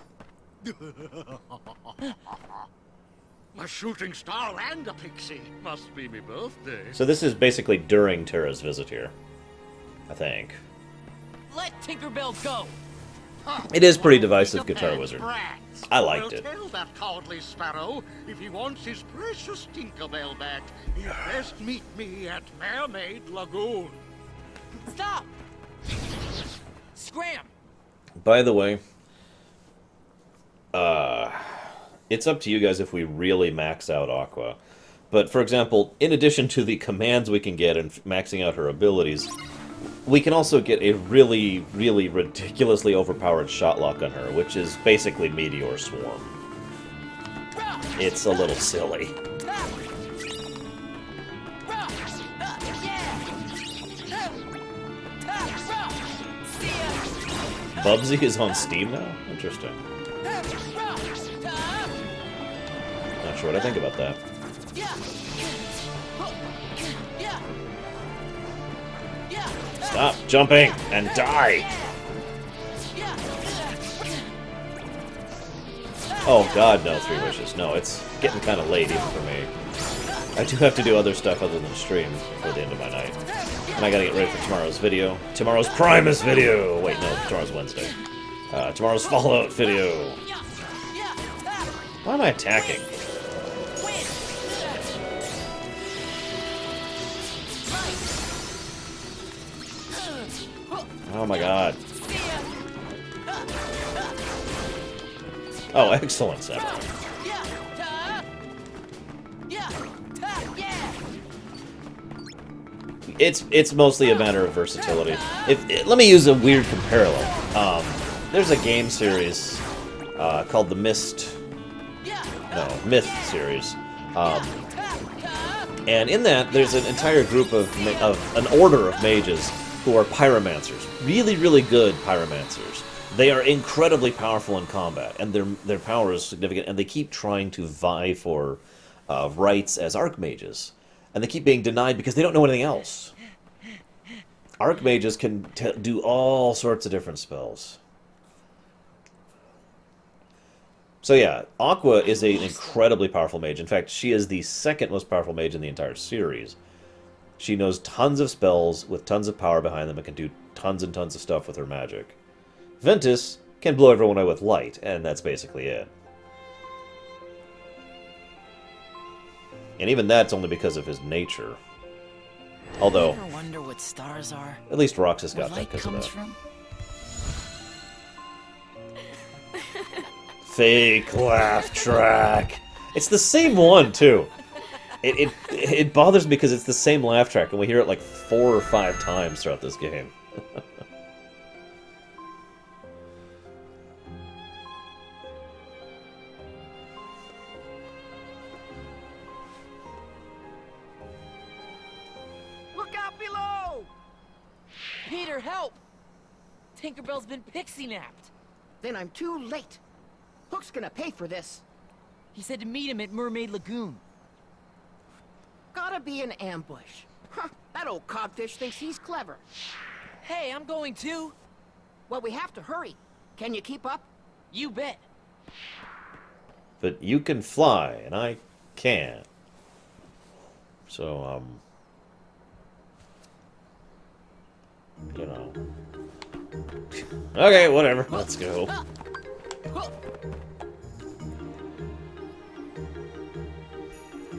A shooting star and a pixie. Must be me birthday. So this is basically during Terra's visit here, I think. Let Tinkerbell go! It is pretty divisive, Guitar Wizard. I liked it. Tell that cowardly sparrow if he wants his precious Tinkerbell back, he'd best meet me at Mermaid Lagoon. Stop! Scram! By the way, it's up to you guys if we really max out Aqua. But, for example, in addition to the commands we can get and maxing out her abilities, we can also get a really, really ridiculously overpowered shot lock on her, which is basically Meteor Swarm. It's a little silly. Bubsy is on Steam now? Interesting. Not sure what I think about that. Stop jumping and die! Oh god, no, 3 wishes. No, it's getting kind of late even for me. I do have to do other stuff other than stream for the end of my night. And I gotta get ready for tomorrow's video. Tomorrow's Primus video! Wait, no, tomorrow's Wednesday. Tomorrow's Fallout video. Why am I attacking? Oh my god. Oh, excellent, Samurai. It's mostly a matter of versatility. Let me use a weird parallel. There's a game series called the Myth series. And in that, there's an entire group of an order of mages who are pyromancers. Really, really good pyromancers. They are incredibly powerful in combat, and their power is significant, and they keep trying to vie for rights as archmages. And they keep being denied because they don't know anything else. Archmages can do all sorts of different spells. So yeah, Aqua is an incredibly powerful mage. In fact, she is the second most powerful mage in the entire series. She knows tons of spells with tons of power behind them and can do tons and tons of stuff with her magic. Ventus can blow everyone away with light, and that's basically it. And even that's only because of his nature. Although, I wonder what stars are. At least Roxas got Where that because of light that. comes from? Fake laugh track. It's the same one too. It bothers me because it's the same laugh track, and we hear it like 4 or 5 times throughout this game. Peter, help! Tinkerbell's been pixie-napped. Then I'm too late. Hook's gonna pay for this. He said to meet him at Mermaid Lagoon. Gotta be an ambush. Huh, that old codfish thinks he's clever. Hey, I'm going too. Well, we have to hurry. Can you keep up? You bet. But you can fly, and I can't. So, you know. Okay, whatever. Let's go.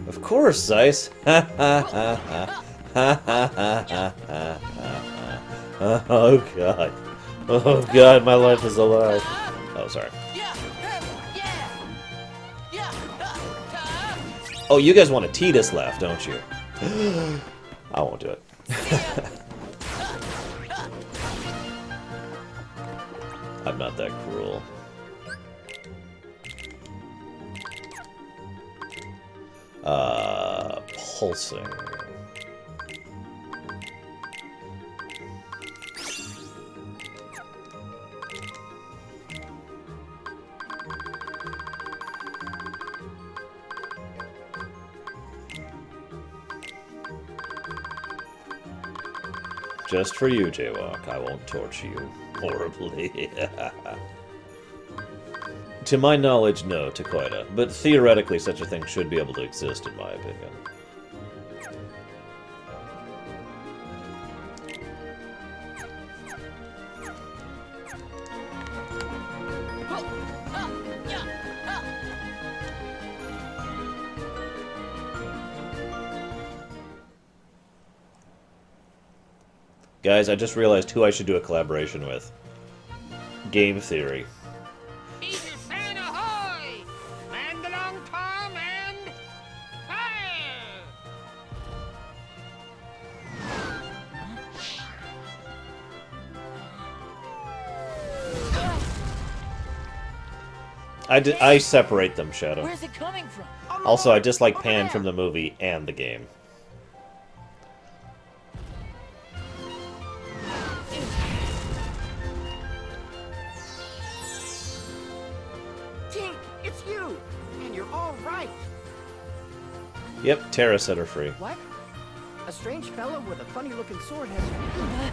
Of course, Zeiss. Ha ha ha ha. Ha ha ha ha ha. Oh god. Oh god, my life is a lie. Oh, sorry. Oh, you guys want a Titus laugh, don't you? I won't do it. I'm not that cruel. Pulsing. Just for you, Jaywalk. I won't torture you horribly. To my knowledge, no, Takoida. But theoretically, such a thing should be able to exist, in my opinion. Guys, I just realized who I should do a collaboration with. Game Theory. I separate them, Shadow. Where's it coming from? Also, I dislike Pan from the movie and the game. Tink, it's you! And you're all right! Yep, Terra set her free. What? A strange fellow with a funny-looking sword has...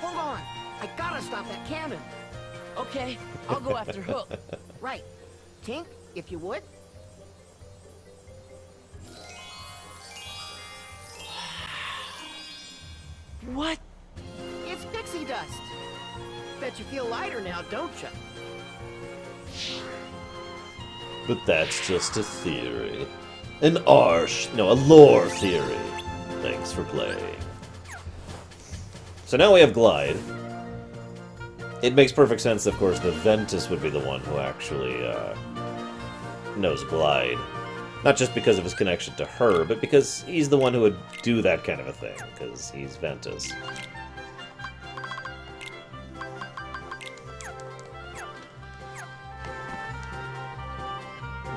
Hold on! I gotta stop that cannon! Okay, I'll go after Hook. Right. Tink, if you would. What? It's pixie dust. Bet you feel lighter now, don't you? But that's just a theory. A lore theory. Thanks for playing. So now we have Glide. It makes perfect sense, of course, that Ventus would be the one who actually knows Glide. Not just because of his connection to her, but because he's the one who would do that kind of a thing, because he's Ventus.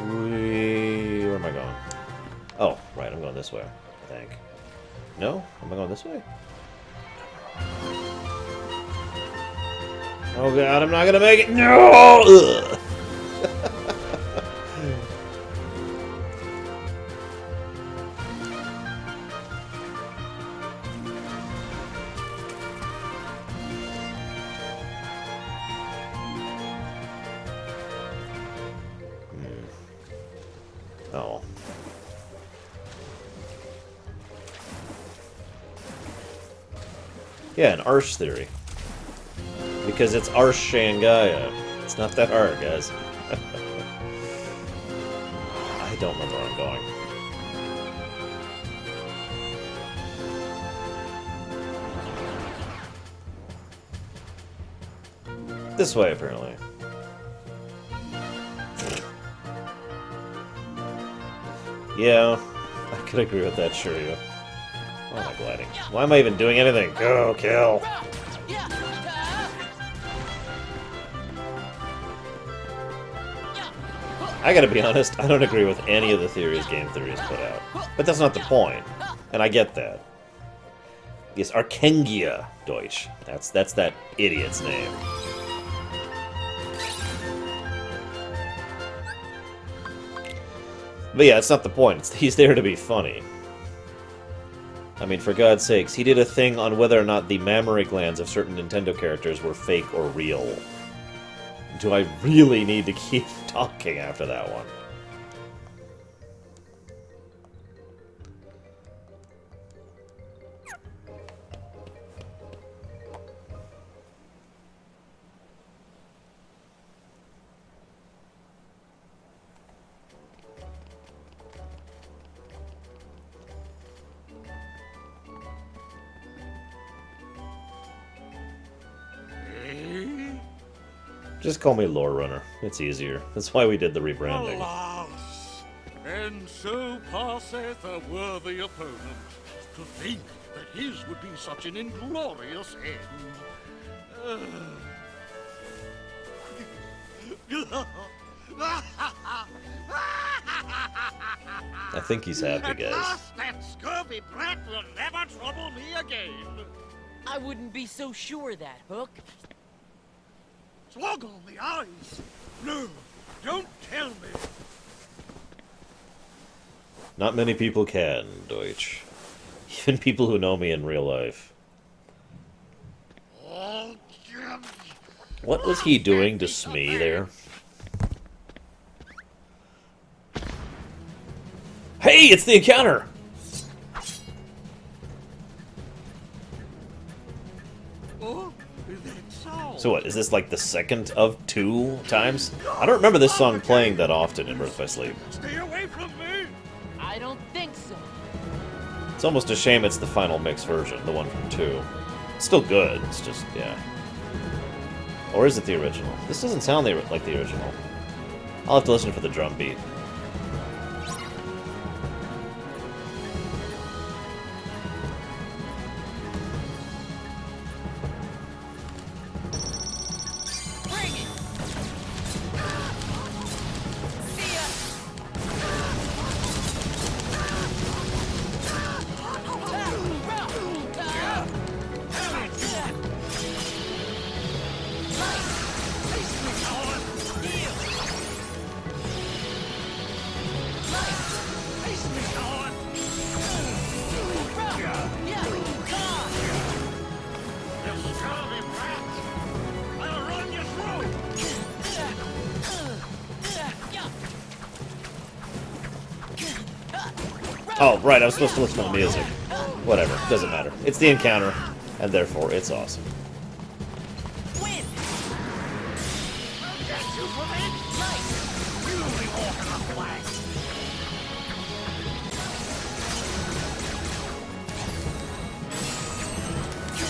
Where am I going? Oh, right, I'm going this way, I think. No? Am I going this way? Oh god, I'm not gonna make it! No! Ugh. Oh. Yeah, an Arsh theory. Because it's Arsh Shangaya. It's not that hard, guys. I don't remember where I'm going. This way, apparently. Yeah, I could agree with that, sure you. Why am I gliding? Why am I even doing anything? Go, kill! I gotta be honest, I don't agree with any of the theories Game Theory has put out. But that's not the point, and I get that. Yes, Arkengia Deutsch. That's that idiot's name. But yeah, it's not the point. He's there to be funny. I mean, for God's sakes, he did a thing on whether or not the mammary glands of certain Nintendo characters were fake or real. Do I really need to keep talking after that one? Just call me Lorerunner. It's easier. That's why we did the rebranding. Alas, and so passeth a worthy opponent. To think that his would be such an inglorious end. I think he's happy, At guys. last, that scurvy brat will never trouble me again. I wouldn't be so sure of that, Hook. Slog on the eyes. No, don't tell me. Not many people can, Deutsch. Even people who know me in real life. What was he doing to Smee there? Hey, it's the encounter! So what, is this like the second of 2 times? I don't remember this song playing that often in Birth by Sleep. Stay away from me. I don't think so. It's almost a shame it's the final mix version, the one from 2. It's still good, it's just, yeah. Or is it the original? This doesn't sound like the original. I'll have to listen for the drum beat. Oh, right, I was supposed to listen to the music. Whatever, doesn't matter. It's the encounter, and therefore it's awesome.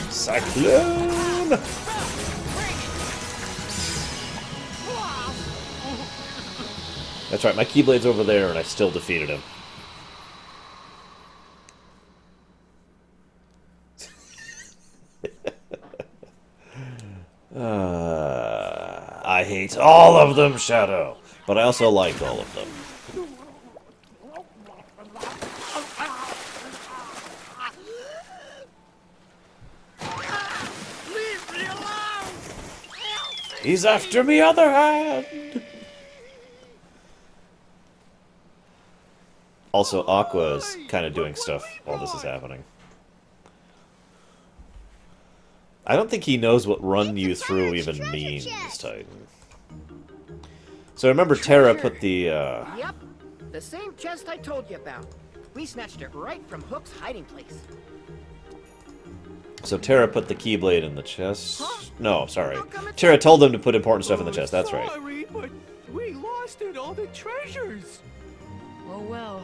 Cyclone! That's right, my Keyblade's over there, and I still defeated him. I hate all of them, Shadow, but I also like all of them. Leave me alone. He's after me, other hand! Also, Aqua is kind of doing stuff while this is happening. I don't think he knows what run you through even means, Titan. So remember Terra put the, Yep, the same chest I told you about. We snatched it right from Hook's hiding place. So Terra put the Keyblade in the chest? No, sorry. Terra told them to put important stuff in the chest, that's right. Sorry, but we lost it, all the treasures. Oh well,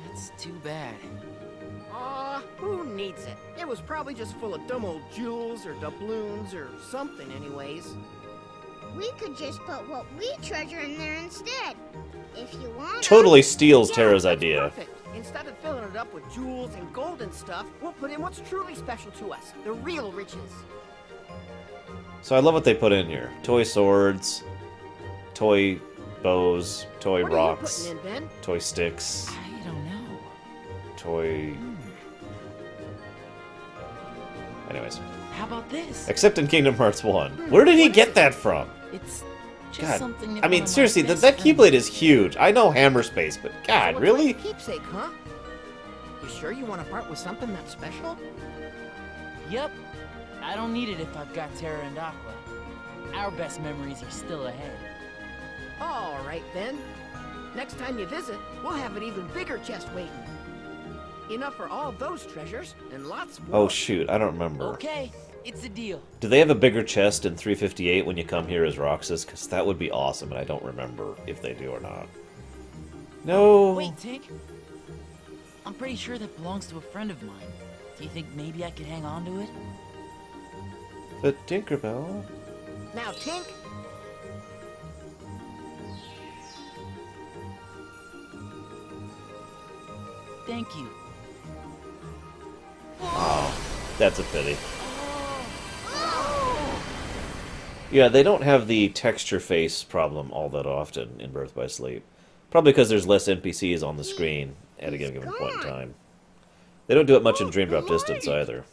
that's too bad. Aw, who needs it? It was probably just full of dumb old jewels or doubloons or something anyways. We could just put what we treasure in there instead. If you want. Totally steals Terra's idea. Perfect. Instead of filling it up with jewels and gold and stuff, we'll put in what's truly special to us, the real riches. So I love what they put in here. Toy swords, toy bows, toy What are you rocks, putting in, Ben? toy sticks, I don't know. toy... Anyways. How about this? Except in Kingdom Hearts 1. Where did he get that from? It's just God, something that I mean, one of my seriously, that best Keyblade is huge. I know Hammer Space, but God, So it's really? like a keepsake, huh? You sure you want to part with something that's special? Yep. I don't need it if I've got Terra and Aqua. Our best memories are still ahead. All right, then. Next time you visit, we'll have an even bigger chest waiting. Enough for all those treasures, and lots more. Oh, shoot, I don't remember. Okay, it's a deal. Do they have a bigger chest in 358 when you come here as Roxas? Because that would be awesome, and I don't remember if they do or not. No. Wait, Tink. I'm pretty sure that belongs to a friend of mine. Do you think maybe I could hang on to it? But Tinkerbell... Now, Tink. Thank you. Oh, that's a pity. Yeah, they don't have the texture face problem all that often in Birth by Sleep. Probably because there's less NPCs on the screen at a given point in time. They don't do it much in Dream Drop Distance either.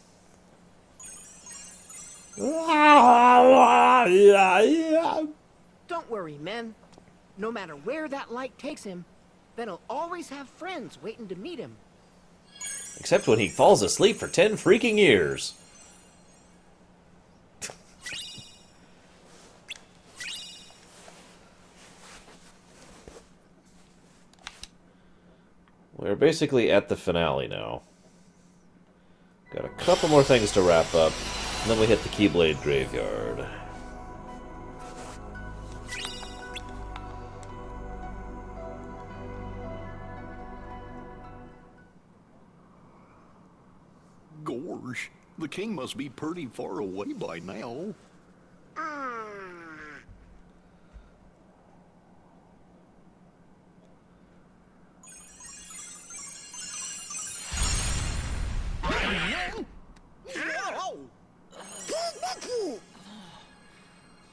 Don't worry, men. No matter where that light takes him, then he'll always have friends waiting to meet him. Except when he falls asleep for 10 freaking years. We're basically at the finale now. Got a couple more things to wrap up, and then we hit the Keyblade Graveyard. Gosh, the king must be pretty far away by now.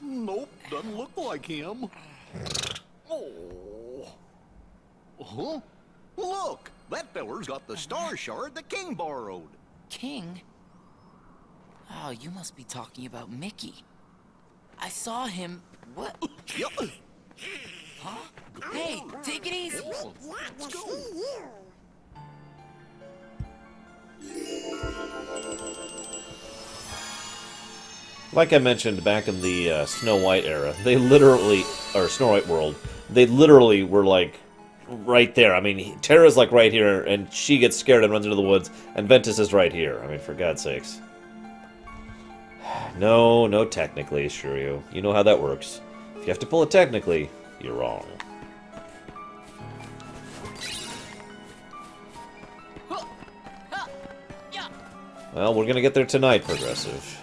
Nope, doesn't look like him. Oh. Huh? Look, that feller's got the star shard the king borrowed. King? Oh, you must be talking about Mickey. I saw him... What? Huh? Hey, take it easy. Let's go. Like I mentioned back in the Snow White era, they literally, or Snow White world, they literally were like right there. I mean, Terra's like right here, and she gets scared and runs into the woods, and Ventus is right here. I mean, for God's sakes. No technically, Shiryu. You know how that works. If you have to pull it technically, you're wrong. Well, we're gonna get there tonight, Progressive.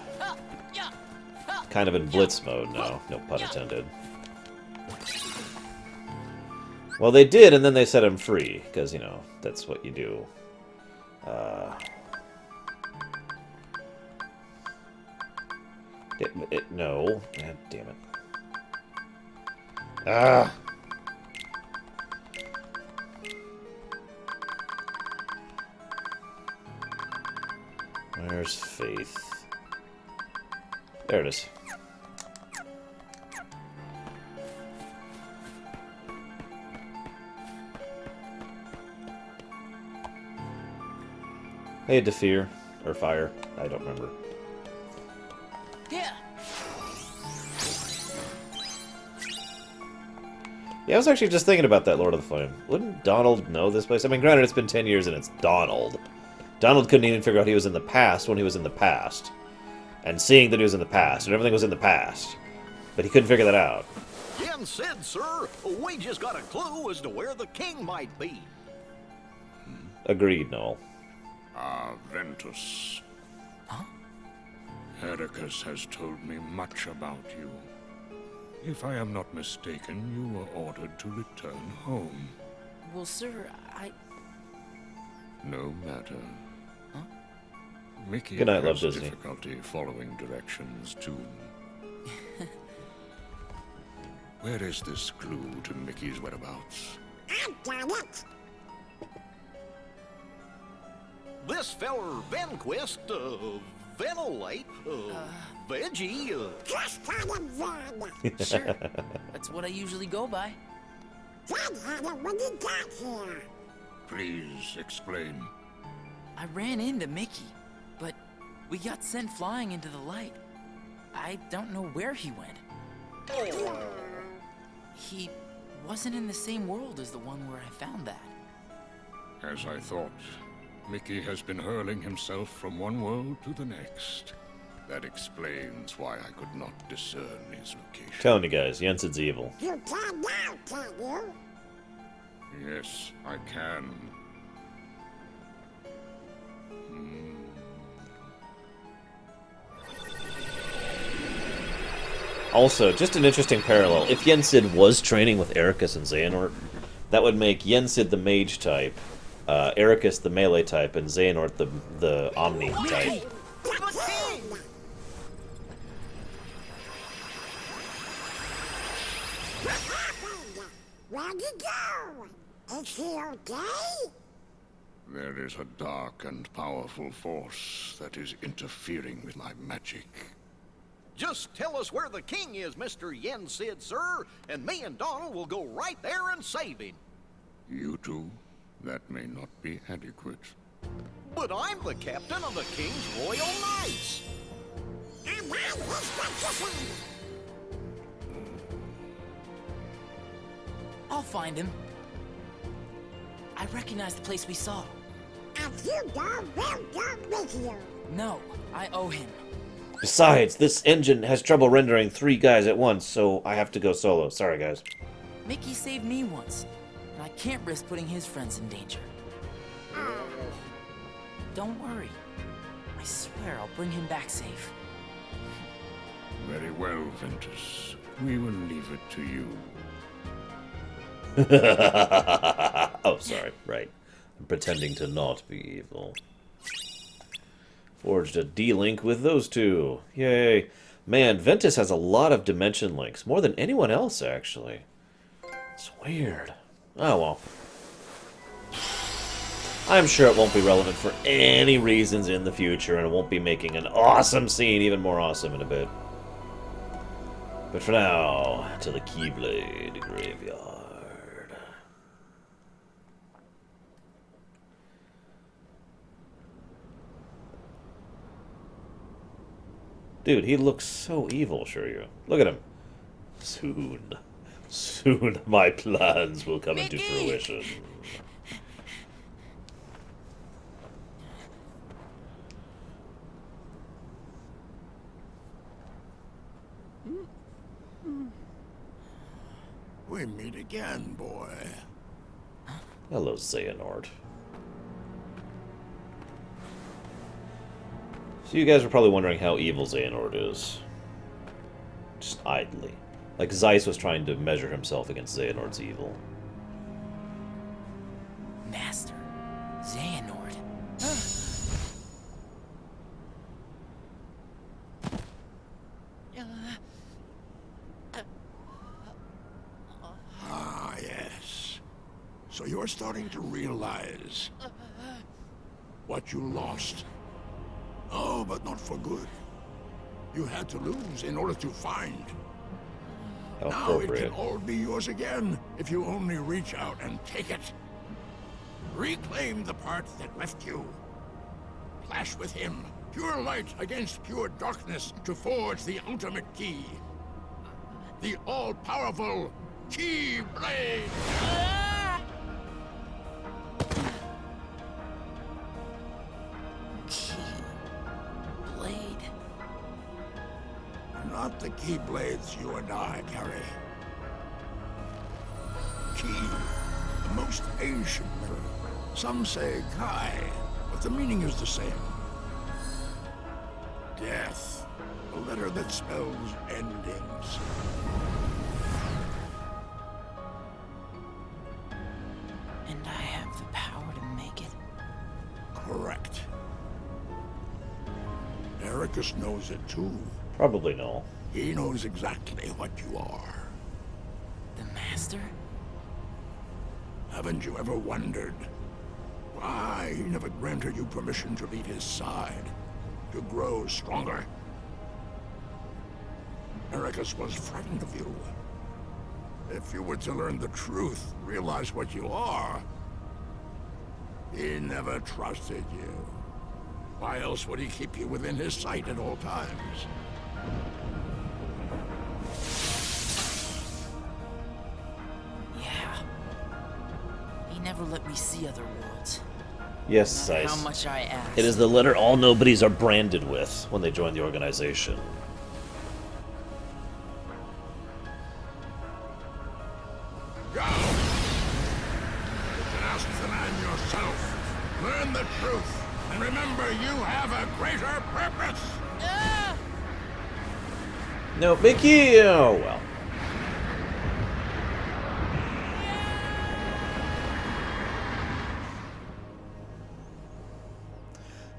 Kind of in blitz mode now, no pun intended. Well, they did, and then they set him free, because, you know, that's what you do. No. God damn it. Ah! Where's Faith? There it is. They had to fear, or fire. I don't remember. Yeah. Yeah, I was actually just thinking about that, Lord of the Flame. Wouldn't Donald know this place? I mean, granted, it's been 10 years and it's Donald. Donald couldn't even figure out he was in the past when he was in the past. And seeing that he was in the past, and everything was in the past. But he couldn't figure that out. Ken said, sir, we just got a clue as to where the king might be. Agreed, Noel. Ventus. Huh? Hercules has told me much about you. If I am not mistaken, you were ordered to return home. Well, sir, No matter. Huh? Mickey Good night, Love has Disney. difficulty following directions, too. Where is this clue to Mickey's whereabouts? Got it. This feller, Venquist, ventilate, veggie, Just call him Van. Sure. That's what I usually go by. Van had it when he got here. Please explain. I ran into Mickey, but we got sent flying into the light. I don't know where he went. He wasn't in the same world as the one where I found that. As I thought, Mickey has been hurling himself from one world to the next. That explains why I could not discern his location. Telling you guys, Jensen's evil. You can now, can you? Yes, I can. Also, just an interesting parallel. If Yensid was training with Ericus and Xehanort, that would make Yensid the mage type, Ericus the melee type, and Xehanort the omni type. Where'd you go? Is he okay? There is a dark and powerful force that is interfering with my magic. just tell us where the king is, Mr. Yensid, sir, and me and Donald will go right there and save him. You two? That may not be adequate. But I'm the captain of the King's Royal Knights. I'll find him. I recognize the place we saw. And you don't will go with you. No, I owe him. Besides, this engine has trouble rendering 3 guys at once, so I have to go solo. Sorry, guys. Mickey saved me once, and I can't risk putting his friends in danger. Don't worry. I swear I'll bring him back safe. Very well, Ventus. We will leave it to you. Oh, sorry. Right. I'm pretending to not be evil. Forged a D-Link with those two. Yay. Man, Ventus has a lot of dimension links. More than anyone else, actually. It's weird. Oh, well. I'm sure it won't be relevant for any reasons in the future, and it won't be making an awesome scene even more awesome in a bit. But for now, to the Keyblade Graveyard. Dude, he looks so evil, Shiryu. Look at him. Soon my plans will come into fruition. We meet again, boy. Hello, Xehanort. So you guys are probably wondering how evil Xehanort is. Just idly. Like Zeiss was trying to measure himself against Xehanort's evil. Master. Xehanort. Ah, yes. So you're starting to realize what you lost. Oh, but not for good. You had to lose in order to find. Now it can all be yours again, if you only reach out and take it. Reclaim the part that left you. Clash with him. Pure light against pure darkness to forge the ultimate key. The all-powerful Keyblade! Not the Keyblades you and I carry. Key, the most ancient mirror. Some say Kai, but the meaning is the same. Death, a letter that spells endings. And I have the power to make it. Correct. Ericus knows it too. Probably no. He knows exactly what you are. The Master? Haven't you ever wondered why he never granted you permission to leave his side? to grow stronger. Ericus was frightened of you. If you were to learn the truth, realize what you are, he never trusted you. Why else would he keep you within his sight at all times? Yeah. He never let me see other worlds. Yes, No matter Zeiss. how much I asked. It is the letter all nobodies are branded with when they join the organization. Go! You can ask the man yourself. Learn the truth. And remember, you have a greater purpose. No, Mickey! Oh, well.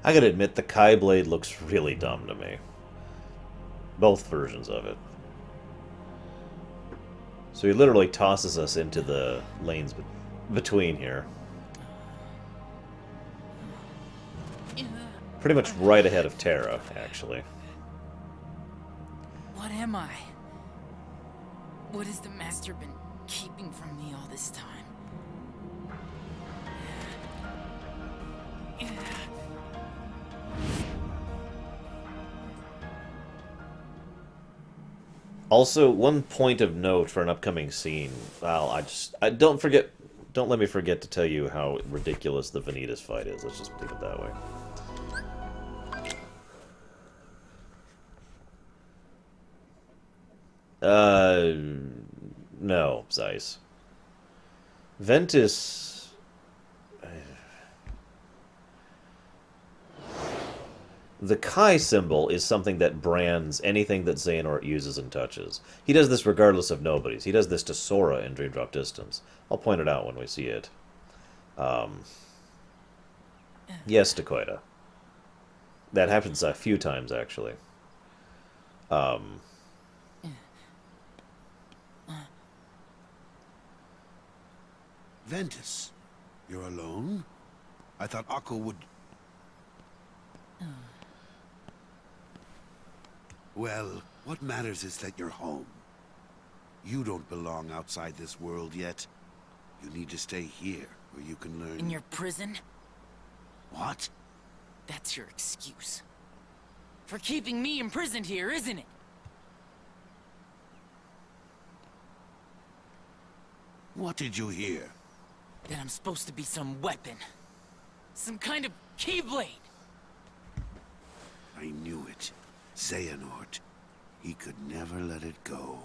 I gotta admit, the Keyblade looks really dumb to me. Both versions of it. So he literally tosses us into the lanes between here. Pretty much right ahead of Terra, actually. What am I? What has the Master been keeping from me all this time? Also, one point of note for an upcoming scene. Well, don't let me forget to tell you how ridiculous the Vanitas fight is. Let's just leave it that way. No, Zeiss. Ventus... The Kai symbol is something that brands anything that Xehanort uses and touches. He does this regardless of nobodies. He does this to Sora in Dream Drop Distance. I'll point it out when we see it. Yes, Dakota. That happens a few times, actually. Ventus, you're alone? I thought Aqua would... Well, what matters is that you're home. You don't belong outside this world yet. You need to stay here, where you can learn... In your prison? What? That's your excuse. For keeping me imprisoned here, isn't it? What did you hear? That I'm supposed to be some weapon. Some kind of Keyblade. I knew it. Xehanort. He could never let it go.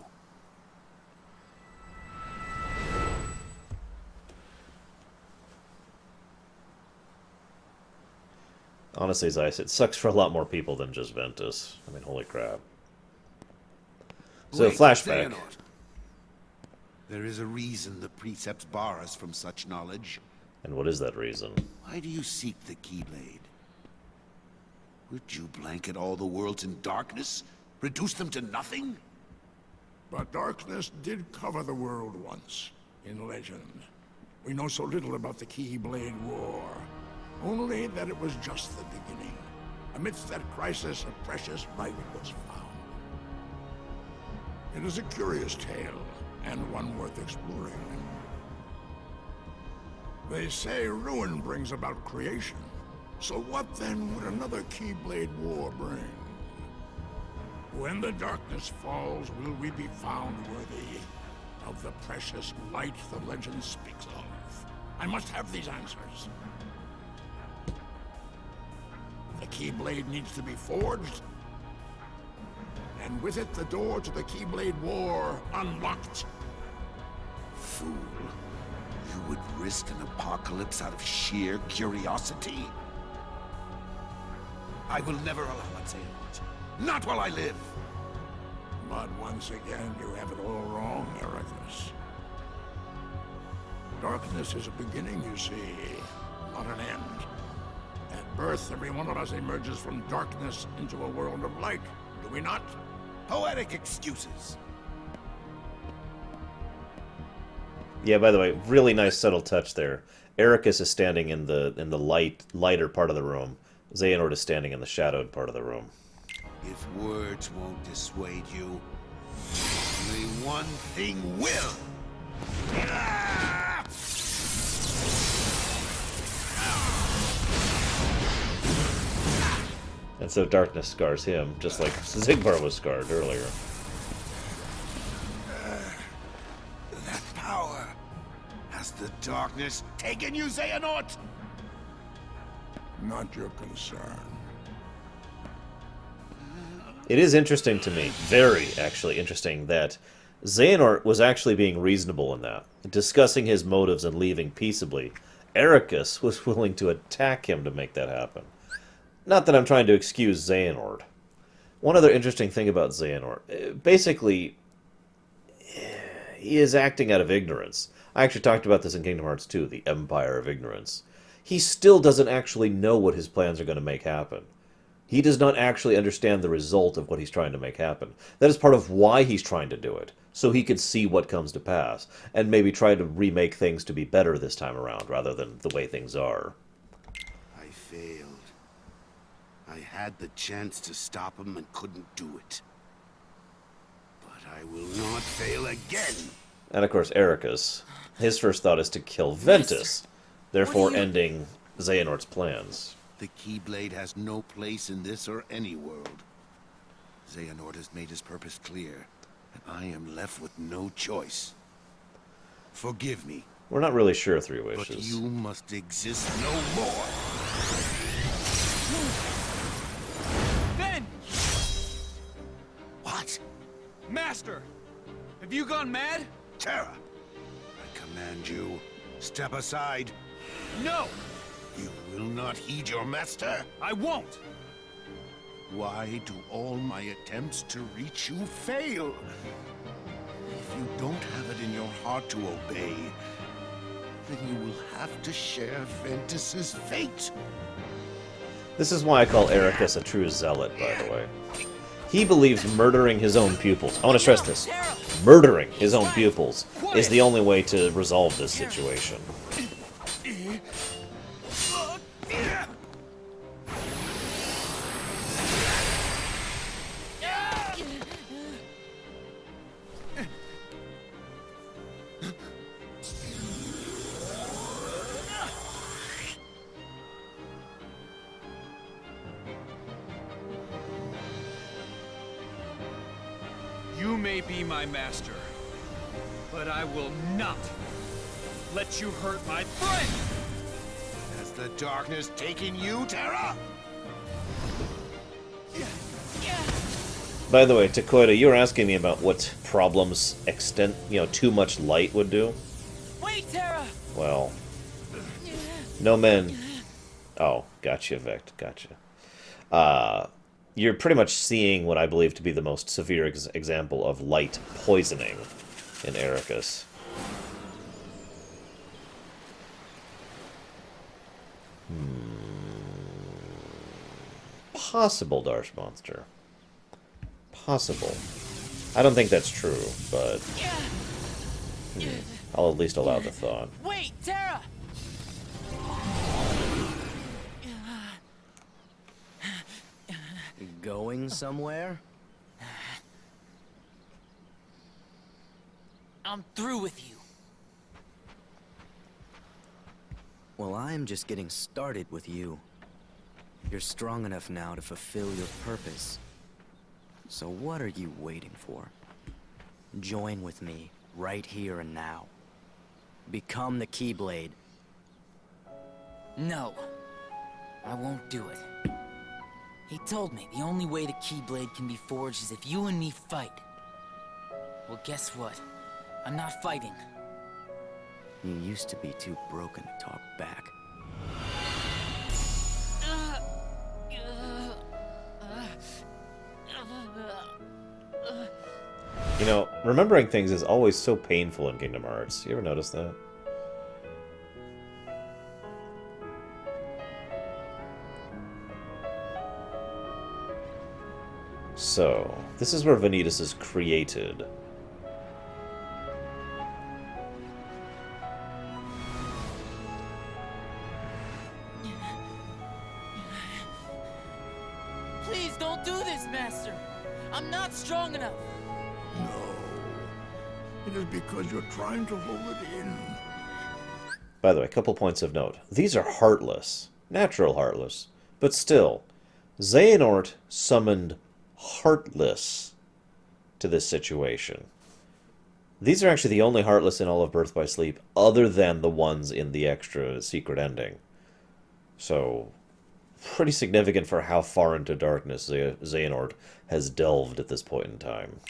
Honestly, Zeiss, it sucks for a lot more people than just Ventus. I mean, holy crap. So, Wait, flashback. Xehanort. There is a reason the precepts bar us from such knowledge. And what is that reason? Why do you seek the Keyblade? Would you blanket all the worlds in darkness? Reduce them to nothing? But darkness did cover the world once, in legend. We know so little about the Keyblade War. Only that it was just the beginning. Amidst that crisis, a precious light was found. It is a curious tale, and one worth exploring. They say ruin brings about creation. So what then would another Keyblade War bring? When the darkness falls, will we be found worthy of the precious light the legend speaks of? I must have these answers. The Keyblade needs to be forged, and with it the door to the Keyblade War unlocked. Fool. You would risk an apocalypse out of sheer curiosity? I will never allow it, Xehanort. Not while I live! But once again, you have it all wrong, Ericus. Darkness is a beginning, you see, not an end. At birth, every one of us emerges from darkness into a world of light, do we not? Poetic excuses. Yeah, by the way, really nice subtle touch there. Ericus is standing in the lighter part of the room, Xehanort is standing in the shadowed part of the room. If words won't dissuade you, only one thing will! And so darkness scars him, just like Zigbar was scarred earlier. That power! Has the darkness taken you, Xehanort? Not your concern. It is interesting to me, very actually interesting, that Xehanort was actually being reasonable in that, discussing his motives and leaving peaceably. Ericus was willing to attack him to make that happen. Not that I'm trying to excuse Xehanort. One other interesting thing about Xehanort, basically, he is acting out of ignorance. I actually talked about this in Kingdom Hearts 2, the Empire of Ignorance. He still doesn't actually know what his plans are going to make happen. He does not actually understand the result of what he's trying to make happen. That is part of why he's trying to do it, so he can see what comes to pass, and maybe try to remake things to be better this time around, rather than the way things are. I failed. I had the chance to stop him and couldn't do it. But I will not fail again! And of course, Ericus, his first thought is to kill Ventus, therefore ending Xehanort's plans. The Keyblade has no place in this or any world. Xehanort has made his purpose clear, and I am left with no choice. Forgive me. We're not really sure, Three Wishes. But you must exist no more! Ben! What? Master! Have you gone mad? Terra! I command you, step aside. No! You will not heed your master? I won't! Why do all my attempts to reach you fail? If you don't have it in your heart to obey, then you will have to share Ventus's fate. This is why I call Ericus a true zealot, by the way. He believes murdering his own pupils, I want to stress this, murdering his own pupils is the only way to resolve this situation. You may be my master, but I will not let you hurt my friend! Has the darkness taken you, Terra? By the way, Takoida, you were asking me about what problems too much light would do. Wait, Terra! Well, no men... Oh, gotcha, Vect, gotcha. You're pretty much seeing what I believe to be the most severe example of light poisoning in Ericus. Possible, Darsh Monster. Possible. I don't think that's true, but... I'll at least allow the thought. Wait, Terra! Going somewhere? I'm through with you. Well, I'm just getting started with you. You're strong enough now to fulfill your purpose. So what are you waiting for? Join with me, right here and now. Become the Keyblade. No. I won't do it. He told me the only way the Keyblade can be forged is if you and me fight. Well, guess what? I'm not fighting. You used to be too broken to talk back. You know, remembering things is always so painful in Kingdom Hearts. You ever notice that? So, this is where Vanitas is created. Don't do this, Master. I'm not strong enough. It is because you're trying to hold it in. By the way, a couple points of note. These are heartless. Natural heartless. But still, Xehanort summoned Heartless to this situation. These are actually the only Heartless in all of Birth by Sleep, other than the ones in the extra secret ending. So, pretty significant for how far into darkness Xehanort has delved at this point in time.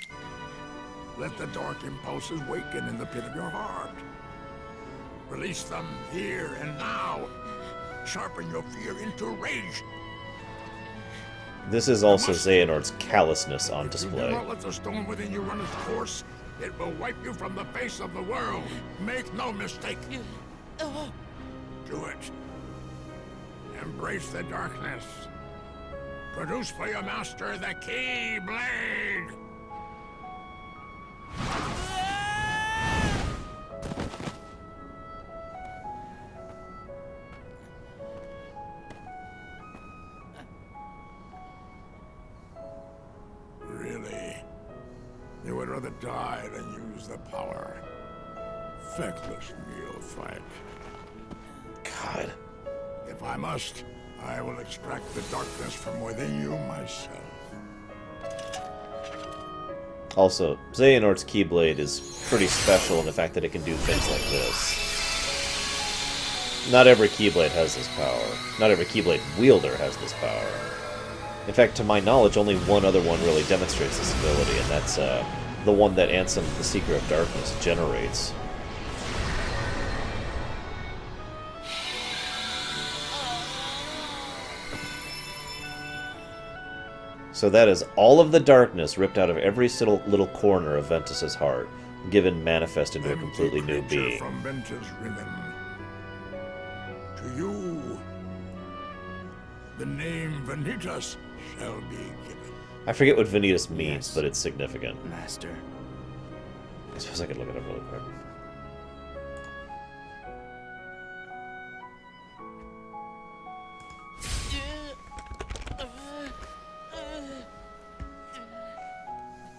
Let the dark impulses waken in the pit of your heart. Release them here and now. Sharpen your fear into rage. This is also Xehanort's callousness on You do display. not let the stone within you run its course. It will wipe you from the face of the world. Make no mistake. Do it. Embrace the darkness. Produce for your master the Keyblade. Really? You would rather die than use the power. Feckless neophyte. God. If I must, I will extract the darkness from within you myself. Also, Xehanort's Keyblade is pretty special in the fact that it can do things like this. Not every Keyblade has this power. Not every Keyblade wielder has this power. In fact, to my knowledge, only one other one really demonstrates this ability, and that's the one that Ansem, the Seeker of Darkness, generates. So that is all of the darkness ripped out of every little corner of Ventus's heart, given manifest into a completely new being. From Ventus Riven. To you, the name Vanitas shall be given. I forget what Vanitas means, but it's significant. Master. I suppose I could look it up really quick.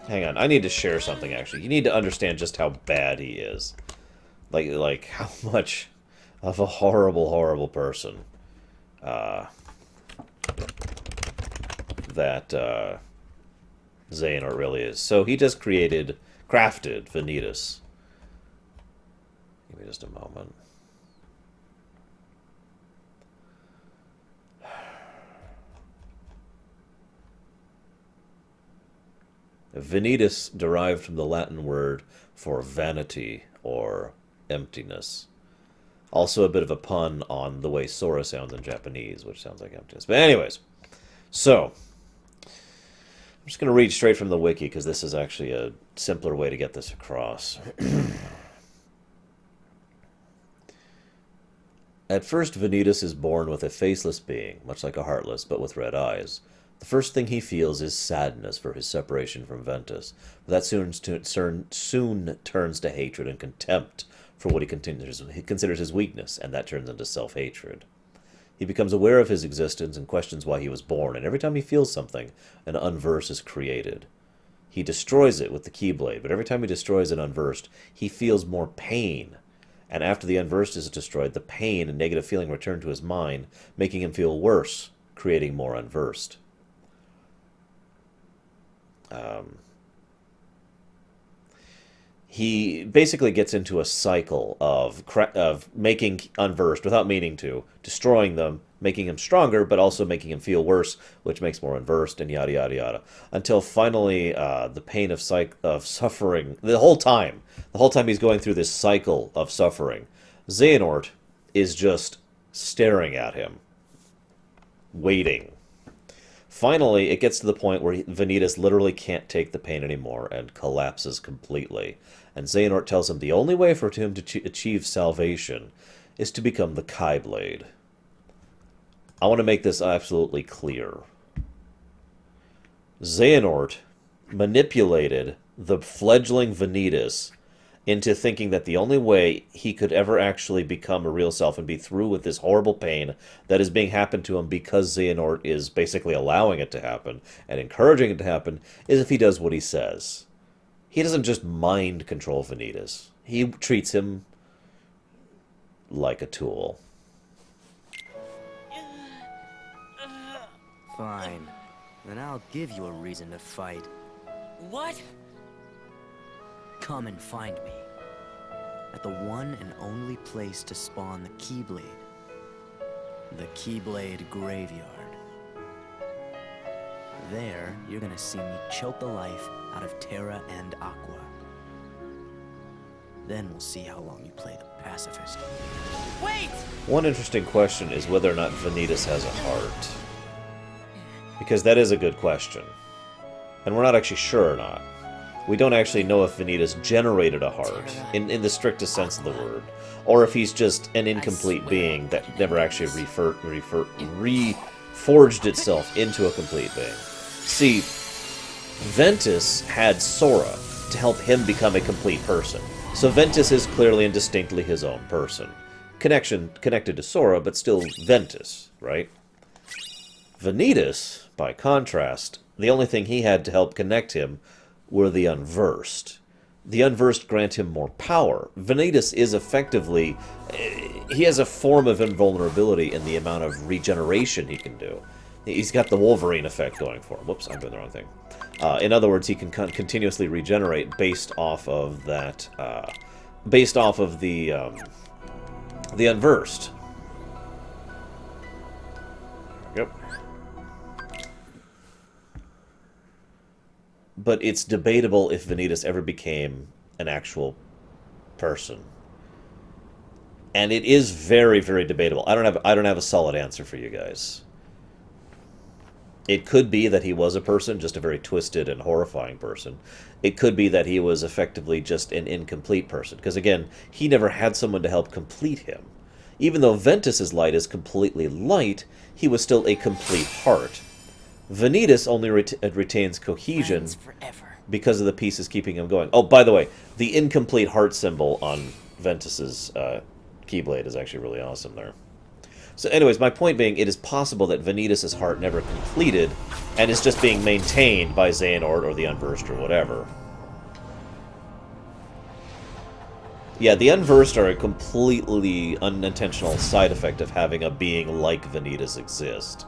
Hang on, I need to share something, actually. You need to understand just how bad he is. Like how much of a horrible, horrible person that Xehanort really is. So he just crafted Vanitas. Give me just a moment. Vanitas derived from the Latin word for vanity or emptiness. Also a bit of a pun on the way Sora sounds in Japanese, which sounds like emptiness. But anyways, so I'm just going to read straight from the wiki because this is actually a simpler way to get this across. At first, Vanitas is born with a faceless being, much like a Heartless, but with red eyes. The first thing he feels is sadness for his separation from Ventus, but that soon turns to hatred and contempt for what he considers his weakness, and that turns into self-hatred. He becomes aware of his existence and questions why he was born, and every time he feels something, an unverse is created. He destroys it with the Keyblade, but every time he destroys an unversed, he feels more pain. And after the unversed is destroyed, the pain and negative feeling return to his mind, making him feel worse, creating more unversed. He basically gets into a cycle of making unversed without meaning to, destroying them, making him stronger, but also making him feel worse, which makes more unversed, and yada yada yada, until finally the pain of suffering the whole time he's going through this cycle of suffering, Xehanort is just staring at him, waiting. Finally, it gets to the point where Vanitas literally can't take the pain anymore and collapses completely. And Xehanort tells him the only way for him to achieve salvation is to become the Keyblade. I want to make this absolutely clear. Xehanort manipulated the fledgling Vanitas into thinking that the only way he could ever actually become a real self and be through with this horrible pain that is being happened to him because Xehanort is basically allowing it to happen and encouraging it to happen is if he does what he says. He doesn't just mind control Vanitas. He treats him like a tool. Fine. Then I'll give you a reason to fight. What? Come and find me. At the one and only place to spawn the Keyblade. The Keyblade Graveyard. There, you're gonna see me choke the life out of Terra and Aqua. Then we'll see how long you play the pacifist. Wait! One interesting question is whether or not Vanitas has a heart. Because that is a good question. And we're not actually sure or not. We don't actually know if Vanitas generated a heart, in the strictest sense of the word, or if he's just an incomplete being that never actually reforged itself into a complete being. See, Ventus had Sora to help him become a complete person. So Ventus is clearly and distinctly his own person. Connected to Sora, but still Ventus, right? Vanitas, by contrast, the only thing he had to help connect him were the Unversed. The Unversed grant him more power. Vanitas is effectively... he has a form of invulnerability in the amount of regeneration he can do. He's got the Wolverine effect going for him. Whoops, I'm doing the wrong thing. In other words, he can continuously regenerate based off of that... based off of the Unversed. Yep. But it's debatable if Vanitas ever became an actual person. And it is very, very debatable. I don't have a solid answer for you guys. It could be that he was a person, just a very twisted and horrifying person. It could be that he was effectively just an incomplete person. Because again, he never had someone to help complete him. Even though Ventus's light is completely light, he was still a complete heart. Vanitas only retains cohesion because of the pieces keeping him going. Oh, by the way, the incomplete heart symbol on Ventus's Keyblade is actually really awesome there. So anyways, my point being, it is possible that Vanitas' heart never completed and is just being maintained by Xehanort or the Unversed or whatever. Yeah, the Unversed are a completely unintentional side effect of having a being like Vanitas exist.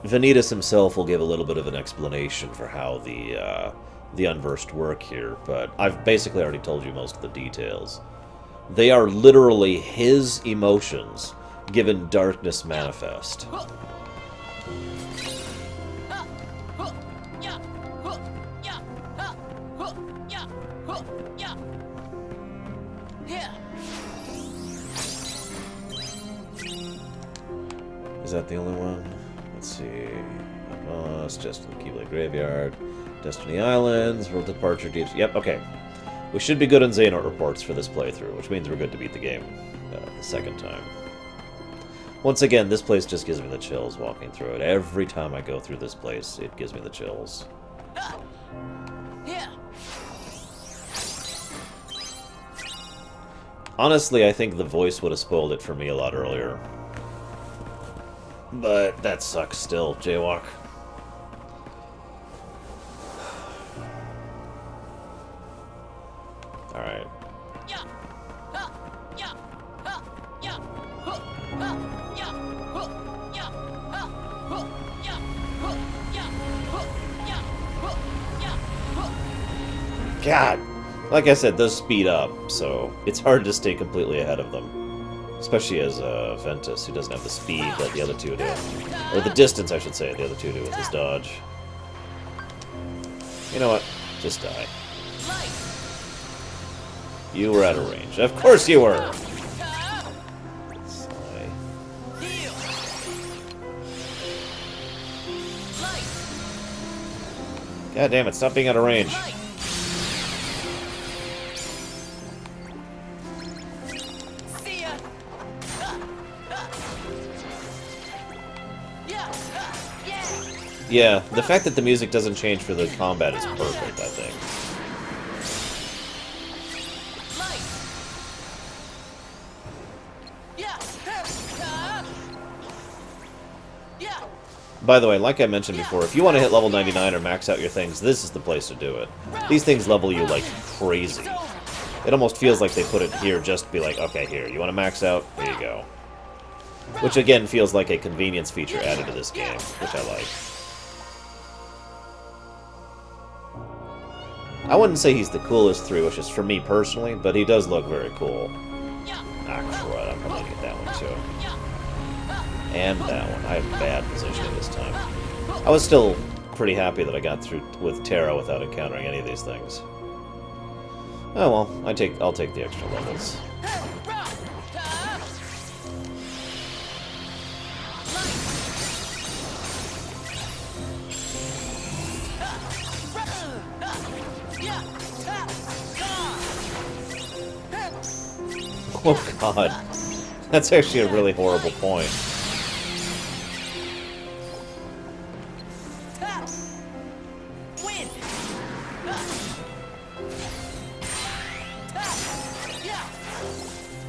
Vanitas himself will give a little bit of an explanation for how the Unversed work here, but I've basically already told you most of the details. They are literally his emotions given darkness manifest. Is that the only one? Let's see. It's just the Keyblade Graveyard, Destiny Islands, World Departure, Deep... Yep, okay. We should be good on Xehanort reports for this playthrough, which means we're good to beat the game the second time. Once again, this place just gives me the chills walking through it. Every time I go through this place, it gives me the chills. Honestly, I think the voice would have spoiled it for me a lot earlier. But that sucks still, Jaywalk. Alright. God! Like I said, those speed up, so it's hard to stay completely ahead of them. Especially as Ventus, who doesn't have the speed that the other two do. Or the distance, I should say, the other two do with his dodge. You know what? Just die. You were out of range. Of course you were! Sigh. God damn it, stop being out of range. Yeah, the fact that the music doesn't change for the combat is perfect, I think. By the way, like I mentioned before, if you want to hit level 99 or max out your things, this is the place to do it. These things level you like crazy. It almost feels like they put it here just to be like, okay, here, you want to max out? There you go. Which again feels like a convenience feature added to this game, which I like. I wouldn't say he's the coolest three wishes for me personally, but he does look very cool. Ah, crud, I'm probably gonna get that one too. And that one. I have bad positioning this time. I was still pretty happy that I got through with Terra without encountering any of these things. Oh well, I'll take the extra levels. Oh god. That's actually a really horrible point.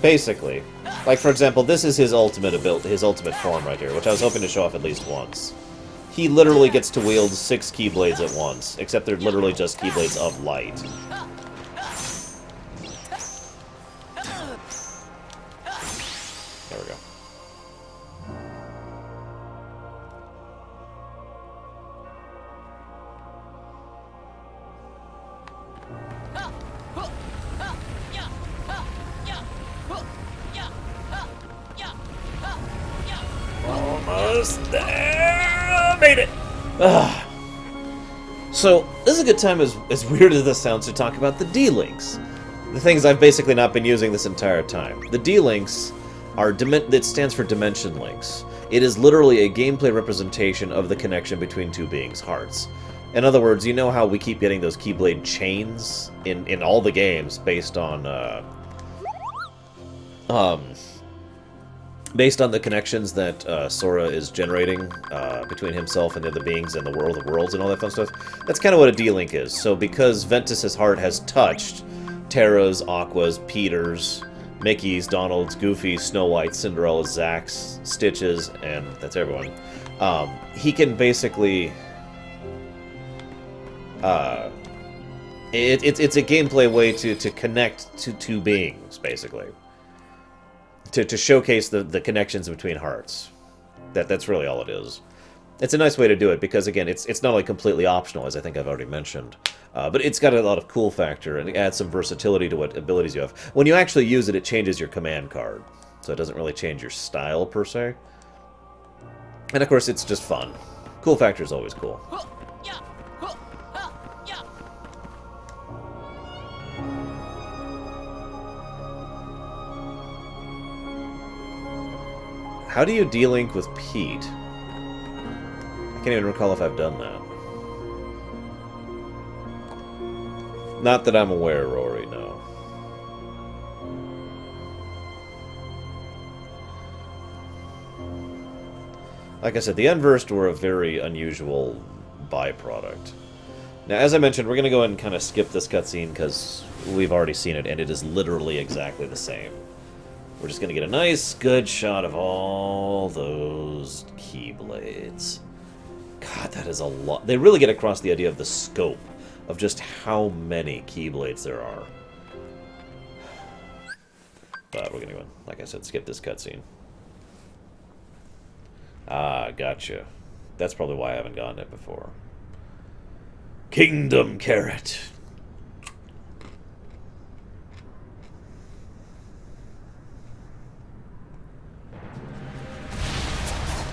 Basically. Like, for example, this is his ultimate ability, his ultimate form right here, which I was hoping to show off at least once. He literally gets to wield 6 Keyblades at once, except they're literally just Keyblades of light. There we go. Almost there! Made it! Ugh. So, this is a good time, as weird as this sounds, to talk about the D-Links. The things I've basically not been using this entire time. The D-Links are, it stands for Dimension Links. It is literally a gameplay representation of the connection between two beings' hearts. In other words, you know how we keep getting those Keyblade chains in all the games based on the connections that Sora is generating between himself and the other beings and the world of worlds and all that fun stuff. That's kind of what a D-Link is. So because Ventus's heart has touched Terra's, Aqua's, Peter's, Mickey's, Donald's, Goofy's, Snow White's, Cinderella's, Zack's, Stitch's, and that's everyone, he can basically... it's a gameplay way to connect to two beings, basically. To showcase the connections between hearts. That's really all it is. It's a nice way to do it because, again, it's not only completely optional, as I think I've already mentioned, but it's got a lot of cool factor and it adds some versatility to what abilities you have. When you actually use it, it changes your command card, so it doesn't really change your style, per se. And, of course, it's just fun. Cool factor is always cool. How do you D-Link with Pete? I can't even recall if I've done that. Not that I'm aware, Rory, no. Like I said, the Unversed were a very unusual byproduct. Now, as I mentioned, we're going to go ahead and kind of skip this cutscene because we've already seen it, and it is literally exactly the same. We're just going to get a nice, good shot of all those Keyblades. God, that is a lot. They really get across the idea of the scope of just how many Keyblades there are. But we're going to go, like I said, skip this cutscene. Ah, gotcha. That's probably why I haven't gotten it before. Kingdom Carrot.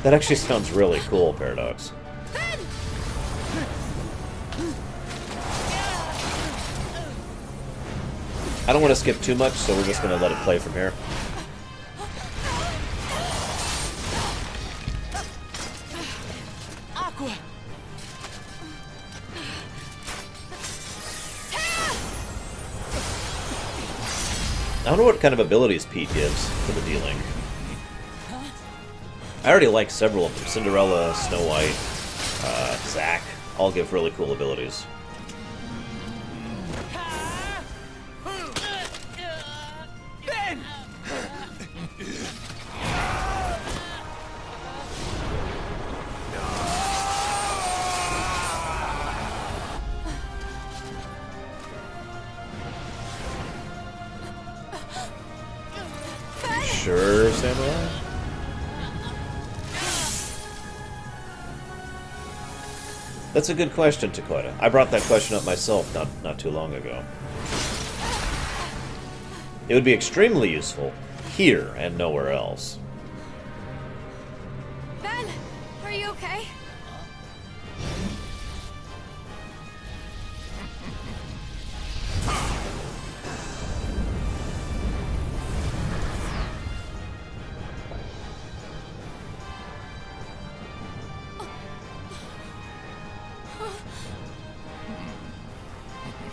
That actually sounds really cool, Paradox. I don't want to skip too much, so we're just going to let it play from here. Aqua. I wonder what kind of abilities Pete gives to the D-Link. I already like several of them. Cinderella, Snow White. Zack, all give really cool abilities. Ben! Sure, Samurai? That's a good question, Takota. I brought that question up myself not too long ago. It would be extremely useful here and nowhere else. Ben, are you okay?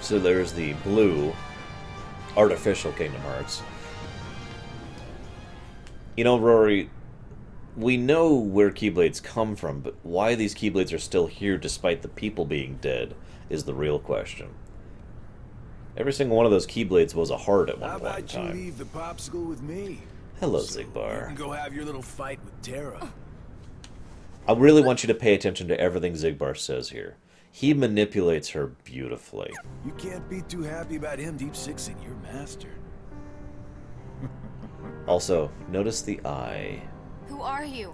So there's the blue artificial Kingdom Hearts. You know, Rory, we know where Keyblades come from, but why these Keyblades are still here despite the people being dead is the real question. Every single one of those Keyblades was a heart at one point in time. How about you leave the popsicle with me? Hello, So Xigbar. you can go have your little fight with Terra. I really want you to pay attention to everything Xigbar says here. He manipulates her beautifully. You can't be too happy about him deep sixing your master. Also, notice the eye. Who are you?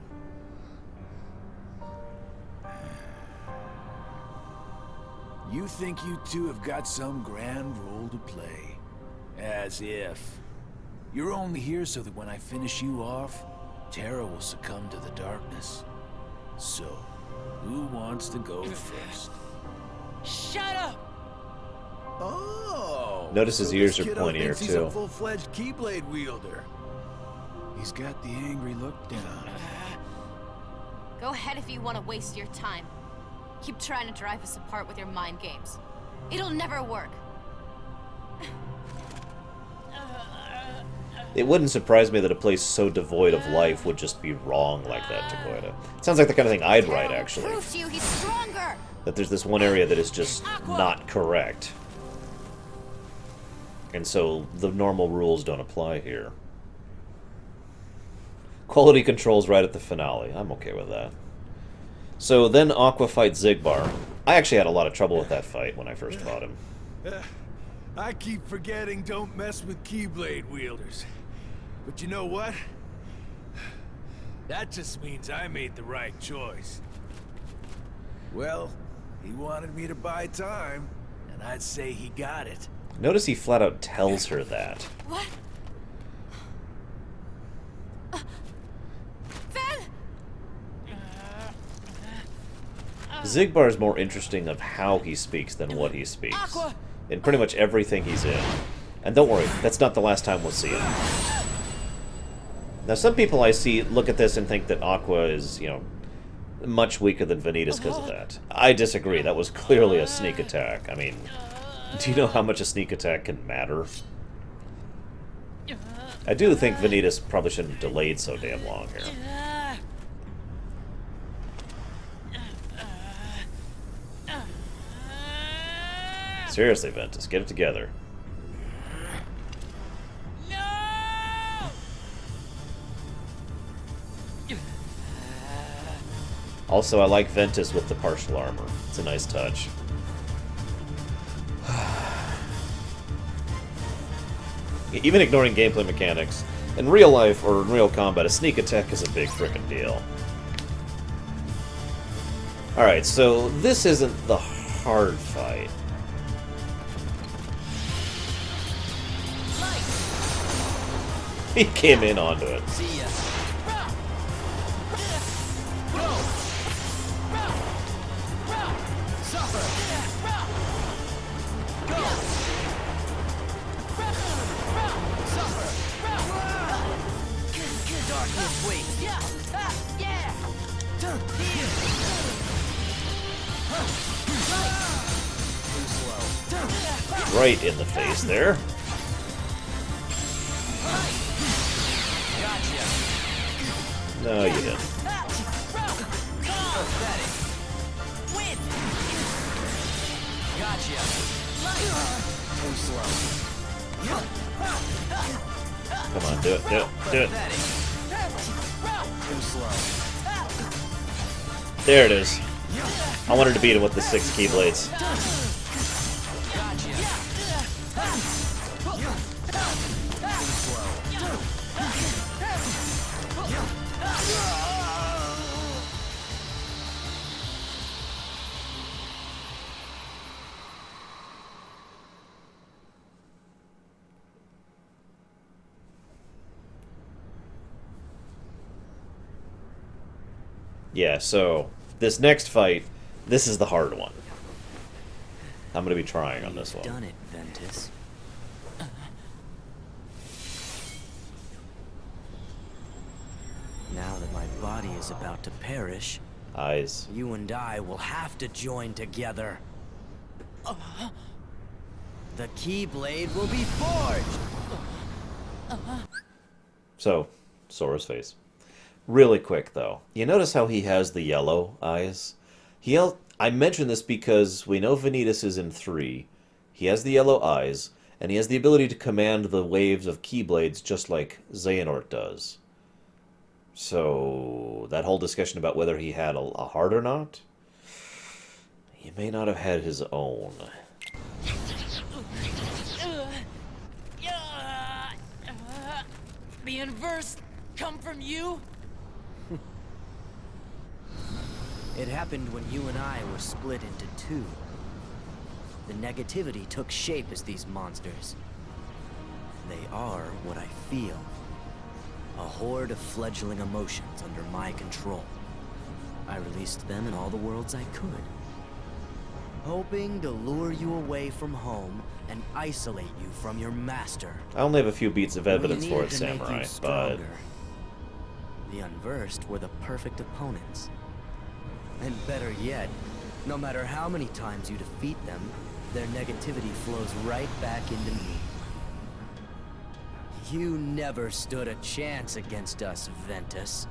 You think you two have got some grand role to play. As if. You're only here so that when I finish you off, Terra will succumb to the darkness. So, who wants to go first? Shut up! Oh! Notice his so ears this are kiddo pointier, thinks he's too. a full-fledged Keyblade wielder. He's got the angry look down. Go ahead if you want to waste your time. Keep trying to drive us apart with your mind games. It'll never work. It wouldn't surprise me that a place so devoid of life would just be wrong like that, Takota. It sounds like the kind of thing I'd write, actually. Prove to you he's stronger. That there's this one area that is just not correct. And so the normal rules don't apply here. Quality control's right at the finale. I'm okay with that. So then Aqua fights Xigbar. I actually had a lot of trouble with that fight when I first fought him. I keep forgetting don't mess with Keyblade wielders. But you know what? That just means I made the right choice. Well, he wanted me to buy time, and I'd say he got it. Notice he flat out tells her that. What? Xigbar's more interesting of how he speaks than what he speaks. Aqua! In pretty much everything he's in. And don't worry, that's not the last time we'll see him. Now, some people I see look at this and think that Aqua is, you know, much weaker than Vanitas because of that. I disagree. That was clearly a sneak attack. I mean, do you know how much a sneak attack can matter? I do think Vanitas probably shouldn't have delayed so damn long here. Seriously, Ventus, get it together. Also, I like Ventus with the partial armor. It's a nice touch. Even ignoring gameplay mechanics, in real life or in real combat, a sneak attack is a big frickin' deal. Alright, so this isn't the hard fight. He came in onto it. See ya. Right in the face there. No, you didn't. Gotcha. Too slow. Come on, do it, do it, do it. Too slow. There it is. I wanted to beat him with the 6 Keyblades. Yeah, so this next fight, this is the hard one. I'm going to be trying on this one. Done it, Ventus. Now that my body is about to perish, Eyes. you and I will have to join together. The Keyblade will be forged! So, Sora's face. Really quick, though. You notice how he has the yellow eyes? I mention this because we know Vanitas is in 3. He has the yellow eyes, and he has the ability to command the waves of Keyblades just like Xehanort does. So, that whole discussion about whether he had a heart or not? He may not have had his own. The inverse come from you? It happened when you and I were split into 2. The negativity took shape as these monsters. They are what I feel. A horde of fledgling emotions under my control. I released them in all the worlds I could. Hoping to lure you away from home and isolate you from your master. I only have a few beats of evidence for it, Samurai, but... The unversed were the perfect opponents. And better yet, no matter how many times you defeat them, their negativity flows right back into me. You never stood a chance against us, Ventus.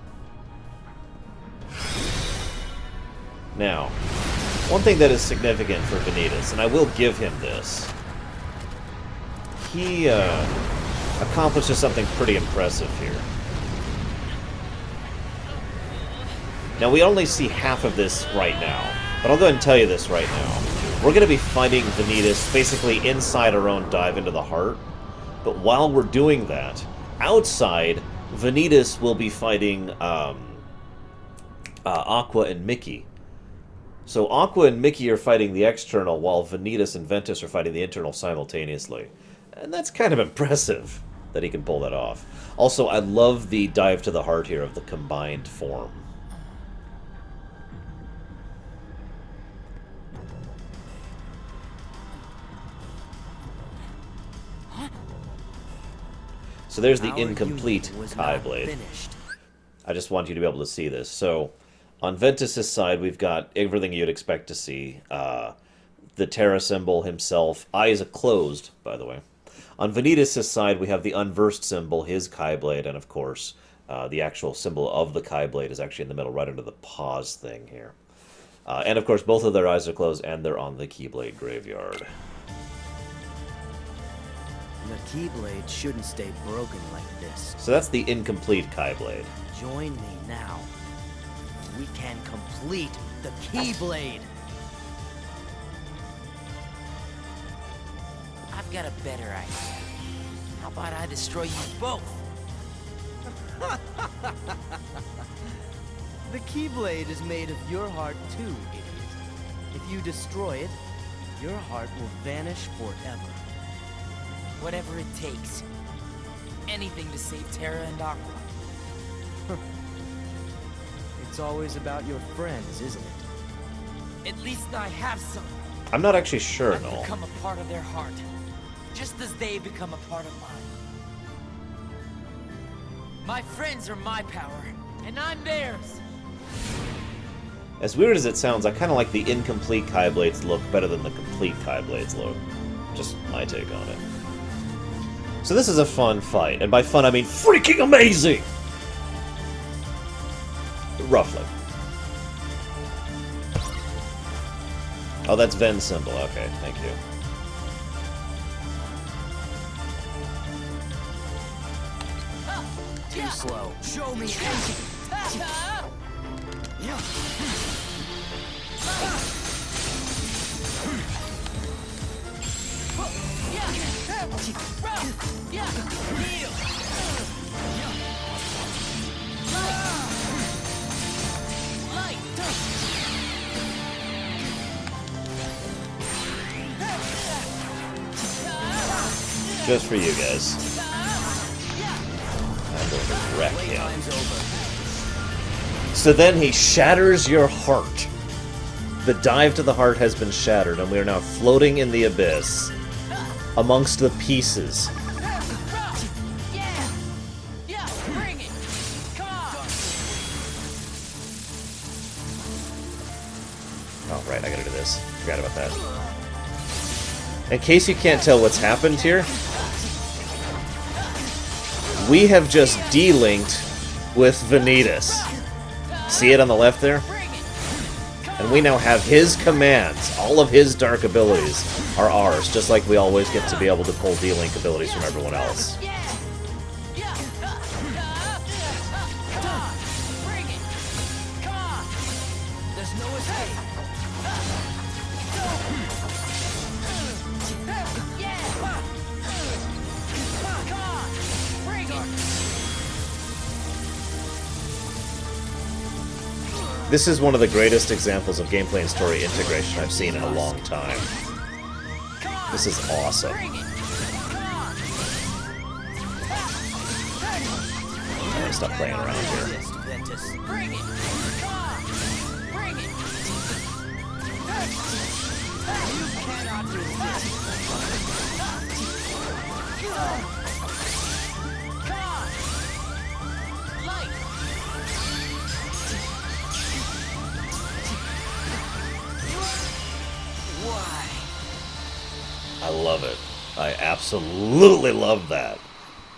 Now, one thing that is significant for Vanitas, and I will give him this, he accomplishes something pretty impressive here. Now, we only see half of this right now, but I'll go ahead and tell you this right now. We're going to be fighting Vanitas basically inside our own dive into the heart, but while we're doing that, outside, Vanitas will be fighting Aqua and Mickey. So Aqua and Mickey are fighting the external, while Vanitas and Ventus are fighting the internal simultaneously. And that's kind of impressive that he can pull that off. Also, I love the dive to the heart here of the combined form. So there's the incomplete Keyblade. I just want you to be able to see this. So on Ventus' side, we've got everything you'd expect to see. The Terra symbol himself. Eyes are closed, by the way. On Vanitas' side, we have the unversed symbol, his Keyblade, and of course, the actual symbol of the Keyblade is actually in the middle, right under the pause thing here. And of course, both of their eyes are closed, and they're on the Keyblade Graveyard. The Keyblade shouldn't stay broken like this. So that's the incomplete Keyblade. Join me now. We can complete the Keyblade. I've got a better idea. How about I destroy you both? The Keyblade is made of your heart too, idiot. If you destroy it, your heart will vanish forever. Whatever it takes. Anything to save Terra and Aqua. It's always about your friends, isn't it? At least I have some. I'm not actually sure, I've Noel. become a part of their heart. Just as they become a part of mine. My friends are my power, and I'm theirs. As weird as it sounds, I kind of like the incomplete Keyblades look better than the complete Keyblades look. Just my take on it. So this is a fun fight, and by fun I mean freaking amazing! Roughly. Oh, that's Ven's symbol. Okay, thank you. Too slow. Show me anything. Just for you guys. I'm going to wreck him. So then he shatters your heart. The dive to the heart has been shattered, and we are now floating in the abyss amongst the pieces. Oh, right, I gotta do this. Forgot about that. In case you can't tell what's happened here, we have just delinked with Vanitas. See it on the left there? And we now have his commands. All of his dark abilities are ours, just like we always get to be able to pull D-Link abilities from everyone else. This is one of the greatest examples of gameplay and story integration I've seen in a long time. This is awesome. I'm gonna stop playing around here. I love it. I absolutely love that.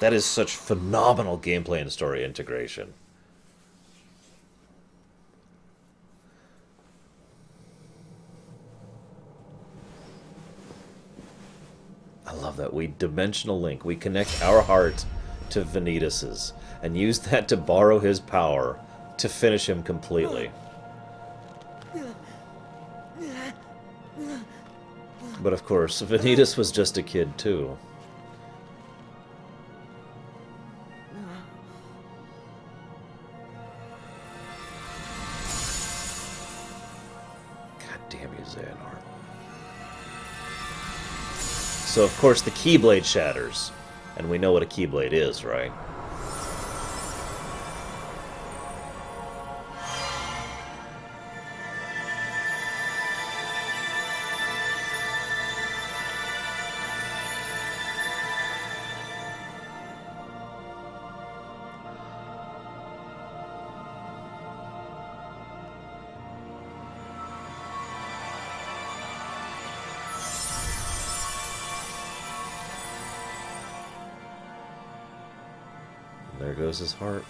That is such phenomenal gameplay and story integration. I love that. We dimensional link. We connect our heart to Vanitas's and use that to borrow his power to finish him completely. But of course, Vanitas was just a kid too. God damn you, Xehanort. So of course the Keyblade shatters. And we know what a Keyblade is, right? There goes his heart.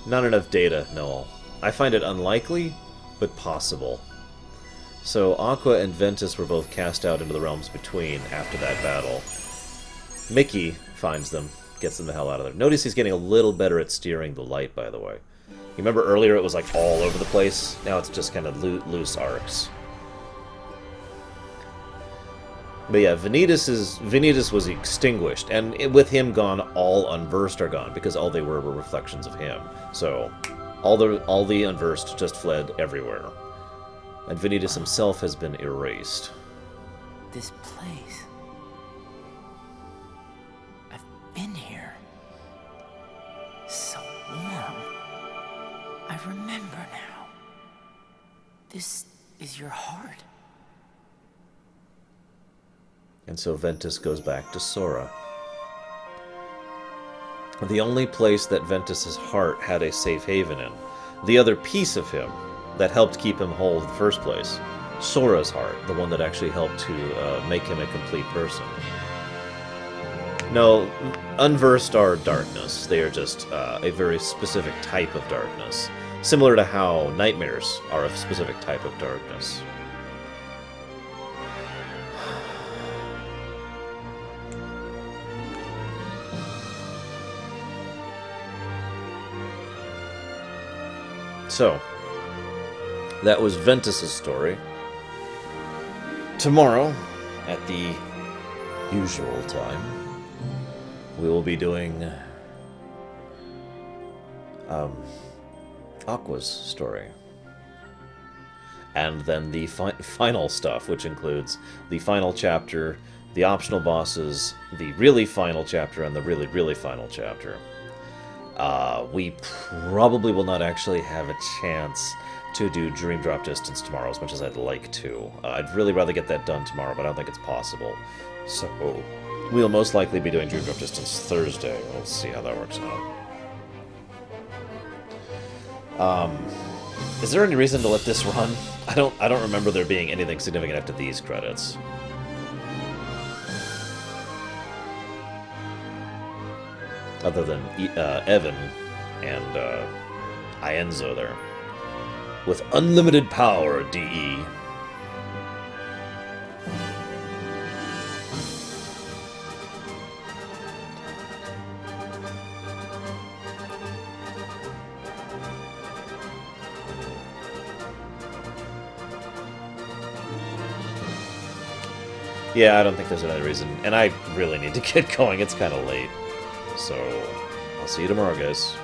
Not enough data, no. I find it unlikely, but possible. So Aqua and Ventus were both cast out into the realms between after that battle. Mickey finds them, gets them the hell out of there. Notice he's getting a little better at steering the light, by the way. You remember earlier it was like all over the place? Now it's just kind of loose arcs. But yeah, Vanitas was extinguished, and with him gone, all unversed are gone, because all they were reflections of him. So, all the unversed just fled everywhere. And Vanitas himself has been erased. This place... I've been here. So warm. I remember now. This is your heart. And so Ventus goes back to Sora. The only place that Ventus's heart had a safe haven in. The other piece of him that helped keep him whole in the first place. Sora's heart, the one that actually helped to make him a complete person. No, unversed are darkness. They are just a very specific type of darkness. Similar to how nightmares are a specific type of darkness. So, that was Ventus's story. Tomorrow, at the usual time, we will be doing Aqua's story. And then the final stuff, which includes the final chapter, the optional bosses, the really final chapter, and the really, really final chapter. We probably will not actually have a chance to do Dream Drop Distance tomorrow as much as I'd like to. I'd really rather get that done tomorrow, but I don't think it's possible. So, we'll most likely be doing Dream Drop Distance Thursday. We'll see how that works out. Is there any reason to let this run? I don't remember there being anything significant after these credits. Other than Evan and Ienzo there. With unlimited power, DE. Yeah, I don't think there's another reason. And I really need to get going. It's kind of late. So, I'll see you tomorrow, guys.